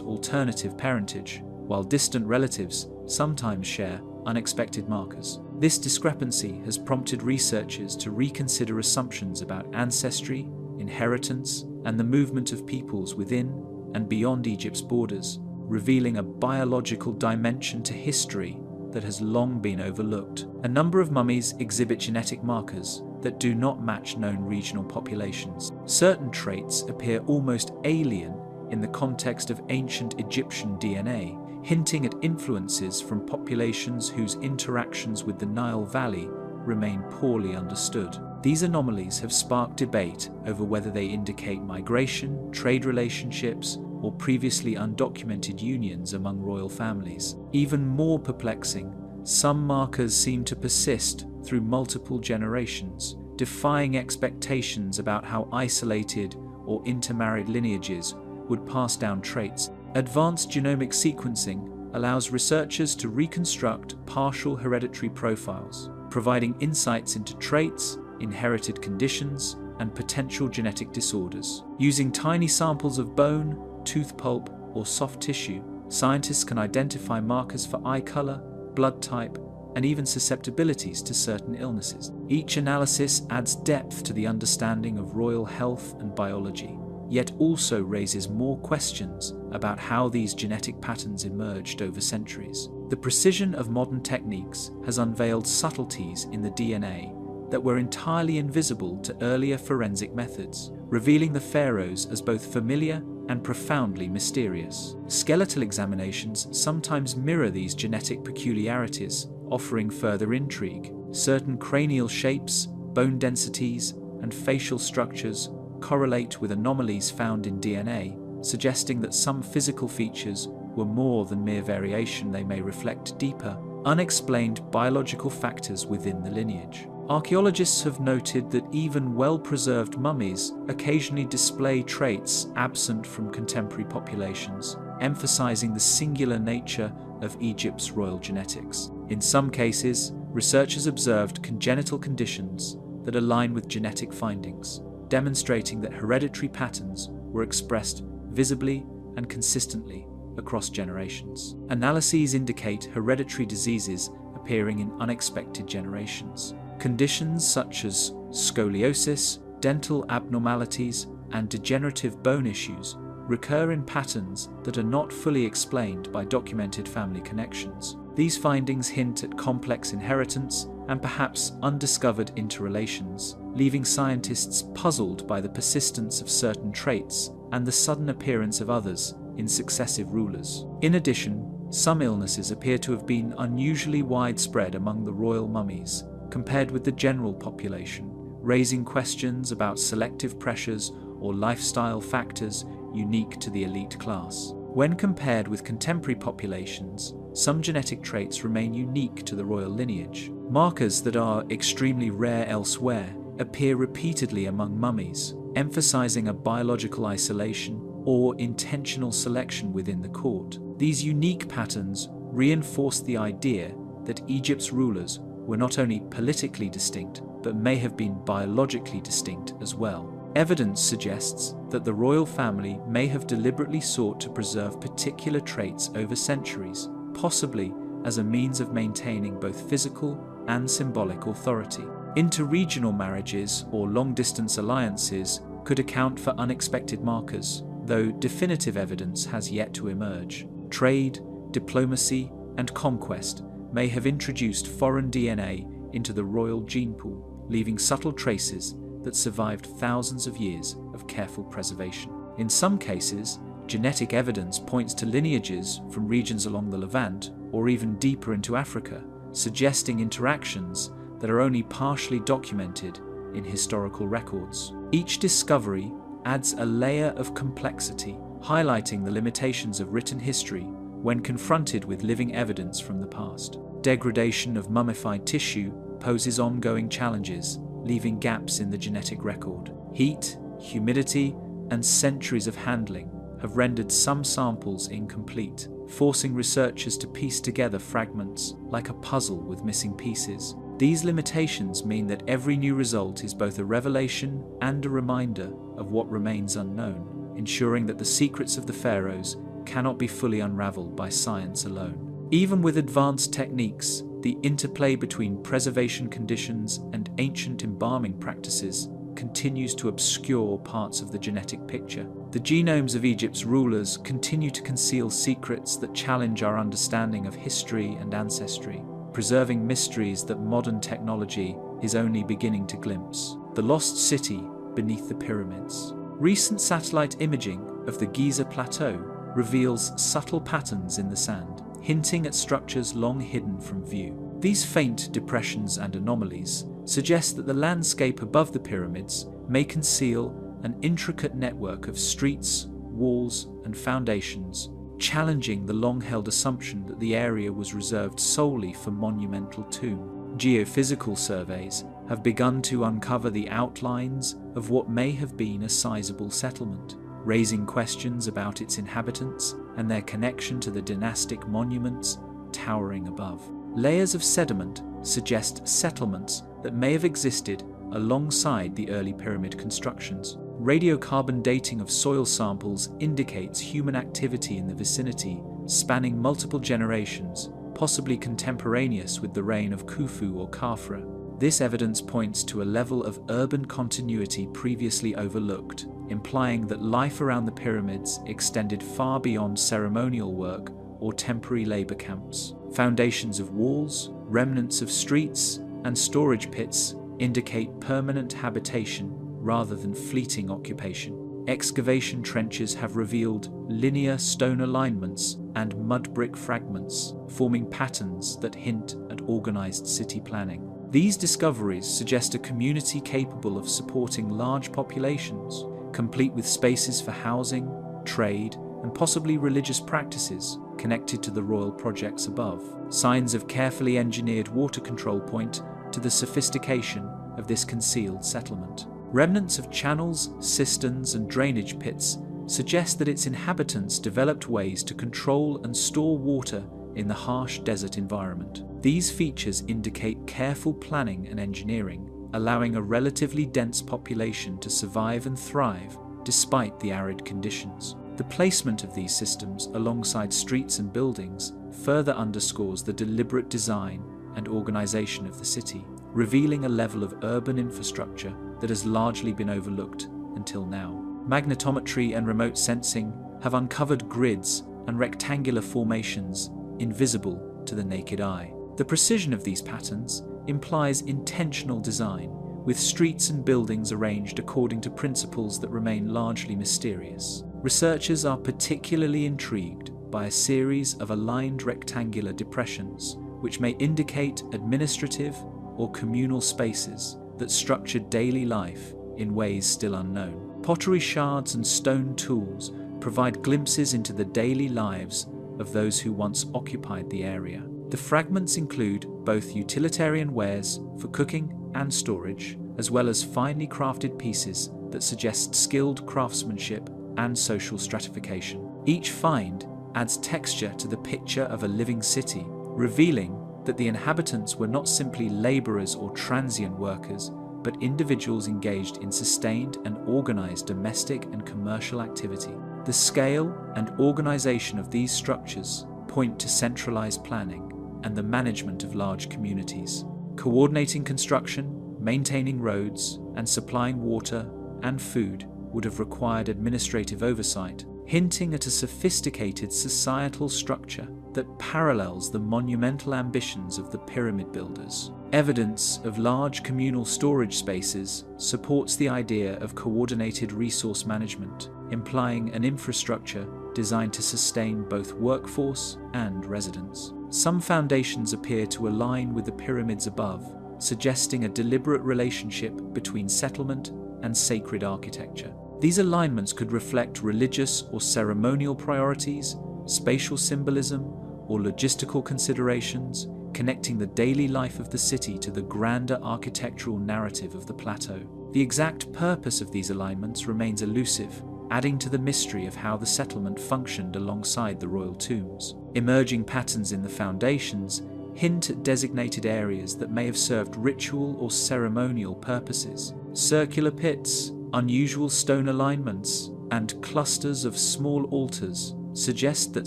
alternative parentage, while distant relatives sometimes share unexpected markers. This discrepancy has prompted researchers to reconsider assumptions about ancestry, inheritance, and the movement of peoples within and beyond Egypt's borders, revealing a biological dimension to history that has long been overlooked. A number of mummies exhibit genetic markers that do not match known regional populations. Certain traits appear almost alien in the context of ancient Egyptian DNA, hinting at influences from populations whose interactions with the Nile Valley remain poorly understood. These anomalies have sparked debate over whether they indicate migration, trade relationships, or previously undocumented unions among royal families. Even more perplexing, some markers seem to persist through multiple generations, defying expectations about how isolated or intermarried lineages would pass down traits. Advanced genomic sequencing allows researchers to reconstruct partial hereditary profiles, providing insights into traits, inherited conditions, and potential genetic disorders. Using tiny samples of bone, tooth pulp, or soft tissue, scientists can identify markers for eye color, blood type, and even susceptibilities to certain illnesses. Each analysis adds depth to the understanding of royal health and biology, yet also raises more questions about how these genetic patterns emerged over centuries. The precision of modern techniques has unveiled subtleties in the DNA that were entirely invisible to earlier forensic methods, revealing the pharaohs as both familiar and profoundly mysterious. Skeletal examinations sometimes mirror these genetic peculiarities, offering further intrigue. Certain cranial shapes, bone densities, and facial structures correlate with anomalies found in DNA, suggesting that some physical features were more than mere variation. They may reflect deeper, unexplained biological factors within the lineage. Archaeologists have noted that even well-preserved mummies occasionally display traits absent from contemporary populations, emphasizing the singular nature of Egypt's royal genetics. In some cases, researchers observed congenital conditions that align with genetic findings, demonstrating that hereditary patterns were expressed visibly and consistently across generations. Analyses indicate hereditary diseases appearing in unexpected generations. Conditions such as scoliosis, dental abnormalities, and degenerative bone issues recur in patterns that are not fully explained by documented family connections. These findings hint at complex inheritance and perhaps undiscovered interrelations, leaving scientists puzzled by the persistence of certain traits and the sudden appearance of others in successive rulers. In addition, some illnesses appear to have been unusually widespread among the royal mummies compared with the general population, raising questions about selective pressures or lifestyle factors unique to the elite class. When compared with contemporary populations, some genetic traits remain unique to the royal lineage. Markers that are extremely rare elsewhere appear repeatedly among mummies, emphasizing a biological isolation or intentional selection within the court. These unique patterns reinforce the idea that Egypt's rulers were not only politically distinct, but may have been biologically distinct as well. Evidence suggests that the royal family may have deliberately sought to preserve particular traits over centuries, possibly as a means of maintaining both physical and symbolic authority. Interregional marriages or long-distance alliances could account for unexpected markers, though definitive evidence has yet to emerge. Trade, diplomacy, and conquest may have introduced foreign DNA into the royal gene pool, leaving subtle traces that survived thousands of years of careful preservation. In some cases, genetic evidence points to lineages from regions along the Levant or even deeper into Africa, suggesting interactions that are only partially documented in historical records. Each discovery adds a layer of complexity, highlighting the limitations of written history when confronted with living evidence from the past. Degradation of mummified tissue poses ongoing challenges, leaving gaps in the genetic record. Heat, humidity, and centuries of handling have rendered some samples incomplete, forcing researchers to piece together fragments like a puzzle with missing pieces. These limitations mean that every new result is both a revelation and a reminder of what remains unknown, ensuring that the secrets of the pharaohs cannot be fully unraveled by science alone. Even with advanced techniques, the interplay between preservation conditions and ancient embalming practices continues to obscure parts of the genetic picture. The genomes of Egypt's rulers continue to conceal secrets that challenge our understanding of history and ancestry, preserving mysteries that modern technology is only beginning to glimpse. The lost city beneath the pyramids. Recent satellite imaging of the Giza Plateau reveals subtle patterns in the sand, hinting at structures long hidden from view. These faint depressions and anomalies suggest that the landscape above the pyramids may conceal an intricate network of streets, walls, and foundations, challenging the long-held assumption that the area was reserved solely for monumental tomb. Geophysical surveys have begun to uncover the outlines of what may have been a sizable settlement, raising questions about its inhabitants and their connection to the dynastic monuments towering above. Layers of sediment suggest settlements that may have existed alongside the early pyramid constructions. Radiocarbon dating of soil samples indicates human activity in the vicinity, spanning multiple generations, possibly contemporaneous with the reign of Khufu or Khafra. This evidence points to a level of urban continuity previously overlooked, implying that life around the pyramids extended far beyond ceremonial work or temporary labor camps. Foundations of walls, remnants of streets, and storage pits indicate permanent habitation rather than fleeting occupation. Excavation trenches have revealed linear stone alignments and mud brick fragments, forming patterns that hint at organized city planning. These discoveries suggest a community capable of supporting large populations, complete with spaces for housing, trade, and possibly religious practices connected to the royal projects above. Signs of carefully engineered water control point to the sophistication of this concealed settlement. Remnants of channels, cisterns, and drainage pits suggest that its inhabitants developed ways to control and store water in the harsh desert environment. These features indicate careful planning and engineering, allowing a relatively dense population to survive and thrive despite the arid conditions. The placement of these systems alongside streets and buildings further underscores the deliberate design and organization of the city, revealing a level of urban infrastructure that has largely been overlooked until now. Magnetometry and remote sensing have uncovered grids and rectangular formations invisible to the naked eye. The precision of these patterns implies intentional design, with streets and buildings arranged according to principles that remain largely mysterious. Researchers are particularly intrigued by a series of aligned rectangular depressions, which may indicate administrative or communal spaces that structure daily life in ways still unknown. Pottery shards and stone tools provide glimpses into the daily lives of those who once occupied the area. The fragments include both utilitarian wares for cooking and storage, as well as finely crafted pieces that suggest skilled craftsmanship and social stratification. Each find adds texture to the picture of a living city, revealing that the inhabitants were not simply laborers or transient workers, but individuals engaged in sustained and organized domestic and commercial activity. The scale and organization of these structures point to centralized planning and the management of large communities. Coordinating construction, maintaining roads, and supplying water and food would have required administrative oversight, hinting at a sophisticated societal structure that parallels the monumental ambitions of the pyramid builders. Evidence of large communal storage spaces supports the idea of coordinated resource management, implying an infrastructure designed to sustain both workforce and residents. Some foundations appear to align with the pyramids above, suggesting a deliberate relationship between settlement and sacred architecture. These alignments could reflect religious or ceremonial priorities, spatial symbolism, or logistical considerations, connecting the daily life of the city to the grander architectural narrative of the plateau. The exact purpose of these alignments remains elusive, adding to the mystery of how the settlement functioned alongside the royal tombs. Emerging patterns in the foundations hint at designated areas that may have served ritual or ceremonial purposes. Circular pits, unusual stone alignments, and clusters of small altars suggest that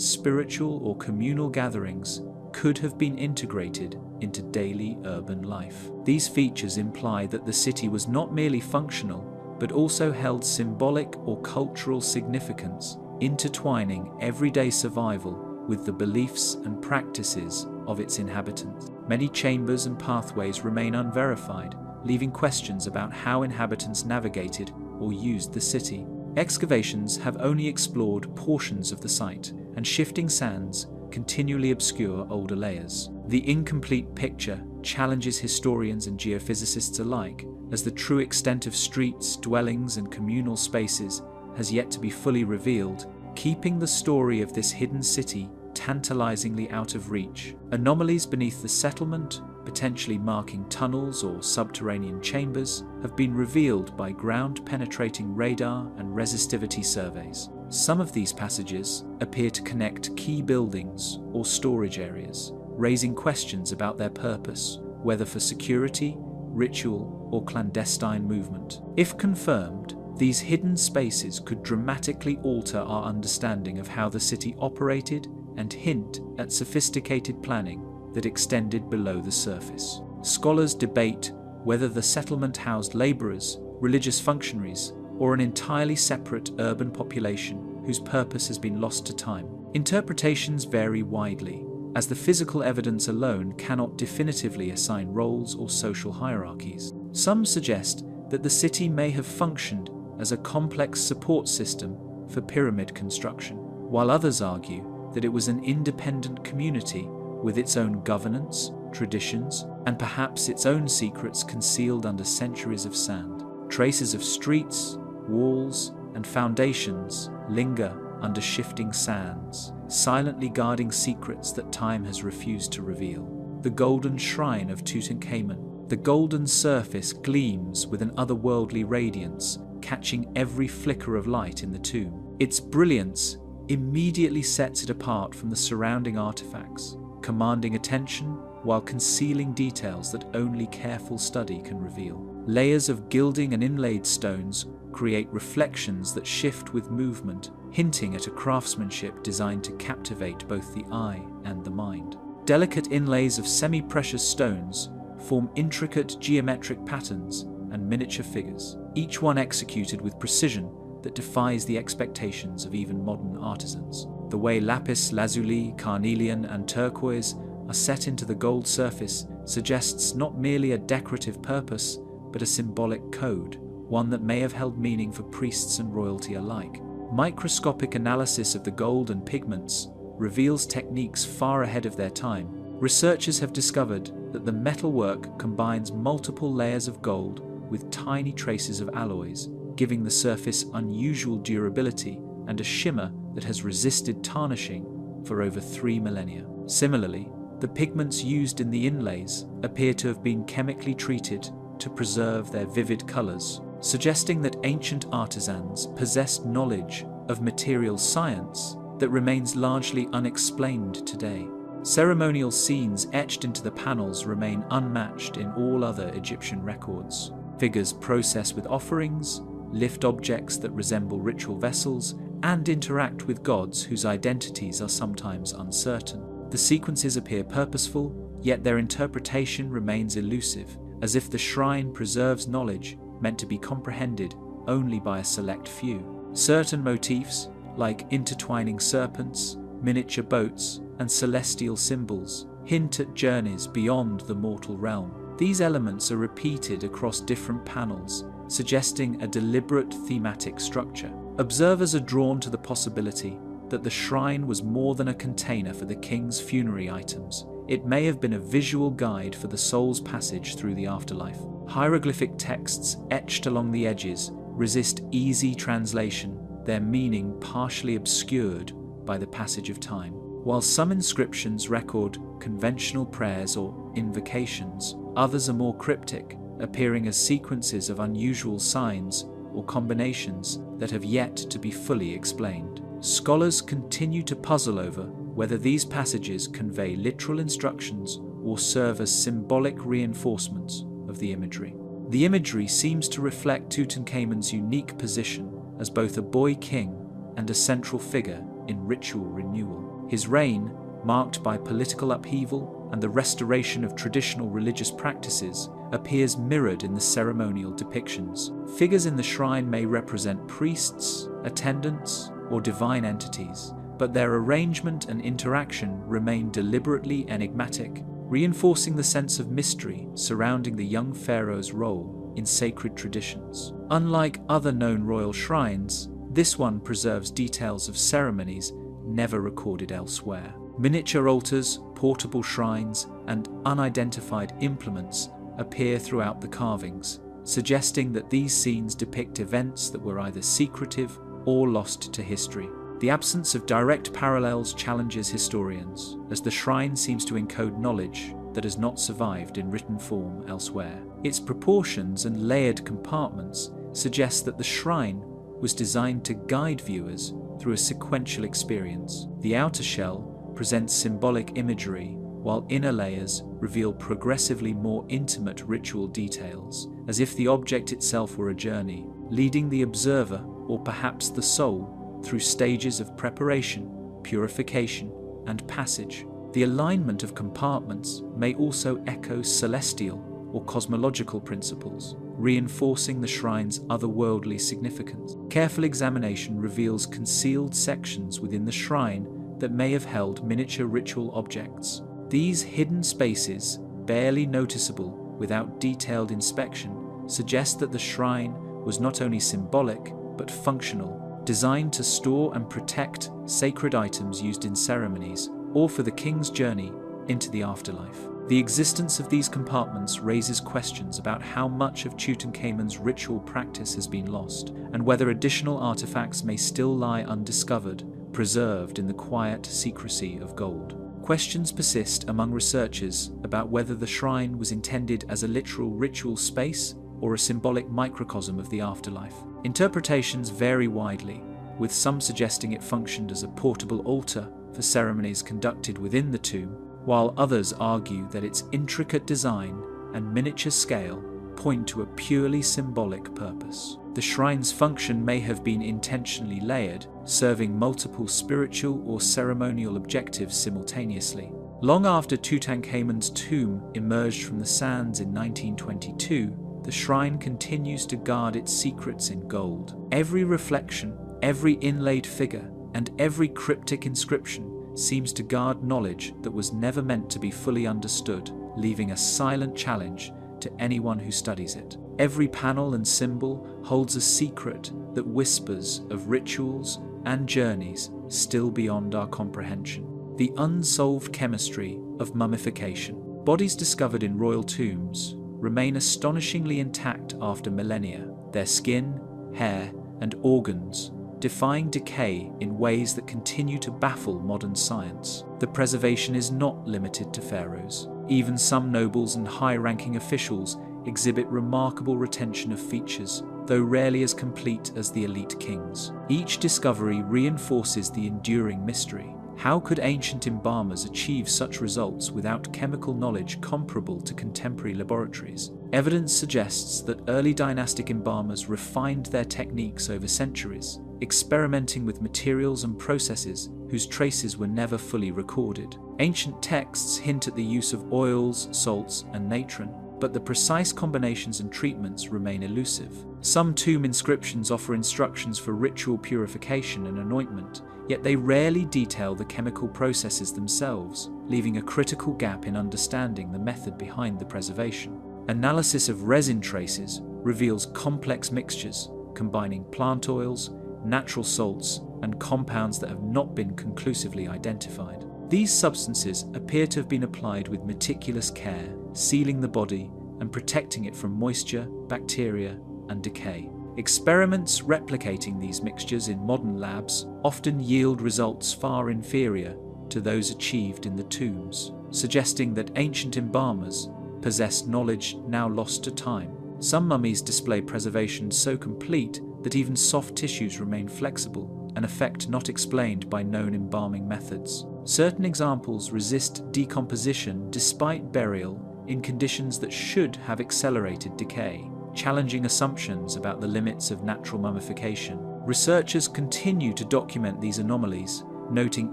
spiritual or communal gatherings could have been integrated into daily urban life. These features imply that the city was not merely functional, but also held symbolic or cultural significance, intertwining everyday survival with the beliefs and practices of its inhabitants. Many chambers and pathways remain unverified, leaving questions about how inhabitants navigated or used the city. Excavations have only explored portions of the site, and shifting sands continually obscure older layers. The incomplete picture challenges historians and geophysicists alike, as the true extent of streets, dwellings, and communal spaces has yet to be fully revealed, keeping the story of this hidden city tantalizingly out of reach. Anomalies beneath the settlement, potentially marking tunnels or subterranean chambers, have been revealed by ground-penetrating radar and resistivity surveys. Some of these passages appear to connect key buildings or storage areas, raising questions about their purpose, whether for security, ritual, or clandestine movement. If confirmed, these hidden spaces could dramatically alter our understanding of how the city operated and hint at sophisticated planning that extended below the surface. Scholars debate whether the settlement housed laborers, religious functionaries, or an entirely separate urban population whose purpose has been lost to time. Interpretations vary widely, as the physical evidence alone cannot definitively assign roles or social hierarchies. Some suggest that the city may have functioned as a complex support system for pyramid construction, while others argue that it was an independent community with its own governance, traditions, and perhaps its own secrets concealed under centuries of sand. Traces of streets, walls, and foundations linger under shifting sands, silently guarding secrets that time has refused to reveal. The golden shrine of Tutankhamun. The golden surface gleams with an otherworldly radiance, catching every flicker of light in the tomb. Its brilliance immediately sets it apart from the surrounding artifacts, commanding attention while concealing details that only careful study can reveal. Layers of gilding and inlaid stones create reflections that shift with movement, hinting at a craftsmanship designed to captivate both the eye and the mind. Delicate inlays of semi-precious stones form intricate geometric patterns and miniature figures, each one executed with precision that defies the expectations of even modern artisans. The way lapis lazuli, carnelian, and turquoise are set into the gold surface suggests not merely a decorative purpose, but a symbolic code, one that may have held meaning for priests and royalty alike. Microscopic analysis of the gold and pigments reveals techniques far ahead of their time. Researchers have discovered that the metalwork combines multiple layers of gold with tiny traces of alloys, giving the surface unusual durability and a shimmer that has resisted tarnishing for over 3 millennia. Similarly, the pigments used in the inlays appear to have been chemically treated to preserve their vivid colors, suggesting that ancient artisans possessed knowledge of material science that remains largely unexplained today. Ceremonial scenes etched into the panels remain unmatched in all other Egyptian records. Figures process with offerings, lift objects that resemble ritual vessels, and interact with gods whose identities are sometimes uncertain. The sequences appear purposeful, yet their interpretation remains elusive, as if the shrine preserves knowledge meant to be comprehended only by a select few. Certain motifs, like intertwining serpents, miniature boats, and celestial symbols, hint at journeys beyond the mortal realm. These elements are repeated across different panels, suggesting a deliberate thematic structure. Observers are drawn to the possibility that the shrine was more than a container for the king's funerary items, it may have been a visual guide for the soul's passage through the afterlife. Hieroglyphic texts etched along the edges resist easy translation, their meaning partially obscured by the passage of time. While some inscriptions record conventional prayers or invocations, others are more cryptic, appearing as sequences of unusual signs or combinations that have yet to be fully explained. Scholars continue to puzzle over whether these passages convey literal instructions or serve as symbolic reinforcements of the imagery. The imagery seems to reflect Tutankhamun's unique position as both a boy king and a central figure in ritual renewal. His reign, marked by political upheaval and the restoration of traditional religious practices, appears mirrored in the ceremonial depictions. Figures in the shrine may represent priests, attendants, or divine entities, but their arrangement and interaction remain deliberately enigmatic, reinforcing the sense of mystery surrounding the young pharaoh's role in sacred traditions. Unlike other known royal shrines, this one preserves details of ceremonies never recorded elsewhere. Miniature altars, portable shrines, and unidentified implements appear throughout the carvings, suggesting that these scenes depict events that were either secretive or lost to history. The absence of direct parallels challenges historians, as the shrine seems to encode knowledge that has not survived in written form elsewhere. Its proportions and layered compartments suggest that the shrine was designed to guide viewers through a sequential experience. The outer shell presents symbolic imagery, while inner layers reveal progressively more intimate ritual details, as if the object itself were a journey, leading the observer, or perhaps the soul, through stages of preparation, purification, and passage. The alignment of compartments may also echo celestial or cosmological principles, reinforcing the shrine's otherworldly significance. Careful examination reveals concealed sections within the shrine that may have held miniature ritual objects. These hidden spaces, barely noticeable without detailed inspection, suggest that the shrine was not only symbolic but functional, designed to store and protect sacred items used in ceremonies or for the king's journey into the afterlife. The existence of these compartments raises questions about how much of Tutankhamun's ritual practice has been lost, and whether additional artifacts may still lie undiscovered, preserved in the quiet secrecy of gold. Questions persist among researchers about whether the shrine was intended as a literal ritual space or a symbolic microcosm of the afterlife. Interpretations vary widely, with some suggesting it functioned as a portable altar for ceremonies conducted within the tomb, while others argue that its intricate design and miniature scale point to a purely symbolic purpose. The shrine's function may have been intentionally layered, serving multiple spiritual or ceremonial objectives simultaneously. Long after Tutankhamun's tomb emerged from the sands in 1922, the shrine continues to guard its secrets in gold. Every reflection, every inlaid figure, and every cryptic inscription seems to guard knowledge that was never meant to be fully understood, leaving a silent challenge to anyone who studies it. Every panel and symbol holds a secret that whispers of rituals and journeys still beyond our comprehension. The unsolved chemistry of mummification. Bodies discovered in royal tombs remain astonishingly intact after millennia, their skin, hair, and organs defying decay in ways that continue to baffle modern science. The preservation is not limited to pharaohs. Even some nobles and high-ranking officials exhibit remarkable retention of features, though rarely as complete as the elite kings. Each discovery reinforces the enduring mystery. How could ancient embalmers achieve such results without chemical knowledge comparable to contemporary laboratories? Evidence suggests that early dynastic embalmers refined their techniques over centuries, experimenting with materials and processes whose traces were never fully recorded. Ancient texts hint at the use of oils, salts, and natron, but the precise combinations and treatments remain elusive. Some tomb inscriptions offer instructions for ritual purification and anointment, yet they rarely detail the chemical processes themselves, leaving a critical gap in understanding the method behind the preservation. Analysis of resin traces reveals complex mixtures, combining plant oils, natural salts, and compounds that have not been conclusively identified. These substances appear to have been applied with meticulous care, sealing the body and protecting it from moisture, bacteria, and decay. Experiments replicating these mixtures in modern labs often yield results far inferior to those achieved in the tombs, suggesting that ancient embalmers possessed knowledge now lost to time. Some mummies display preservation so complete that even soft tissues remain flexible, an effect not explained by known embalming methods. Certain examples resist decomposition despite burial in conditions that should have accelerated decay, challenging assumptions about the limits of natural mummification. Researchers continue to document these anomalies, noting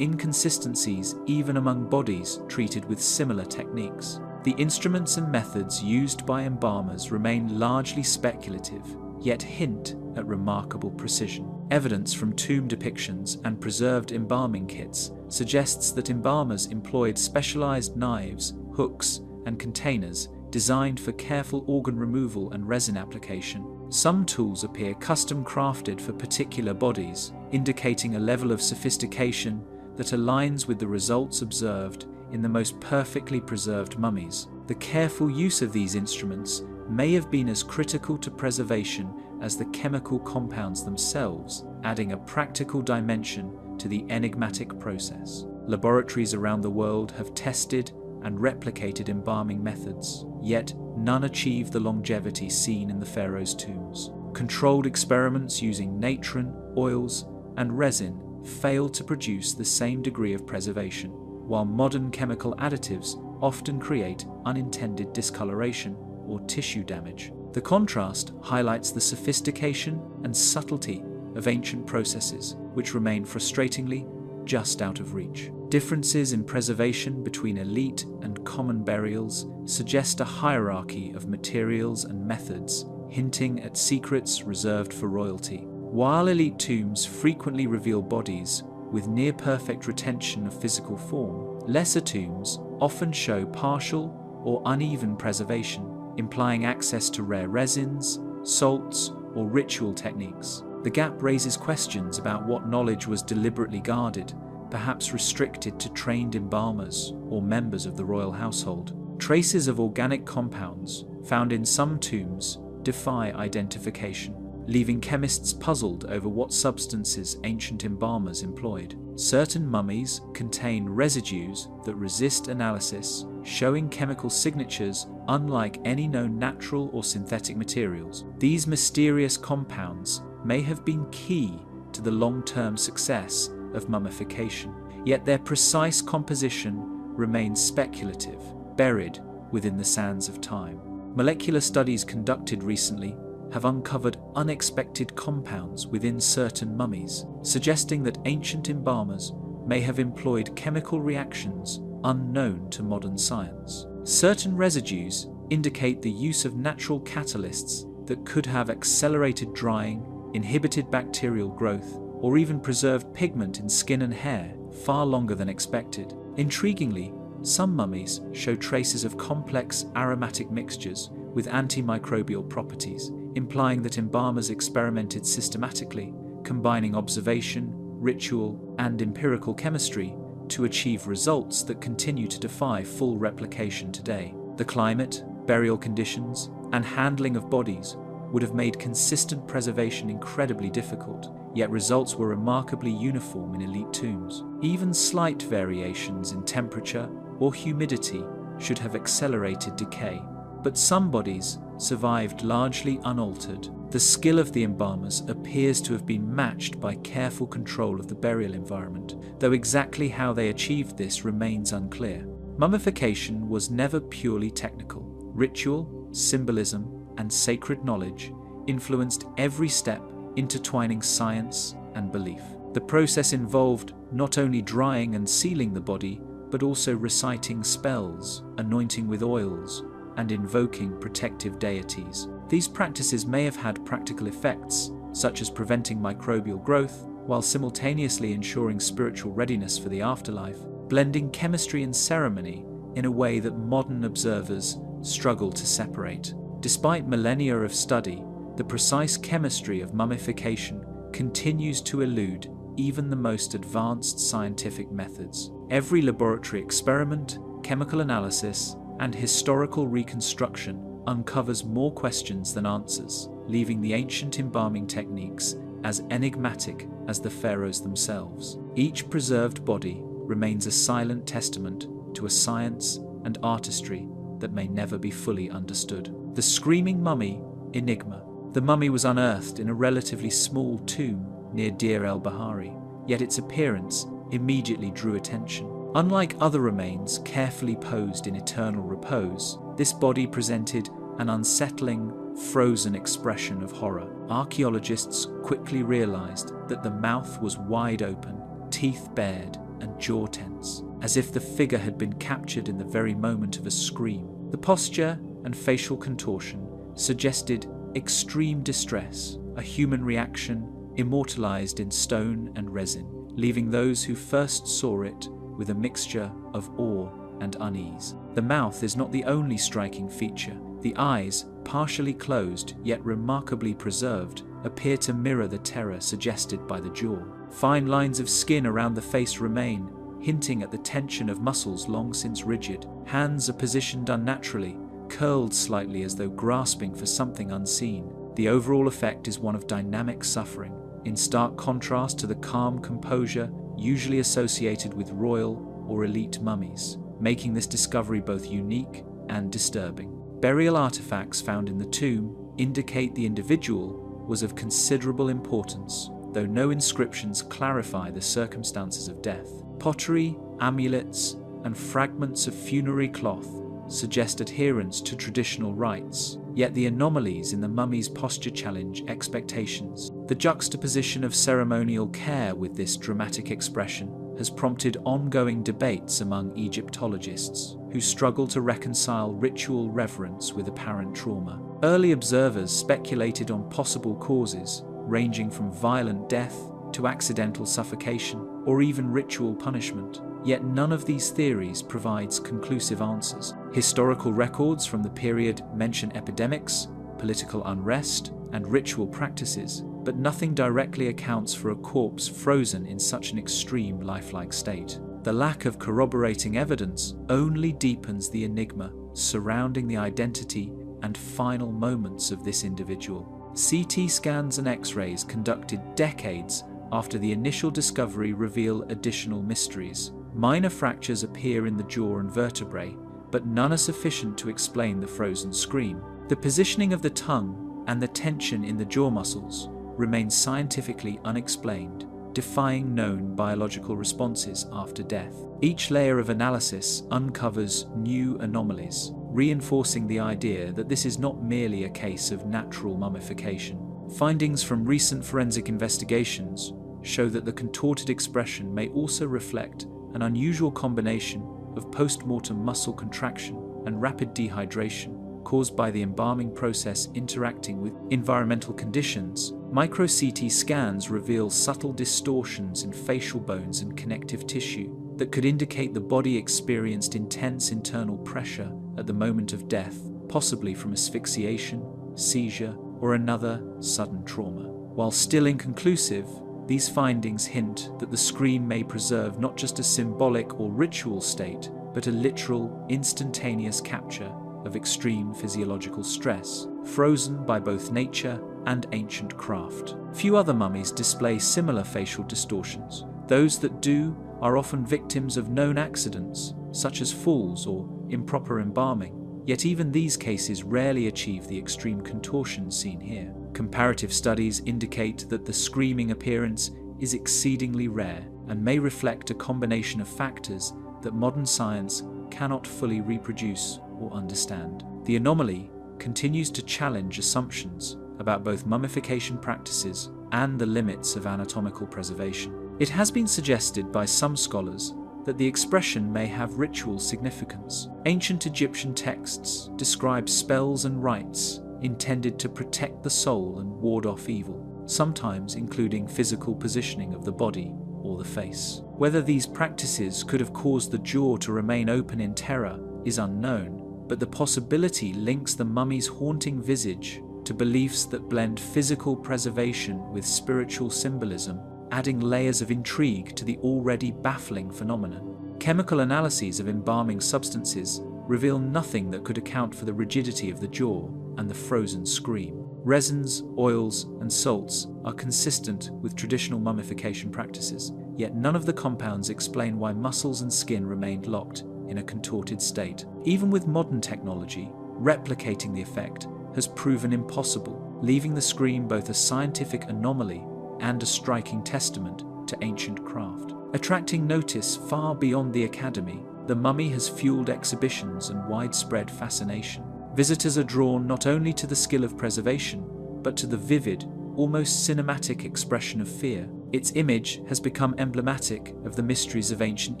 inconsistencies even among bodies treated with similar techniques. The instruments and methods used by embalmers remain largely speculative, yet hint at remarkable precision. Evidence from tomb depictions and preserved embalming kits suggests that embalmers employed specialized knives, hooks, and containers designed for careful organ removal and resin application. Some tools appear custom crafted for particular bodies, indicating a level of sophistication that aligns with the results observed in the most perfectly preserved mummies. The careful use of these instruments may have been as critical to preservation as the chemical compounds themselves, adding a practical dimension to the enigmatic process. Laboratories around the world have tested and replicated embalming methods, yet none achieve the longevity seen in the pharaohs' tombs. Controlled experiments using natron, oils, and resin failed to produce the same degree of preservation, while modern chemical additives often create unintended discoloration or tissue damage. The contrast highlights the sophistication and subtlety of ancient processes, which remain frustratingly just out of reach. Differences in preservation between elite and common burials suggest a hierarchy of materials and methods, hinting at secrets reserved for royalty. While elite tombs frequently reveal bodies with near-perfect retention of physical form, lesser tombs often show partial or uneven preservation, implying access to rare resins, salts, or ritual techniques. The gap raises questions about what knowledge was deliberately guarded, perhaps restricted to trained embalmers or members of the royal household. Traces of organic compounds found in some tombs defy identification, leaving chemists puzzled over what substances ancient embalmers employed. Certain mummies contain residues that resist analysis, showing chemical signatures unlike any known natural or synthetic materials. These mysterious compounds may have been key to the long-term success of mummification, yet their precise composition remains speculative, buried within the sands of time. Molecular studies conducted recently have uncovered unexpected compounds within certain mummies, suggesting that ancient embalmers may have employed chemical reactions unknown to modern science. Certain residues indicate the use of natural catalysts that could have accelerated drying, inhibited bacterial growth, or even preserved pigment in skin and hair far longer than expected. Intriguingly, some mummies show traces of complex aromatic mixtures with antimicrobial properties, implying that embalmers experimented systematically, combining observation, ritual, and empirical chemistry to achieve results that continue to defy full replication today. The climate, burial conditions, and handling of bodies would have made consistent preservation incredibly difficult, yet results were remarkably uniform in elite tombs. Even slight variations in temperature or humidity should have accelerated decay, but some bodies survived largely unaltered. The skill of the embalmers appears to have been matched by careful control of the burial environment, though exactly how they achieved this remains unclear. Mummification was never purely technical. Ritual, symbolism, and sacred knowledge influenced every step, intertwining science and belief. The process involved not only drying and sealing the body, but also reciting spells, anointing with oils, and invoking protective deities. These practices may have had practical effects, such as preventing microbial growth, while simultaneously ensuring spiritual readiness for the afterlife, blending chemistry and ceremony in a way that modern observers struggle to separate. Despite millennia of study, the precise chemistry of mummification continues to elude even the most advanced scientific methods. Every laboratory experiment, chemical analysis, and historical reconstruction uncovers more questions than answers, leaving the ancient embalming techniques as enigmatic as the pharaohs themselves. Each preserved body remains a silent testament to a science and artistry that may never be fully understood. The Screaming Mummy Enigma. The mummy was unearthed in a relatively small tomb near Deir el-Bahari, yet its appearance immediately drew attention. Unlike other remains carefully posed in eternal repose, this body presented an unsettling, frozen expression of horror. Archaeologists quickly realized that the mouth was wide open, teeth bared, and jaw tense, as if the figure had been captured in the very moment of a scream. The posture and facial contortion suggested extreme distress, a human reaction immortalized in stone and resin, leaving those who first saw it with a mixture of awe and unease. The mouth is not the only striking feature. The eyes, partially closed yet remarkably preserved, appear to mirror the terror suggested by the jaw. Fine lines of skin around the face remain, hinting at the tension of muscles long since rigid. Hands are positioned unnaturally, curled slightly as though grasping for something unseen. The overall effect is one of dynamic suffering, in stark contrast to the calm composure usually associated with royal or elite mummies, making this discovery both unique and disturbing. Burial artifacts found in the tomb indicate the individual was of considerable importance, though no inscriptions clarify the circumstances of death. Pottery, amulets, and fragments of funerary cloth suggest adherence to traditional rites, yet the anomalies in the mummy's posture challenge expectations. The juxtaposition of ceremonial care with this dramatic expression has prompted ongoing debates among Egyptologists, who struggle to reconcile ritual reverence with apparent trauma. Early observers speculated on possible causes, ranging from violent death to accidental suffocation, or even ritual punishment. Yet none of these theories provides conclusive answers. Historical records from the period mention epidemics, political unrest, and ritual practices, but nothing directly accounts for a corpse frozen in such an extreme lifelike state. The lack of corroborating evidence only deepens the enigma surrounding the identity and final moments of this individual. CT scans and X-rays conducted decades after the initial discovery reveal additional mysteries. Minor fractures appear in the jaw and vertebrae, but none are sufficient to explain the frozen scream. The positioning of the tongue and the tension in the jaw muscles remain scientifically unexplained, defying known biological responses after death. Each layer of analysis uncovers new anomalies, reinforcing the idea that this is not merely a case of natural mummification. Findings from recent forensic investigations show that the contorted expression may also reflect an unusual combination of post-mortem muscle contraction and rapid dehydration caused by the embalming process interacting with environmental conditions. Micro-CT scans reveal subtle distortions in facial bones and connective tissue that could indicate the body experienced intense internal pressure at the moment of death, possibly from asphyxiation, seizure, or another sudden trauma. While still inconclusive, these findings hint that the scream may preserve not just a symbolic or ritual state, but a literal, instantaneous capture of extreme physiological stress, frozen by both nature and ancient craft. Few other mummies display similar facial distortions. Those that do are often victims of known accidents, such as falls or improper embalming, yet even these cases rarely achieve the extreme contortion seen here. Comparative studies indicate that the screaming appearance is exceedingly rare and may reflect a combination of factors that modern science cannot fully reproduce or understand. The anomaly continues to challenge assumptions about both mummification practices and the limits of anatomical preservation. It has been suggested by some scholars that the expression may have ritual significance. Ancient Egyptian texts describe spells and rites intended to protect the soul and ward off evil, sometimes including physical positioning of the body or the face. Whether these practices could have caused the jaw to remain open in terror is unknown, but the possibility links the mummy's haunting visage to beliefs that blend physical preservation with spiritual symbolism, adding layers of intrigue to the already baffling phenomenon. Chemical analyses of embalming substances reveal nothing that could account for the rigidity of the jaw and the frozen scream. Resins, oils, and salts are consistent with traditional mummification practices, yet none of the compounds explain why muscles and skin remained locked in a contorted state. Even with modern technology, replicating the effect has proven impossible, leaving the scream both a scientific anomaly and a striking testament to ancient craft. Attracting notice far beyond the academy, the mummy has fueled exhibitions and widespread fascination. Visitors are drawn not only to the skill of preservation, but to the vivid, almost cinematic expression of fear. Its image has become emblematic of the mysteries of ancient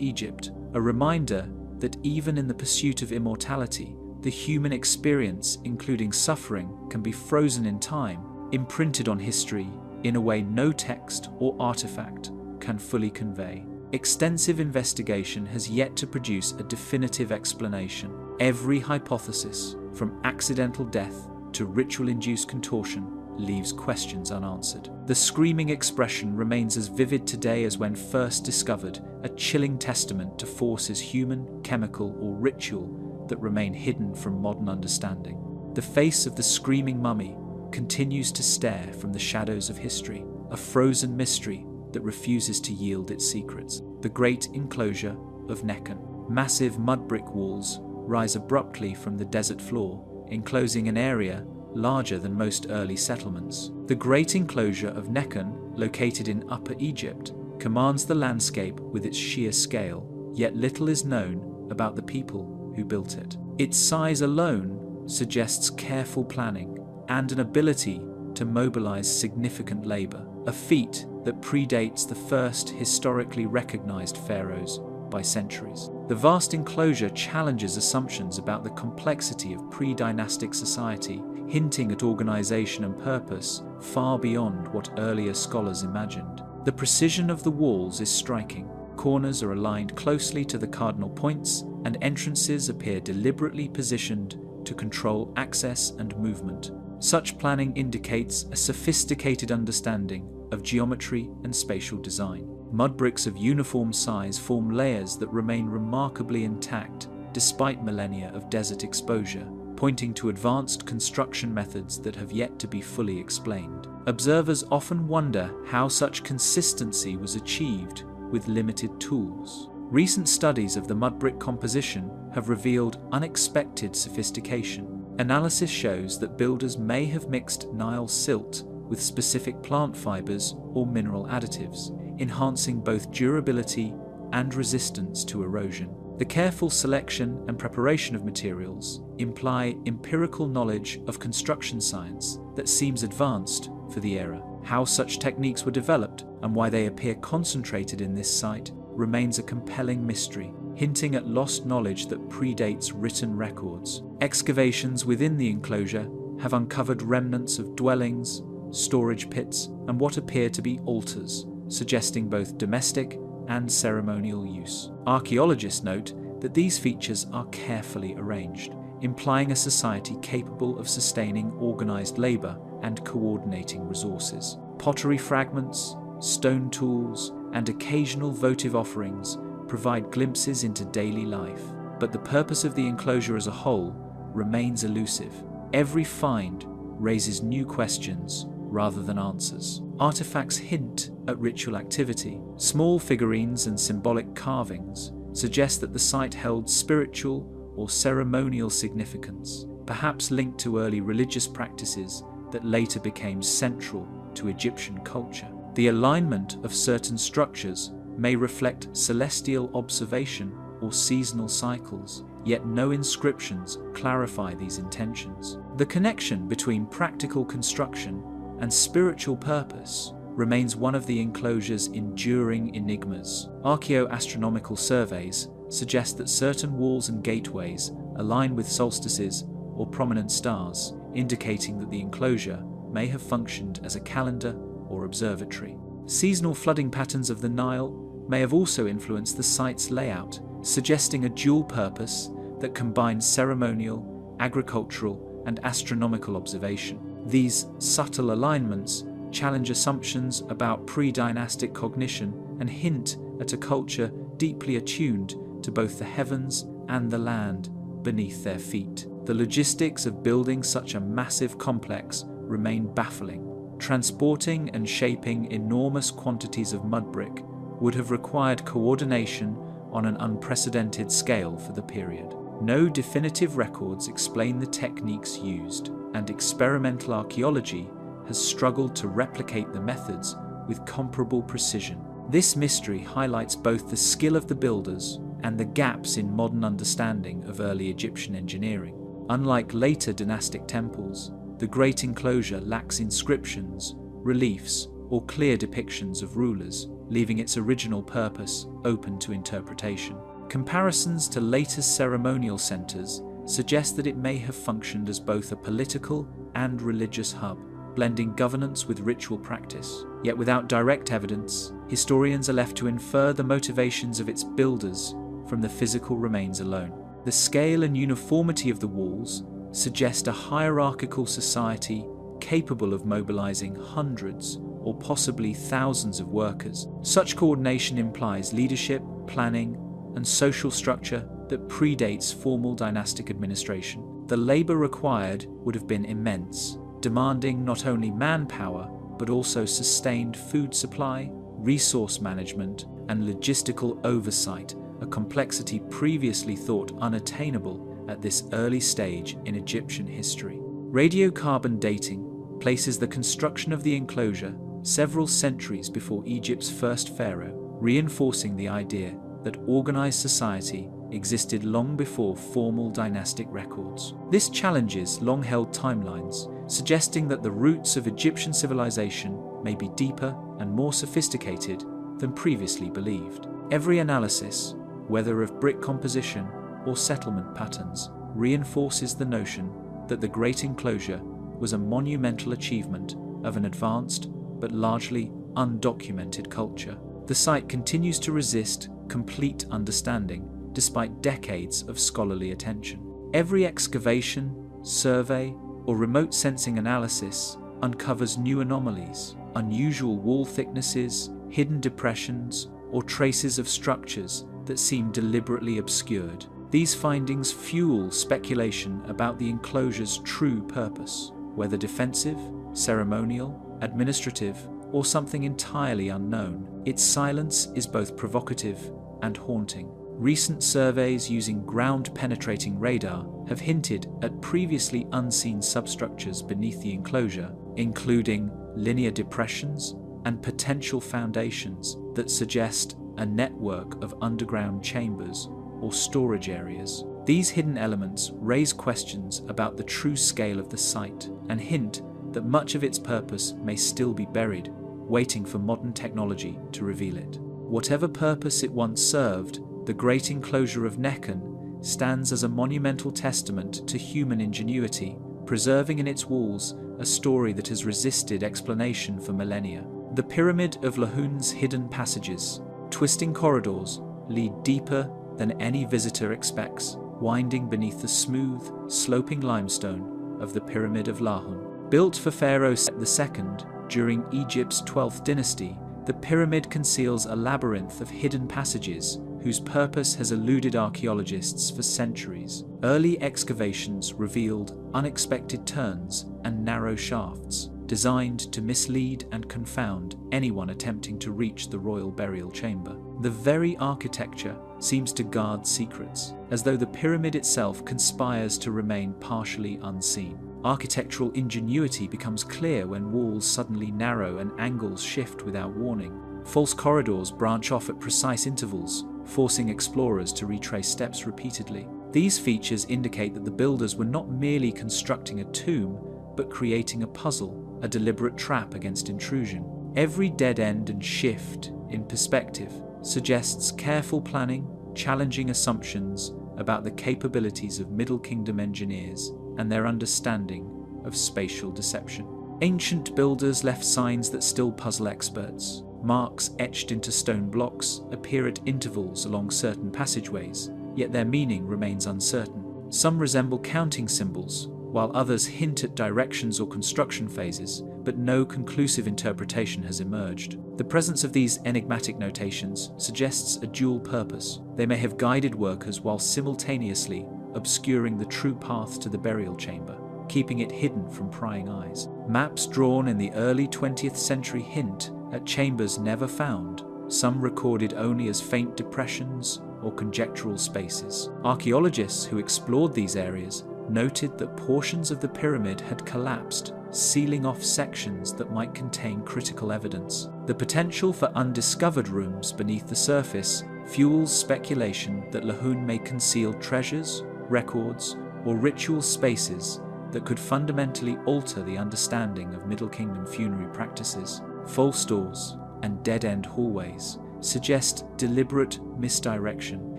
Egypt, a reminder that even in the pursuit of immortality, the human experience, including suffering, can be frozen in time, imprinted on history in a way no text or artifact can fully convey. Extensive investigation has yet to produce a definitive explanation. Every hypothesis, from accidental death to ritual-induced contortion, leaves questions unanswered. The screaming expression remains as vivid today as when first discovered, a chilling testament to forces human, chemical, or ritual that remain hidden from modern understanding. The face of the screaming mummy continues to stare from the shadows of history, a frozen mystery that refuses to yield its secrets. The great enclosure of Nekhen. Massive mud brick walls rise abruptly from the desert floor, enclosing an area larger than most early settlements. The great enclosure of Nekhen, located in Upper Egypt, commands the landscape with its sheer scale, yet little is known about the people who built it. Its size alone suggests careful planning and an ability to mobilize significant labor, a feat that predates the first historically recognized pharaohs by centuries. The vast enclosure challenges assumptions about the complexity of pre-dynastic society, hinting at organization and purpose far beyond what earlier scholars imagined. The precision of the walls is striking. Corners are aligned closely to the cardinal points, and entrances appear deliberately positioned to control access and movement. Such planning indicates a sophisticated understanding of geometry and spatial design. Mud bricks of uniform size form layers that remain remarkably intact despite millennia of desert exposure, pointing to advanced construction methods that have yet to be fully explained. Observers often wonder how such consistency was achieved with limited tools. Recent studies of the mud brick composition have revealed unexpected sophistication. Analysis shows that builders may have mixed Nile silt with specific plant fibers or mineral additives, enhancing both durability and resistance to erosion. The careful selection and preparation of materials imply empirical knowledge of construction science that seems advanced for the era. How such techniques were developed and why they appear concentrated in this site remains a compelling mystery, hinting at lost knowledge that predates written records. Excavations within the enclosure have uncovered remnants of dwellings, storage pits, and what appear to be altars, suggesting both domestic and ceremonial use. Archaeologists note that these features are carefully arranged, implying a society capable of sustaining organized labor and coordinating resources. Pottery fragments, stone tools, and occasional votive offerings provide glimpses into daily life, but the purpose of the enclosure as a whole remains elusive. Every find raises new questions rather than answers. Artifacts hint at ritual activity. Small figurines and symbolic carvings suggest that the site held spiritual or ceremonial significance, perhaps linked to early religious practices that later became central to Egyptian culture. The alignment of certain structures may reflect celestial observation or seasonal cycles, yet no inscriptions clarify these intentions. The connection between practical construction and spiritual purpose remains one of the enclosure's enduring enigmas. Archaeoastronomical surveys suggest that certain walls and gateways align with solstices or prominent stars, indicating that the enclosure may have functioned as a calendar or observatory. Seasonal flooding patterns of the Nile may have also influenced the site's layout, suggesting a dual purpose that combines ceremonial, agricultural, and astronomical observation. These subtle alignments challenge assumptions about pre-dynastic cognition and hint at a culture deeply attuned to both the heavens and the land beneath their feet. The logistics of building such a massive complex remain baffling. Transporting and shaping enormous quantities of mud brick would have required coordination on an unprecedented scale for the period. No definitive records explain the techniques used, and experimental archaeology has struggled to replicate the methods with comparable precision. This mystery highlights both the skill of the builders and the gaps in modern understanding of early Egyptian engineering. Unlike later dynastic temples, the Great Enclosure lacks inscriptions, reliefs, or clear depictions of rulers, leaving its original purpose open to interpretation. Comparisons to later ceremonial centers suggest that it may have functioned as both a political and religious hub, blending governance with ritual practice. Yet without direct evidence, historians are left to infer the motivations of its builders from the physical remains alone. The scale and uniformity of the walls suggest a hierarchical society capable of mobilizing hundreds or possibly thousands of workers. Such coordination implies leadership, planning, and social structure that predates formal dynastic administration. The labor required would have been immense, demanding not only manpower, but also sustained food supply, resource management, and logistical oversight, a complexity previously thought unattainable at this early stage in Egyptian history. Radiocarbon dating places the construction of the enclosure several centuries before Egypt's first pharaoh, reinforcing the idea that organized society existed long before formal dynastic records. This challenges long-held timelines, suggesting that the roots of Egyptian civilization may be deeper and more sophisticated than previously believed. Every analysis, whether of brick composition or settlement patterns, reinforces the notion that the Great Enclosure was a monumental achievement of an advanced but largely undocumented culture. The site continues to resist complete understanding despite decades of scholarly attention. Every excavation, survey, or remote sensing analysis uncovers new anomalies, unusual wall thicknesses, hidden depressions, or traces of structures that seem deliberately obscured. These findings fuel speculation about the enclosure's true purpose, whether defensive, ceremonial, administrative, or something entirely unknown. Its silence is both provocative and haunting. Recent surveys using ground-penetrating radar have hinted at previously unseen substructures beneath the enclosure, including linear depressions and potential foundations that suggest a network of underground chambers or storage areas. These hidden elements raise questions about the true scale of the site and hint that much of its purpose may still be buried, waiting for modern technology to reveal it. Whatever purpose it once served, the Great Enclosure of Nekhen stands as a monumental testament to human ingenuity, preserving in its walls a story that has resisted explanation for millennia. The Pyramid of Lahun's hidden passages, twisting corridors, lead deeper than any visitor expects, winding beneath the smooth, sloping limestone of the Pyramid of Lahun. Built for Pharaoh Set II during Egypt's 12th dynasty, the pyramid conceals a labyrinth of hidden passages whose purpose has eluded archaeologists for centuries. Early excavations revealed unexpected turns and narrow shafts, designed to mislead and confound anyone attempting to reach the royal burial chamber. The very architecture seems to guard secrets, as though the pyramid itself conspires to remain partially unseen. Architectural ingenuity becomes clear when walls suddenly narrow and angles shift without warning. False corridors branch off at precise intervals, forcing explorers to retrace steps repeatedly. These features indicate that the builders were not merely constructing a tomb, but creating a puzzle, a deliberate trap against intrusion. Every dead end and shift in perspective suggests careful planning, challenging assumptions about the capabilities of Middle Kingdom engineers and their understanding of spatial deception. Ancient builders left signs that still puzzle experts. Marks etched into stone blocks appear at intervals along certain passageways, yet their meaning remains uncertain. Some resemble counting symbols, while others hint at directions or construction phases, but no conclusive interpretation has emerged. The presence of these enigmatic notations suggests a dual purpose. They may have guided workers while simultaneously obscuring the true path to the burial chamber, keeping it hidden from prying eyes. Maps drawn in the early 20th century hint at chambers never found, some recorded only as faint depressions or conjectural spaces. Archaeologists who explored these areas noted that portions of the pyramid had collapsed, sealing off sections that might contain critical evidence. The potential for undiscovered rooms beneath the surface fuels speculation that Lahun may conceal treasures, records, or ritual spaces that could fundamentally alter the understanding of Middle Kingdom funerary practices. False doors and dead-end hallways suggest deliberate misdirection,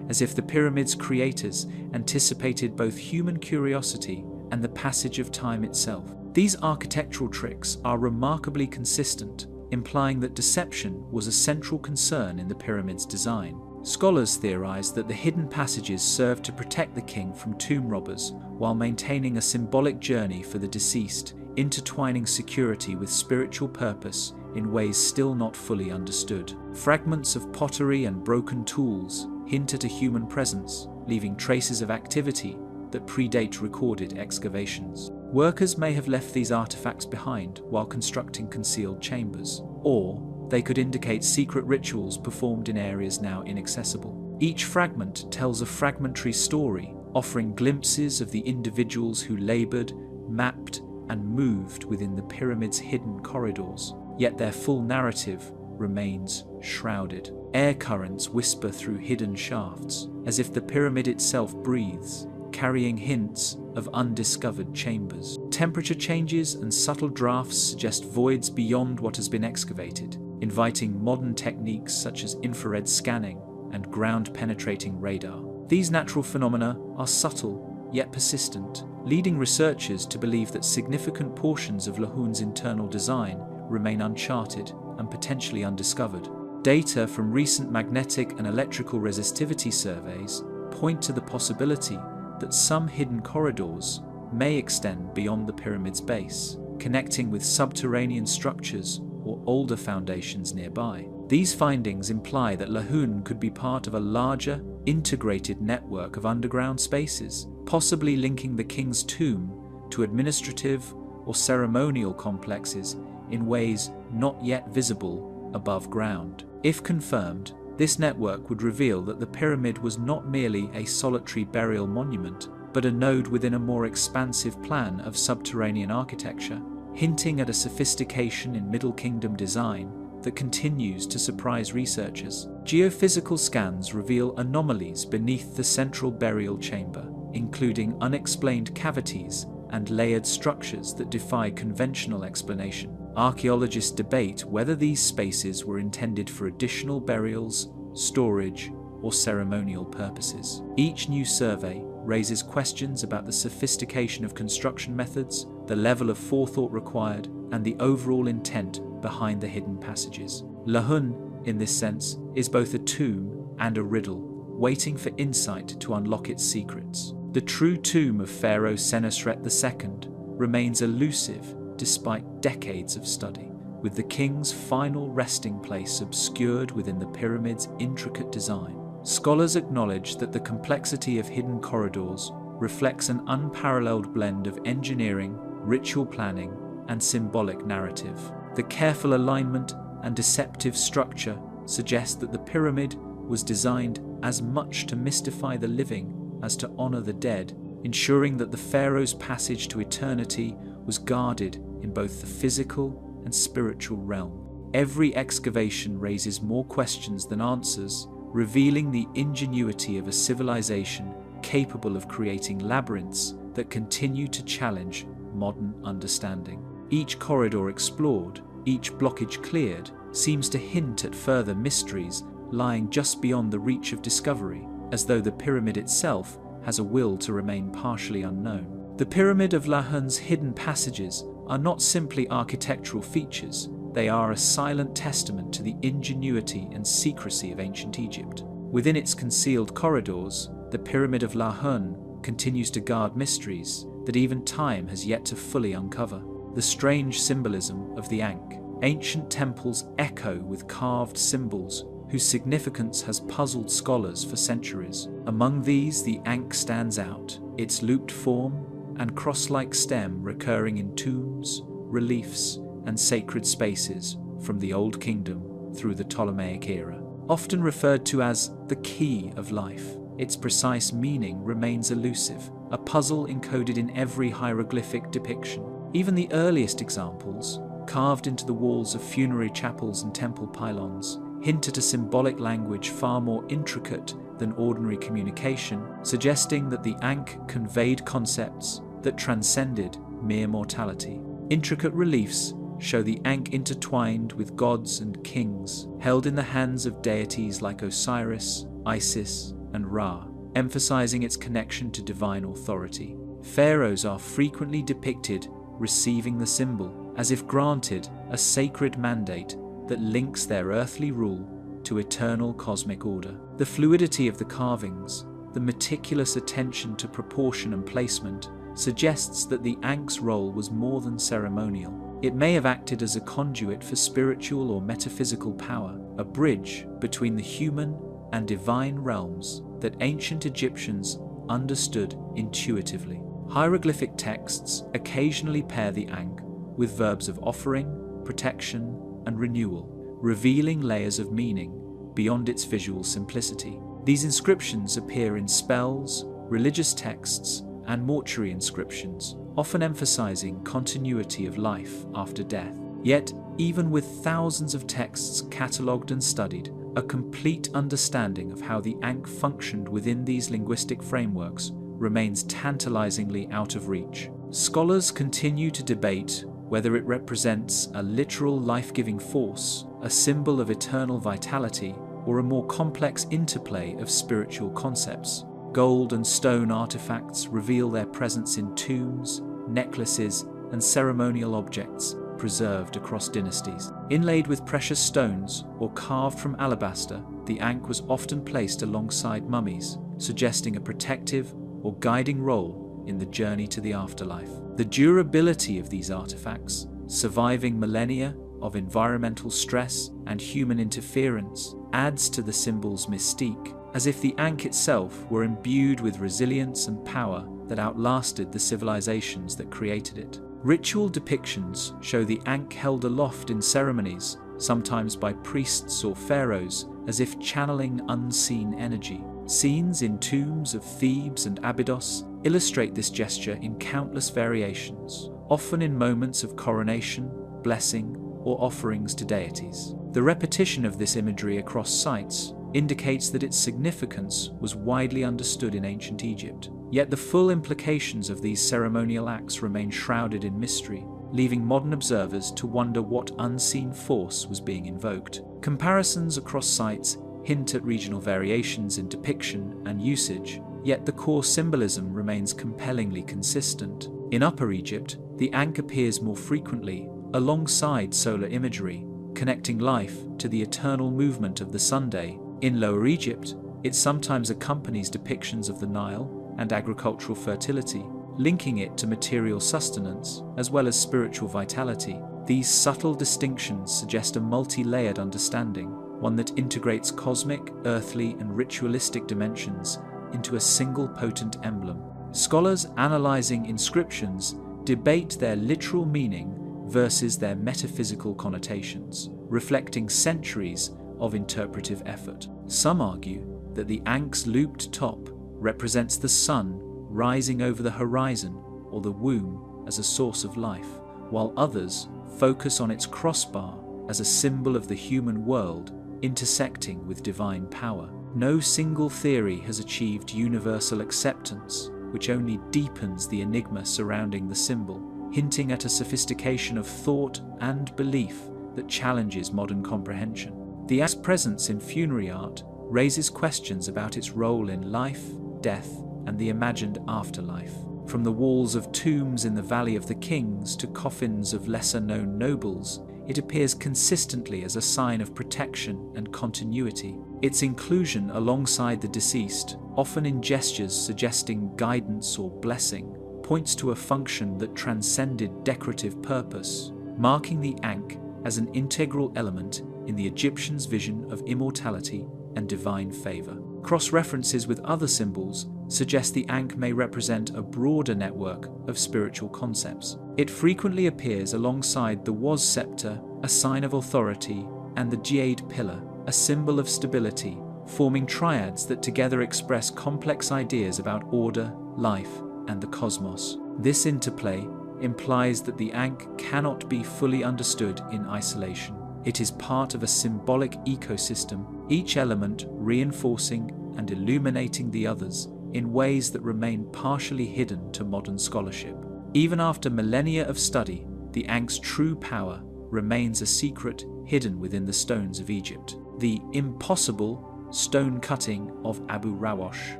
as if the pyramid's creators anticipated both human curiosity and the passage of time itself. These architectural tricks are remarkably consistent, implying that deception was a central concern in the pyramid's design. Scholars theorize that the hidden passages served to protect the king from tomb robbers while maintaining a symbolic journey for the deceased, intertwining security with spiritual purpose in ways still not fully understood. Fragments of pottery and broken tools hint at a human presence, leaving traces of activity that predate recorded excavations. Workers may have left these artifacts behind while constructing concealed chambers, or they could indicate secret rituals performed in areas now inaccessible. Each fragment tells a fragmentary story, offering glimpses of the individuals who labored, mapped, and moved within the pyramid's hidden corridors. Yet their full narrative remains shrouded. Air currents whisper through hidden shafts, as if the pyramid itself breathes, carrying hints of undiscovered chambers. Temperature changes and subtle drafts suggest voids beyond what has been excavated, inviting modern techniques such as infrared scanning and ground-penetrating radar. These natural phenomena are subtle yet persistent, leading researchers to believe that significant portions of Lahun's internal design remain uncharted and potentially undiscovered. Data from recent magnetic and electrical resistivity surveys point to the possibility that some hidden corridors may extend beyond the pyramid's base, connecting with subterranean structures or older foundations nearby. These findings imply that Lahun could be part of a larger, integrated network of underground spaces, possibly linking the king's tomb to administrative or ceremonial complexes in ways not yet visible above ground. If confirmed, this network would reveal that the pyramid was not merely a solitary burial monument, but a node within a more expansive plan of subterranean architecture, hinting at a sophistication in Middle Kingdom design that continues to surprise researchers. Geophysical scans reveal anomalies beneath the central burial chamber, including unexplained cavities and layered structures that defy conventional explanation. Archaeologists debate whether these spaces were intended for additional burials, storage, or ceremonial purposes. Each new survey raises questions about the sophistication of construction methods, the level of forethought required, and the overall intent behind the hidden passages. Lahun, in this sense, is both a tomb and a riddle, waiting for insight to unlock its secrets. The true tomb of Pharaoh Senusret II remains elusive despite decades of study, with the king's final resting place obscured within the pyramid's intricate design. Scholars acknowledge that the complexity of hidden corridors reflects an unparalleled blend of engineering, ritual planning, and symbolic narrative. The careful alignment and deceptive structure suggest that the pyramid was designed as much to mystify the living as to honor the dead, ensuring that the pharaoh's passage to eternity was guarded in both the physical and spiritual realm. Every excavation raises more questions than answers, revealing the ingenuity of a civilization capable of creating labyrinths that continue to challenge modern understanding. Each corridor explored, each blockage cleared, seems to hint at further mysteries lying just beyond the reach of discovery, as though the pyramid itself has a will to remain partially unknown. The Pyramid of Lahun's hidden passages are not simply architectural features, they are a silent testament to the ingenuity and secrecy of ancient Egypt. Within its concealed corridors, the Pyramid of Lahun continues to guard mysteries that even time has yet to fully uncover. The strange symbolism of the Ankh. Ancient temples echo with carved symbols whose significance has puzzled scholars for centuries. Among these, the Ankh stands out, its looped form and cross-like stem recurring in tombs, reliefs, and sacred spaces from the Old Kingdom through the Ptolemaic era. Often referred to as the key of life, its precise meaning remains elusive, a puzzle encoded in every hieroglyphic depiction. Even the earliest examples, carved into the walls of funerary chapels and temple pylons, hint at a symbolic language far more intricate than ordinary communication, suggesting that the Ankh conveyed concepts that transcended mere mortality. Intricate reliefs show the Ankh intertwined with gods and kings, held in the hands of deities like Osiris, Isis, and Ra, emphasizing its connection to divine authority. Pharaohs are frequently depicted receiving the symbol, as if granted a sacred mandate that links their earthly rule to eternal cosmic order. The fluidity of the carvings, the meticulous attention to proportion and placement, suggests that the Ankh's role was more than ceremonial. It may have acted as a conduit for spiritual or metaphysical power, a bridge between the human and divine realms that ancient Egyptians understood intuitively. Hieroglyphic texts occasionally pair the Ankh with verbs of offering, protection, and renewal, revealing layers of meaning beyond its visual simplicity. These inscriptions appear in spells, religious texts, and mortuary inscriptions, often emphasizing continuity of life after death. Yet, even with thousands of texts catalogued and studied, a complete understanding of how the Ankh functioned within these linguistic frameworks remains tantalizingly out of reach. Scholars continue to debate whether it represents a literal life-giving force, a symbol of eternal vitality, or a more complex interplay of spiritual concepts. Gold and stone artifacts reveal their presence in tombs, necklaces, and ceremonial objects preserved across dynasties. Inlaid with precious stones or carved from alabaster, the Ankh was often placed alongside mummies, suggesting a protective or guiding role in the journey to the afterlife. The durability of these artifacts, surviving millennia of environmental stress and human interference, adds to the symbol's mystique, as if the Ankh itself were imbued with resilience and power that outlasted the civilizations that created it. Ritual depictions show the Ankh held aloft in ceremonies, sometimes by priests or pharaohs, as if channeling unseen energy. Scenes in tombs of Thebes and Abydos illustrate this gesture in countless variations, often in moments of coronation, blessing, or offerings to deities. The repetition of this imagery across sites indicates that its significance was widely understood in ancient Egypt. Yet the full implications of these ceremonial acts remain shrouded in mystery, leaving modern observers to wonder what unseen force was being invoked. Comparisons across sites hint at regional variations in depiction and usage, yet the core symbolism remains compellingly consistent. In Upper Egypt, the Ankh appears more frequently alongside solar imagery, connecting life to the eternal movement of the Sunday. In Lower Egypt, it sometimes accompanies depictions of the Nile and agricultural fertility, linking it to material sustenance as well as spiritual vitality. These subtle distinctions suggest a multi-layered understanding, one that integrates cosmic, earthly, and ritualistic dimensions into a single potent emblem. Scholars analyzing inscriptions debate their literal meaning versus their metaphysical connotations, reflecting centuries of interpretive effort. Some argue that the Ankh's looped top represents the sun rising over the horizon or the womb as a source of life, while others focus on its crossbar as a symbol of the human world intersecting with divine power. No single theory has achieved universal acceptance, which only deepens the enigma surrounding the symbol, hinting at a sophistication of thought and belief that challenges modern comprehension. The Ankh's presence in funerary art raises questions about its role in life, death, and the imagined afterlife. From the walls of tombs in the Valley of the Kings to coffins of lesser-known nobles, it appears consistently as a sign of protection and continuity. Its inclusion alongside the deceased, often in gestures suggesting guidance or blessing, points to a function that transcended decorative purpose, marking the Ankh as an integral element in the Egyptians' vision of immortality and divine favor. Cross-references with other symbols suggest the Ankh may represent a broader network of spiritual concepts. It frequently appears alongside the Waz scepter, a sign of authority, and the Jade pillar, a symbol of stability, forming triads that together express complex ideas about order, life, and the cosmos. This interplay implies that the Ankh cannot be fully understood in isolation. It is part of a symbolic ecosystem, each element reinforcing and illuminating the others in ways that remain partially hidden to modern scholarship. Even after millennia of study, the Ankh's true power remains a secret hidden within the stones of Egypt. The impossible stone cutting of Abu Rawash.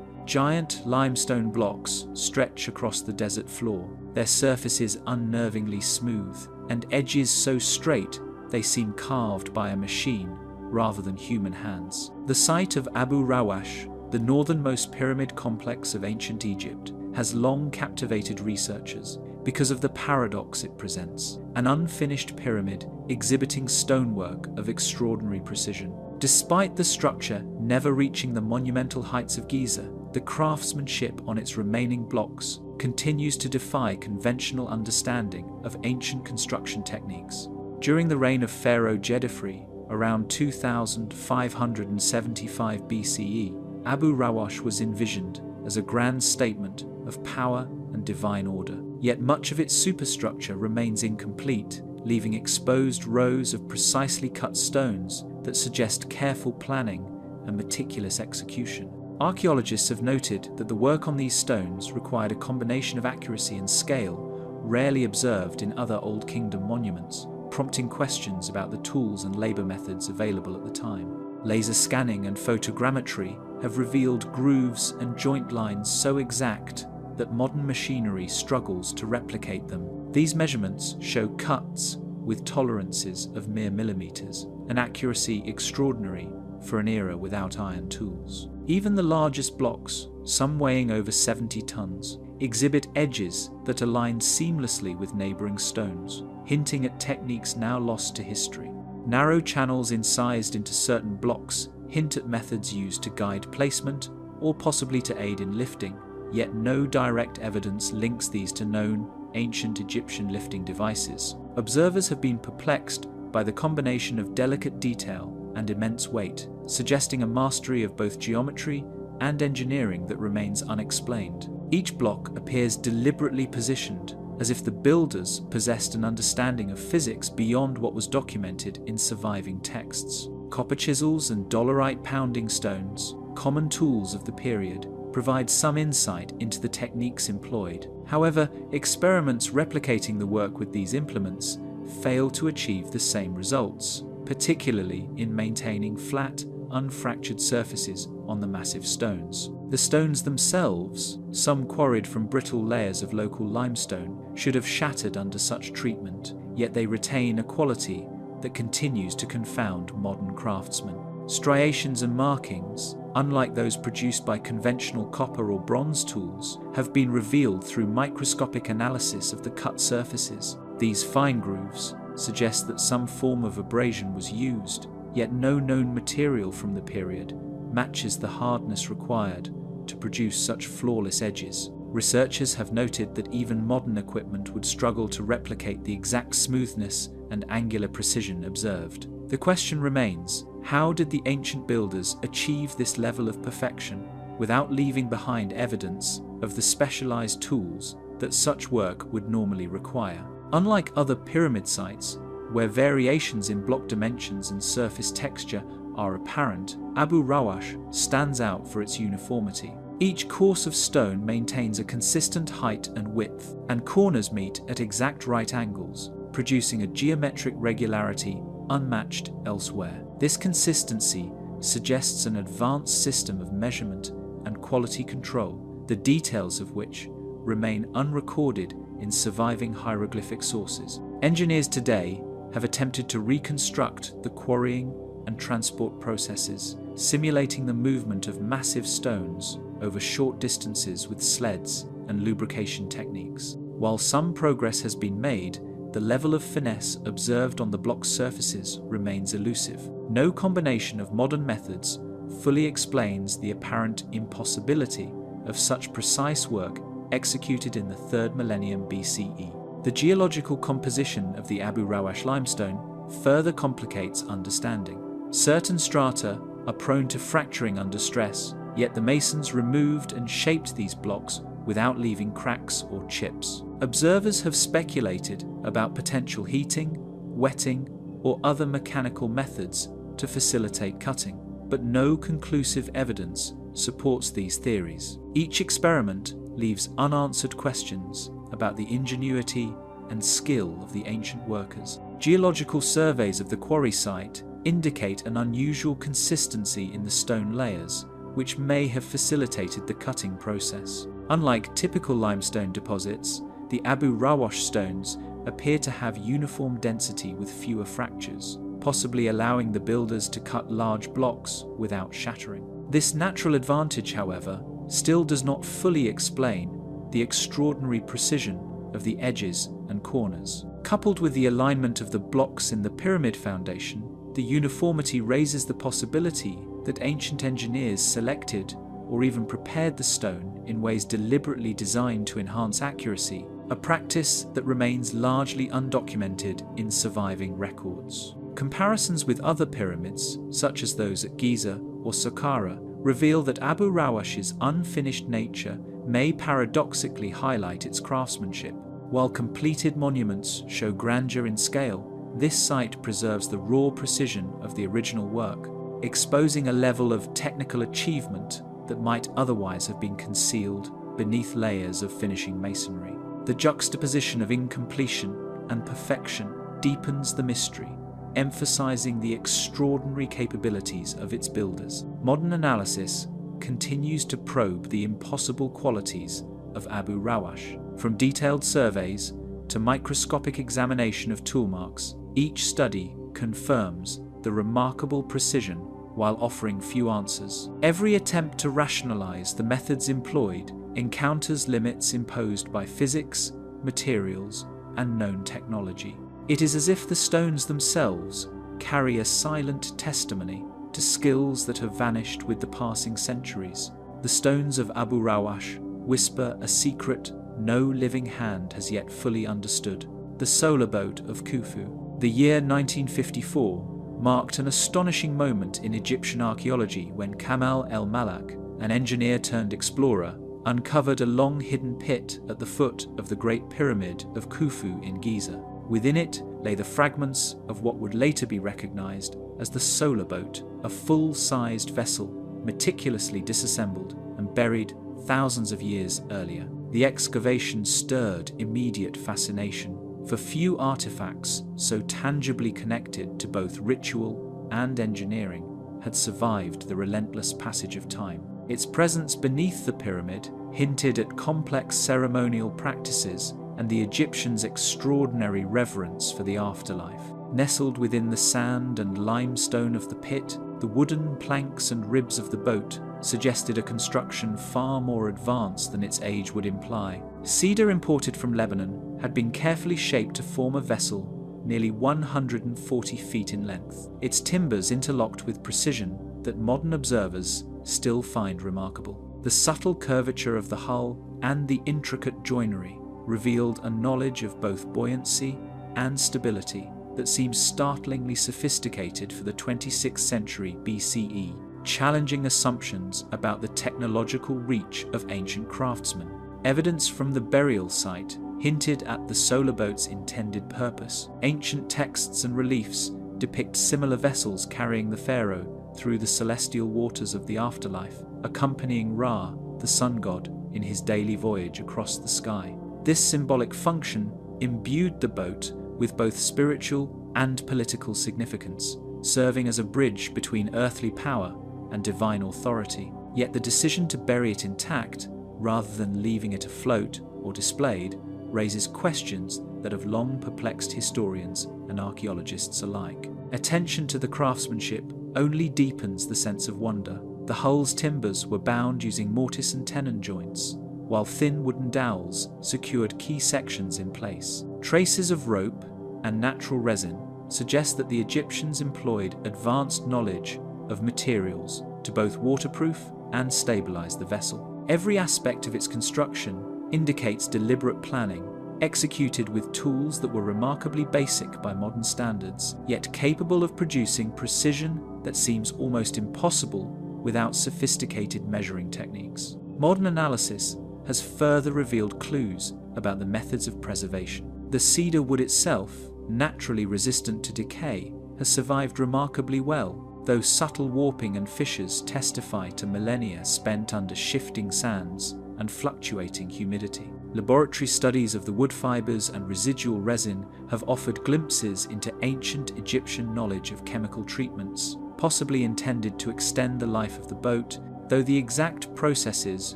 Giant limestone blocks stretch across the desert floor, their surfaces unnervingly smooth, and edges so straight they seem carved by a machine rather than human hands. The site of Abu Rawash, the northernmost pyramid complex of ancient Egypt, has long captivated researchers because of the paradox it presents: an unfinished pyramid exhibiting stonework of extraordinary precision. Despite the structure never reaching the monumental heights of Giza, the craftsmanship on its remaining blocks continues to defy conventional understanding of ancient construction techniques. During the reign of Pharaoh Jedefre, around 2575 BCE, Abu Rawash was envisioned as a grand statement of power and divine order. Yet much of its superstructure remains incomplete, leaving exposed rows of precisely cut stones that suggest careful planning and meticulous execution. Archaeologists have noted that the work on these stones required a combination of accuracy and scale rarely observed in other Old Kingdom monuments, prompting questions about the tools and labor methods available at the time. Laser scanning and photogrammetry have revealed grooves and joint lines so exact that modern machinery struggles to replicate them. These measurements show cuts with tolerances of mere millimeters, an accuracy extraordinary for an era without iron tools. Even the largest blocks, some weighing over 70 tons, exhibit edges that align seamlessly with neighboring stones, hinting at techniques now lost to history. Narrow channels incised into certain blocks hint at methods used to guide placement or possibly to aid in lifting, yet no direct evidence links these to known ancient Egyptian lifting devices. Observers have been perplexed by the combination of delicate detail and immense weight, suggesting a mastery of both geometry and engineering that remains unexplained. Each block appears deliberately positioned, as if the builders possessed an understanding of physics beyond what was documented in surviving texts. Copper chisels and dolerite pounding stones, common tools of the period, provide some insight into the techniques employed. However, experiments replicating the work with these implements fail to achieve the same results, particularly in maintaining flat, unfractured surfaces on the massive stones. The stones themselves, some quarried from brittle layers of local limestone, should have shattered under such treatment, yet they retain a quality that continues to confound modern craftsmen. Striations and markings, unlike those produced by conventional copper or bronze tools, have been revealed through microscopic analysis of the cut surfaces. These fine grooves suggest that some form of abrasion was used, yet no known material from the period matches the hardness required to produce such flawless edges. Researchers have noted that even modern equipment would struggle to replicate the exact smoothness and angular precision observed. The question remains, how did the ancient builders achieve this level of perfection without leaving behind evidence of the specialized tools that such work would normally require? Unlike other pyramid sites, where variations in block dimensions and surface texture are apparent, Abu Rawash stands out for its uniformity. Each course of stone maintains a consistent height and width, and corners meet at exact right angles, producing a geometric regularity unmatched elsewhere. This consistency suggests an advanced system of measurement and quality control, the details of which remain unrecorded in surviving hieroglyphic sources. Engineers today have attempted to reconstruct the quarrying and transport processes, simulating the movement of massive stones over short distances with sleds and lubrication techniques. While some progress has been made, the level of finesse observed on the block's surfaces remains elusive. No combination of modern methods fully explains the apparent impossibility of such precise work executed in the 3rd millennium BCE. The geological composition of the Abu Rawash limestone further complicates understanding. Certain strata are prone to fracturing under stress, yet the masons removed and shaped these blocks without leaving cracks or chips. Observers have speculated about potential heating, wetting, or other mechanical methods to facilitate cutting, but no conclusive evidence supports these theories. Each experiment leaves unanswered questions about the ingenuity and skill of the ancient workers. Geological surveys of the quarry site indicate an unusual consistency in the stone layers, which may have facilitated the cutting process. Unlike typical limestone deposits, the Abu Rawash stones appear to have uniform density with fewer fractures, possibly allowing the builders to cut large blocks without shattering. This natural advantage, however, still does not fully explain the extraordinary precision of the edges and corners. Coupled with the alignment of the blocks in the pyramid foundation, the uniformity raises the possibility that ancient engineers selected or even prepared the stone in ways deliberately designed to enhance accuracy, a practice that remains largely undocumented in surviving records. Comparisons with other pyramids, such as those at Giza or Saqqara, reveal that Abu Rawash's unfinished nature may paradoxically highlight its craftsmanship. While completed monuments show grandeur in scale, this site preserves the raw precision of the original work, exposing a level of technical achievement that might otherwise have been concealed beneath layers of finishing masonry. The juxtaposition of incompletion and perfection deepens the mystery, emphasizing the extraordinary capabilities of its builders. Modern analysis continues to probe the impossible qualities of Abu Rawash. From detailed surveys to microscopic examination of tool marks, each study confirms the remarkable precision while offering few answers. Every attempt to rationalize the methods employed encounters limits imposed by physics, materials, and known technology. It is as if the stones themselves carry a silent testimony to skills that have vanished with the passing centuries. The stones of Abu Rawash whisper a secret no living hand has yet fully understood. The solar boat of Khufu. The year 1954 marked an astonishing moment in Egyptian archaeology when Kamal el-Malak, an engineer turned explorer, uncovered a long hidden pit at the foot of the Great Pyramid of Khufu in Giza. Within it lay the fragments of what would later be recognized as the solar boat, a full-sized vessel meticulously disassembled and buried thousands of years earlier. The excavation stirred immediate fascination, for few artifacts so tangibly connected to both ritual and engineering had survived the relentless passage of time. Its presence beneath the pyramid hinted at complex ceremonial practices and the Egyptians' extraordinary reverence for the afterlife. Nestled within the sand and limestone of the pit, the wooden planks and ribs of the boat suggested a construction far more advanced than its age would imply. Cedar imported from Lebanon had been carefully shaped to form a vessel nearly 140 feet in length, its timbers interlocked with precision that modern observers still find remarkable. The subtle curvature of the hull and the intricate joinery revealed a knowledge of both buoyancy and stability that seems startlingly sophisticated for the 26th century BCE, challenging assumptions about the technological reach of ancient craftsmen. Evidence from the burial site hinted at the solar boat's intended purpose. Ancient texts and reliefs depict similar vessels carrying the pharaoh through the celestial waters of the afterlife, accompanying Ra, the sun god, in his daily voyage across the sky. This symbolic function imbued the boat with both spiritual and political significance, serving as a bridge between earthly power and divine authority. Yet the decision to bury it intact, rather than leaving it afloat or displayed, raises questions that have long perplexed historians and archaeologists alike. Attention to the craftsmanship only deepens the sense of wonder. The hull's timbers were bound using mortise and tenon joints, while thin wooden dowels secured key sections in place. Traces of rope and natural resin suggest that the Egyptians employed advanced knowledge of materials to both waterproof and stabilize the vessel. Every aspect of its construction indicates deliberate planning, executed with tools that were remarkably basic by modern standards, yet capable of producing precision that seems almost impossible without sophisticated measuring techniques. Modern analysis has further revealed clues about the methods of preservation. The cedar wood itself, naturally resistant to decay, has survived remarkably well, though subtle warping and fissures testify to millennia spent under shifting sands and fluctuating humidity. Laboratory studies of the wood fibers and residual resin have offered glimpses into ancient Egyptian knowledge of chemical treatments, possibly intended to extend the life of the boat, though the exact processes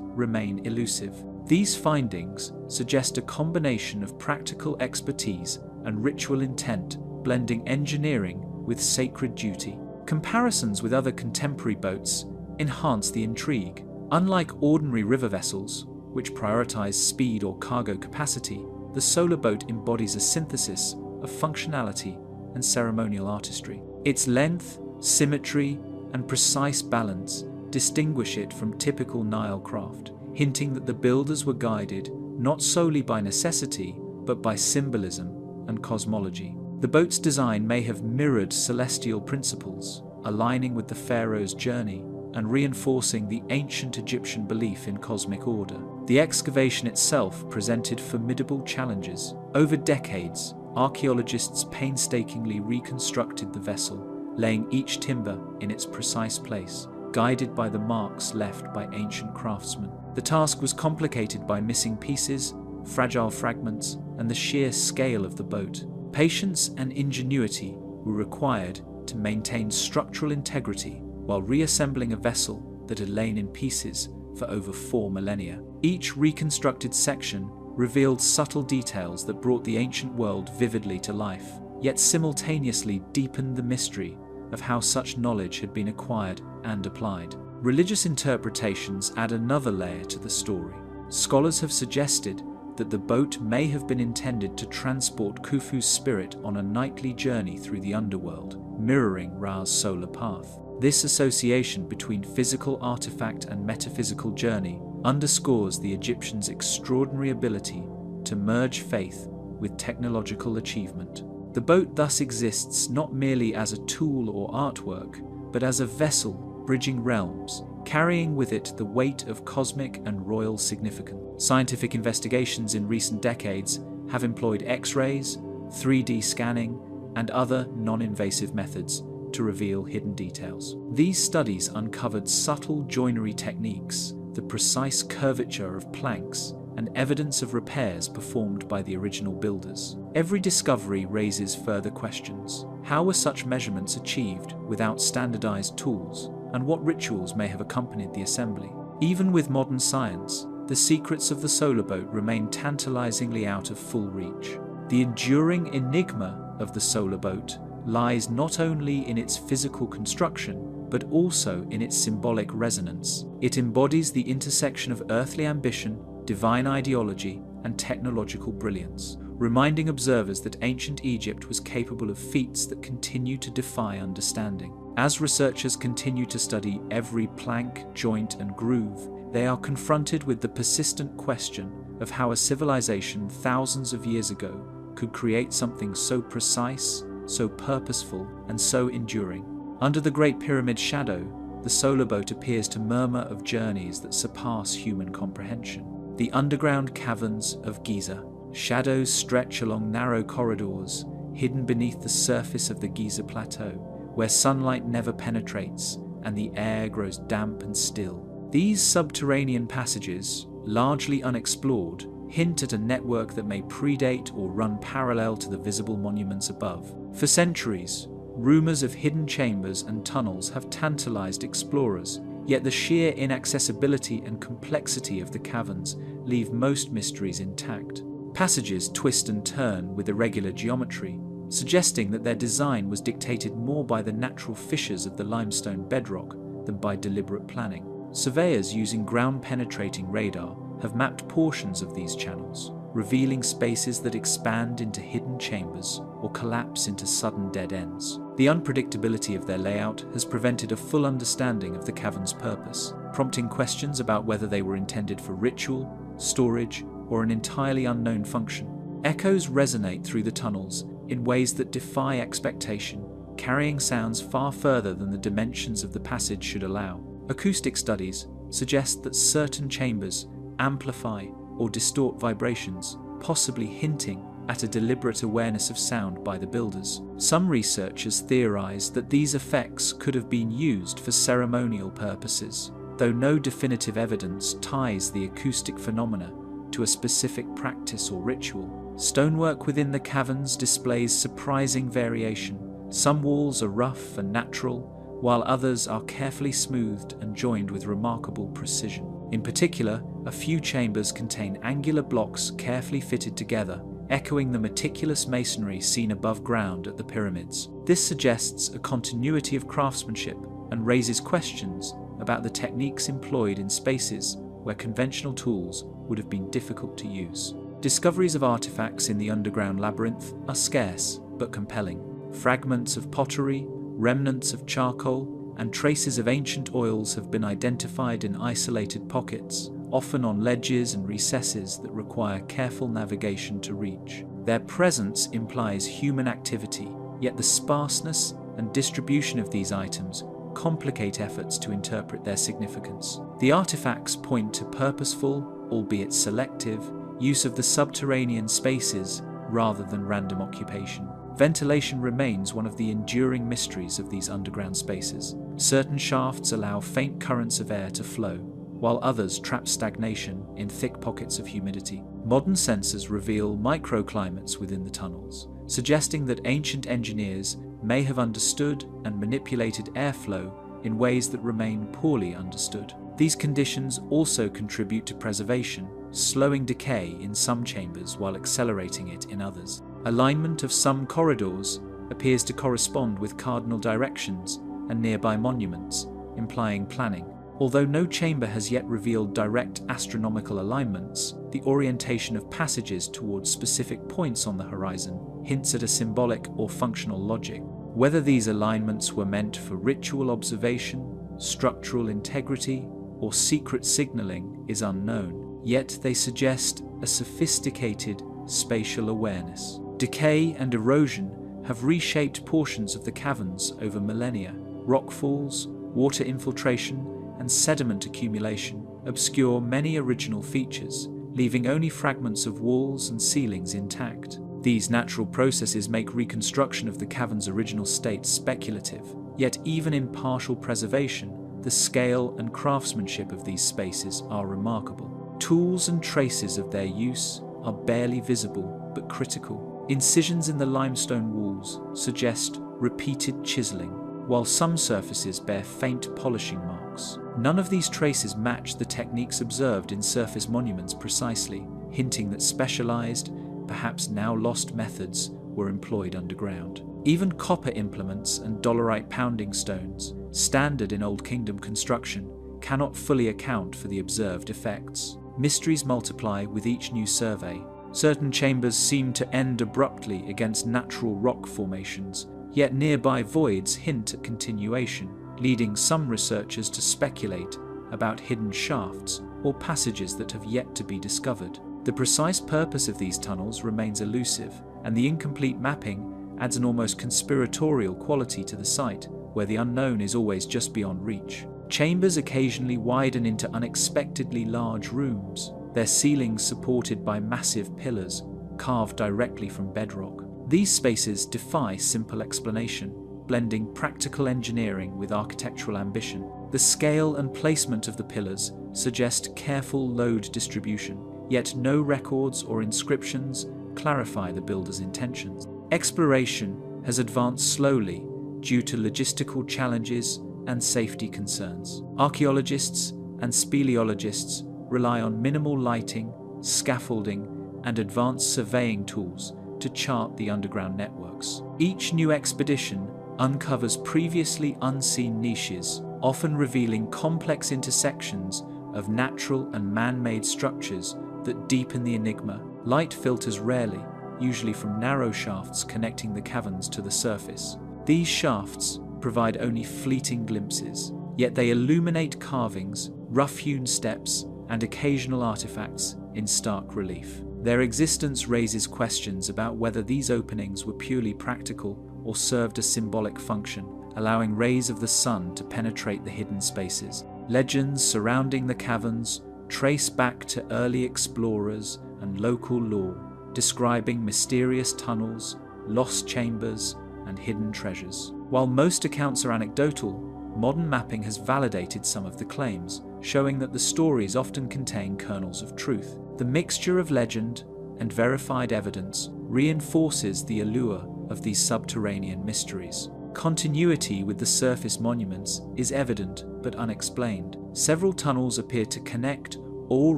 remain elusive. These findings suggest a combination of practical expertise and ritual intent, blending engineering with sacred duty. Comparisons with other contemporary boats enhance the intrigue. Unlike ordinary river vessels, which prioritize speed or cargo capacity, the solar boat embodies a synthesis of functionality and ceremonial artistry. Its length, symmetry, and precise balance distinguish it from typical Nile craft, hinting that the builders were guided not solely by necessity, but by symbolism and cosmology. The boat's design may have mirrored celestial principles, aligning with the pharaoh's journey and reinforcing the ancient Egyptian belief in cosmic order. The excavation itself presented formidable challenges. Over decades, archaeologists painstakingly reconstructed the vessel, laying each timber in its precise place, guided by the marks left by ancient craftsmen. The task was complicated by missing pieces, fragile fragments, and the sheer scale of the boat. Patience and ingenuity were required to maintain structural integrity while reassembling a vessel that had lain in pieces for over 4 millennia. Each reconstructed section revealed subtle details that brought the ancient world vividly to life, yet simultaneously deepened the mystery of how such knowledge had been acquired and applied. Religious interpretations add another layer to the story. Scholars have suggested that the boat may have been intended to transport Khufu's spirit on a nightly journey through the underworld, mirroring Ra's solar path. This association between physical artifact and metaphysical journey underscores the Egyptians' extraordinary ability to merge faith with technological achievement. The boat thus exists not merely as a tool or artwork, but as a vessel bridging realms, carrying with it the weight of cosmic and royal significance. Scientific investigations in recent decades have employed X-rays, 3D scanning, and other non-invasive methods to reveal hidden details. These studies uncovered subtle joinery techniques, the precise curvature of planks, and evidence of repairs performed by the original builders. Every discovery raises further questions. How were such measurements achieved without standardized tools, and what rituals may have accompanied the assembly? Even with modern science, the secrets of the solar boat remain tantalizingly out of full reach. The enduring enigma of the solar boat lies not only in its physical construction, but also in its symbolic resonance. It embodies the intersection of earthly ambition, divine ideology, and technological brilliance, reminding observers that ancient Egypt was capable of feats that continue to defy understanding. As researchers continue to study every plank, joint, and groove, they are confronted with the persistent question of how a civilization thousands of years ago could create something so precise, so purposeful, and so enduring. Under the Great Pyramid's shadow, the solar boat appears to murmur of journeys that surpass human comprehension. The underground caverns of Giza. Shadows stretch along narrow corridors, hidden beneath the surface of the Giza Plateau, where sunlight never penetrates and the air grows damp and still. These subterranean passages, largely unexplored, hint at a network that may predate or run parallel to the visible monuments above. For centuries, rumors of hidden chambers and tunnels have tantalized explorers, yet the sheer inaccessibility and complexity of the caverns leave most mysteries intact. Passages twist and turn with irregular geometry, suggesting that their design was dictated more by the natural fissures of the limestone bedrock than by deliberate planning. Surveyors using ground-penetrating radar have mapped portions of these channels, revealing spaces that expand into hidden chambers or collapse into sudden dead ends. The unpredictability of their layout has prevented a full understanding of the cavern's purpose, prompting questions about whether they were intended for ritual, storage, or an entirely unknown function. Echoes resonate through the tunnels in ways that defy expectation, carrying sounds far further than the dimensions of the passage should allow. Acoustic studies suggest that certain chambers amplify or distort vibrations, possibly hinting at a deliberate awareness of sound by the builders. Some researchers theorize that these effects could have been used for ceremonial purposes, though no definitive evidence ties the acoustic phenomena to a specific practice or ritual. Stonework within the caverns displays surprising variation. Some walls are rough and natural, while others are carefully smoothed and joined with remarkable precision. In particular, a few chambers contain angular blocks carefully fitted together, echoing the meticulous masonry seen above ground at the pyramids. This suggests a continuity of craftsmanship and raises questions about the techniques employed in spaces where conventional tools would have been difficult to use. Discoveries of artifacts in the underground labyrinth are scarce but compelling. Fragments of pottery, remnants of charcoal, and traces of ancient oils have been identified in isolated pockets, often on ledges and recesses that require careful navigation to reach. Their presence implies human activity, yet the sparseness and distribution of these items complicate efforts to interpret their significance. The artifacts point to purposeful, albeit selective, use of the subterranean spaces rather than random occupation. Ventilation remains one of the enduring mysteries of these underground spaces. Certain shafts allow faint currents of air to flow, while others trap stagnation in thick pockets of humidity. Modern sensors reveal microclimates within the tunnels, suggesting that ancient engineers may have understood and manipulated airflow in ways that remain poorly understood. These conditions also contribute to preservation, slowing decay in some chambers while accelerating it in others. Alignment of some corridors appears to correspond with cardinal directions and nearby monuments, implying planning. Although no chamber has yet revealed direct astronomical alignments, the orientation of passages towards specific points on the horizon hints at a symbolic or functional logic. Whether these alignments were meant for ritual observation, structural integrity, or secret signaling is unknown, yet they suggest a sophisticated spatial awareness. Decay and erosion have reshaped portions of the caverns over millennia. Rockfalls, water infiltration, and sediment accumulation obscure many original features, leaving only fragments of walls and ceilings intact. These natural processes make reconstruction of the cavern's original state speculative, yet even in partial preservation, the scale and craftsmanship of these spaces are remarkable. Tools and traces of their use are barely visible but critical. Incisions in the limestone walls suggest repeated chiseling, while some surfaces bear faint polishing marks. None of these traces match the techniques observed in surface monuments precisely, hinting that specialized, perhaps now lost methods were employed underground. Even copper implements and dolerite pounding stones, standard in Old Kingdom construction, cannot fully account for the observed effects. Mysteries multiply with each new survey. Certain chambers seem to end abruptly against natural rock formations, yet nearby voids hint at continuation, leading some researchers to speculate about hidden shafts or passages that have yet to be discovered. The precise purpose of these tunnels remains elusive, and the incomplete mapping adds an almost conspiratorial quality to the site, where the unknown is always just beyond reach. Chambers occasionally widen into unexpectedly large rooms, their ceilings supported by massive pillars carved directly from bedrock. These spaces defy simple explanation, blending practical engineering with architectural ambition. The scale and placement of the pillars suggest careful load distribution, yet no records or inscriptions clarify the builder's intentions. Exploration has advanced slowly due to logistical challenges and safety concerns. Archaeologists and speleologists rely on minimal lighting, scaffolding, and advanced surveying tools to chart the underground networks. Each new expedition uncovers previously unseen niches, often revealing complex intersections of natural and man-made structures that deepen the enigma. Light filters rarely, usually from narrow shafts connecting the caverns to the surface. These shafts provide only fleeting glimpses, yet they illuminate carvings, rough-hewn steps, and occasional artifacts in stark relief. Their existence raises questions about whether these openings were purely practical or served a symbolic function, allowing rays of the sun to penetrate the hidden spaces. Legends surrounding the caverns trace back to early explorers and local lore, describing mysterious tunnels, lost chambers, and hidden treasures. While most accounts are anecdotal, modern mapping has validated some of the claims, showing that the stories often contain kernels of truth. The mixture of legend and verified evidence reinforces the allure of these subterranean mysteries. Continuity with the surface monuments is evident but unexplained. Several tunnels appear to connect or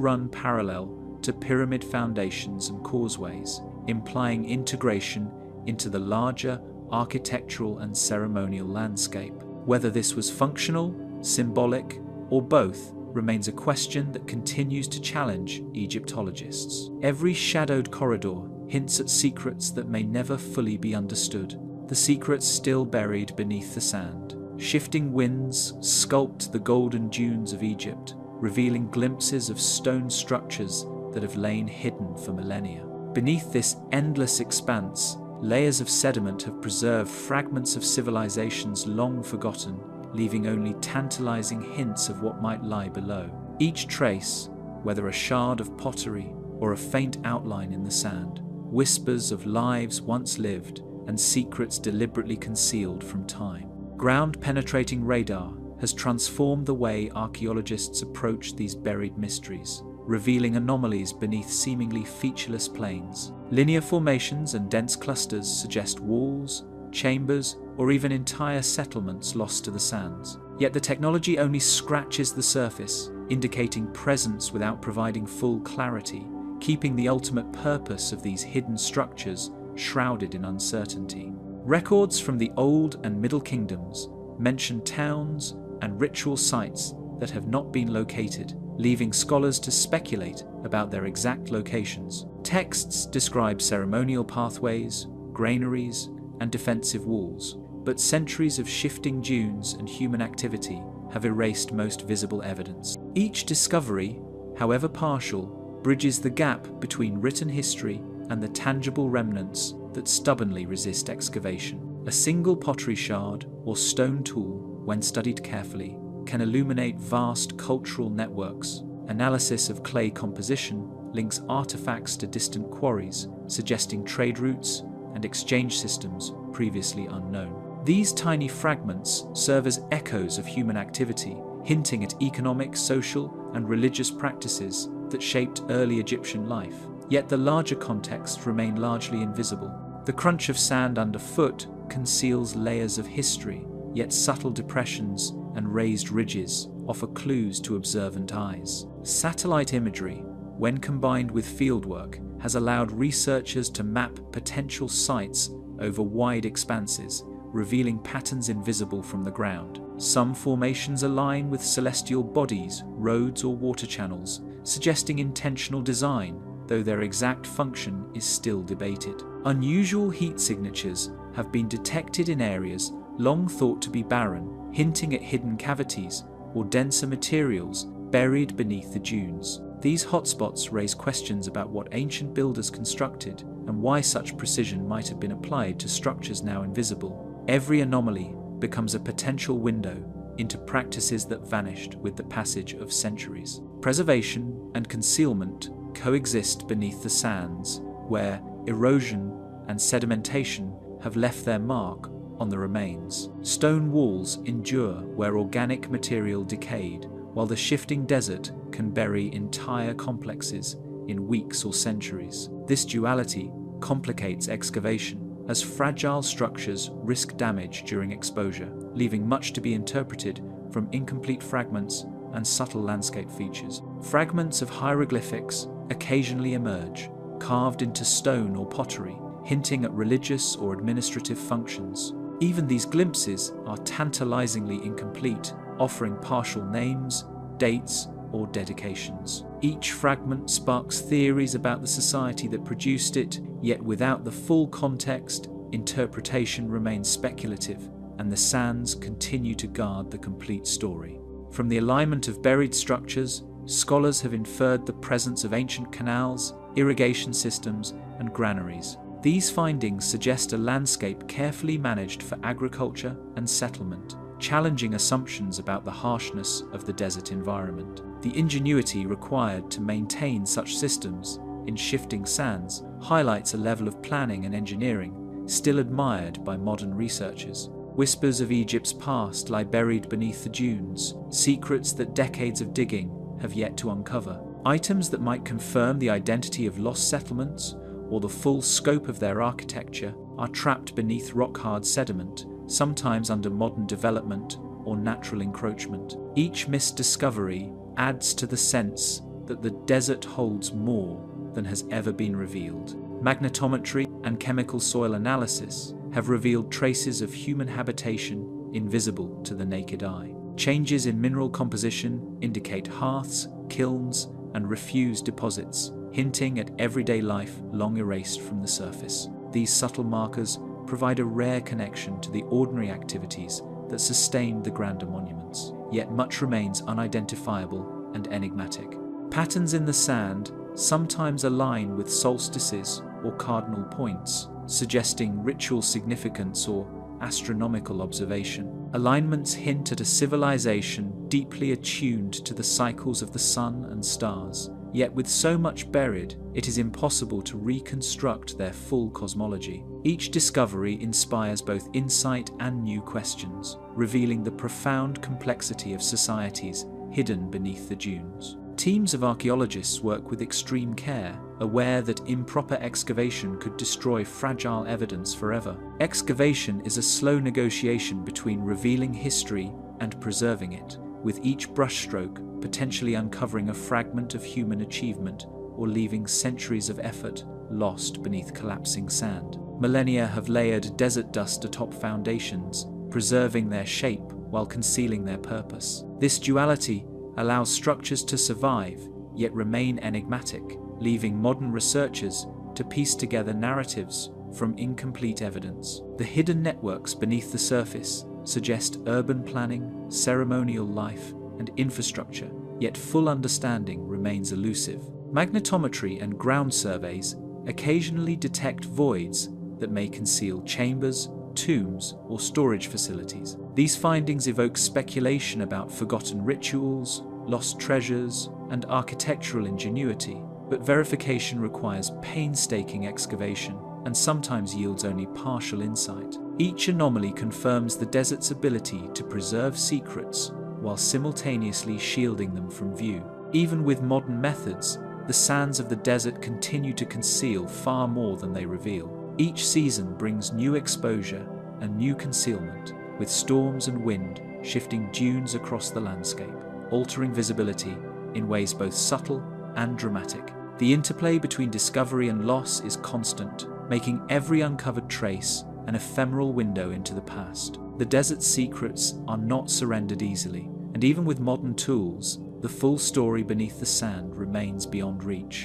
run parallel to pyramid foundations and causeways, implying integration into the larger architectural and ceremonial landscape. Whether this was functional, symbolic, or both remains a question that continues to challenge Egyptologists. Every shadowed corridor hints at secrets that may never fully be understood, the secrets still buried beneath the sand. Shifting winds sculpt the golden dunes of Egypt, revealing glimpses of stone structures that have lain hidden for millennia. Beneath this endless expanse, layers of sediment have preserved fragments of civilizations long forgotten, leaving only tantalizing hints of what might lie below. Each trace, whether a shard of pottery or a faint outline in the sand, whispers of lives once lived and secrets deliberately concealed from time. Ground-penetrating radar has transformed the way archaeologists approach these buried mysteries, revealing anomalies beneath seemingly featureless plains. Linear formations and dense clusters suggest walls, chambers, or even entire settlements lost to the sands. Yet the technology only scratches the surface, indicating presence without providing full clarity, keeping the ultimate purpose of these hidden structures shrouded in uncertainty. Records from the Old and Middle Kingdoms mention towns and ritual sites that have not been located, leaving scholars to speculate about their exact locations. Texts describe ceremonial pathways, granaries, and defensive walls, but centuries of shifting dunes and human activity have erased most visible evidence. Each discovery, however partial, bridges the gap between written history and the tangible remnants that stubbornly resist excavation. A single pottery shard or stone tool, when studied carefully, can illuminate vast cultural networks. Analysis of clay composition links artifacts to distant quarries, suggesting trade routes and exchange systems previously unknown. These tiny fragments serve as echoes of human activity, hinting at economic, social, and religious practices that shaped early Egyptian life. Yet the larger context remained largely invisible. The crunch of sand underfoot conceals layers of history, yet subtle depressions and raised ridges offer clues to observant eyes. Satellite imagery, when combined with fieldwork, has allowed researchers to map potential sites over wide expanses, revealing patterns invisible from the ground. Some formations align with celestial bodies, roads, or water channels, suggesting intentional design, though their exact function is still debated. Unusual heat signatures have been detected in areas long thought to be barren, hinting at hidden cavities or denser materials buried beneath the dunes. These hotspots raise questions about what ancient builders constructed and why such precision might have been applied to structures now invisible. Every anomaly becomes a potential window into practices that vanished with the passage of centuries. Preservation and concealment coexist beneath the sands, where erosion and sedimentation have left their mark on the remains. Stone walls endure where organic material decayed, while the shifting desert can bury entire complexes in weeks or centuries. This duality complicates excavation, as fragile structures risk damage during exposure, leaving much to be interpreted from incomplete fragments and subtle landscape features. Fragments of hieroglyphics occasionally emerge, carved into stone or pottery, hinting at religious or administrative functions. Even these glimpses are tantalizingly incomplete, offering partial names, dates, or dedications. Each fragment sparks theories about the society that produced it, yet without the full context, interpretation remains speculative, and the sands continue to guard the complete story. From the alignment of buried structures, scholars have inferred the presence of ancient canals, irrigation systems, and granaries. These findings suggest a landscape carefully managed for agriculture and settlement, challenging assumptions about the harshness of the desert environment. The ingenuity required to maintain such systems in shifting sands highlights a level of planning and engineering still admired by modern researchers. Whispers of Egypt's past lie buried beneath the dunes, secrets that decades of digging have yet to uncover. Items that might confirm the identity of lost settlements or the full scope of their architecture are trapped beneath rock-hard sediment, sometimes under modern development or natural encroachment. Each missed discovery adds to the sense that the desert holds more than has ever been revealed. Magnetometry and chemical soil analysis have revealed traces of human habitation invisible to the naked eye. Changes in mineral composition indicate hearths, kilns, and refuse deposits, hinting at everyday life long erased from the surface. These subtle markers provide a rare connection to the ordinary activities that sustained the grander monuments, yet much remains unidentifiable and enigmatic. Patterns in the sand sometimes align with solstices or cardinal points, suggesting ritual significance or astronomical observation. Alignments hint at a civilization deeply attuned to the cycles of the sun and stars. Yet with so much buried, it is impossible to reconstruct their full cosmology. Each discovery inspires both insight and new questions, revealing the profound complexity of societies hidden beneath the dunes. Teams of archaeologists work with extreme care, aware that improper excavation could destroy fragile evidence forever. Excavation is a slow negotiation between revealing history and preserving it, with each brushstroke potentially uncovering a fragment of human achievement or leaving centuries of effort lost beneath collapsing sand. Millennia have layered desert dust atop foundations, preserving their shape while concealing their purpose. This duality allows structures to survive, yet remain enigmatic, leaving modern researchers to piece together narratives from incomplete evidence. The hidden networks beneath the surface suggest urban planning, ceremonial life, and infrastructure, yet full understanding remains elusive. Magnetometry and ground surveys occasionally detect voids that may conceal chambers, tombs, or storage facilities. These findings evoke speculation about forgotten rituals, lost treasures, and architectural ingenuity, but verification requires painstaking excavation and sometimes yields only partial insight. Each anomaly confirms the desert's ability to preserve secrets while simultaneously shielding them from view. Even with modern methods, the sands of the desert continue to conceal far more than they reveal. Each season brings new exposure and new concealment, with storms and wind shifting dunes across the landscape, altering visibility in ways both subtle and dramatic. The interplay between discovery and loss is constant, making every uncovered trace an ephemeral window into the past. The desert's secrets are not surrendered easily, and even with modern tools, the full story beneath the sand remains beyond reach.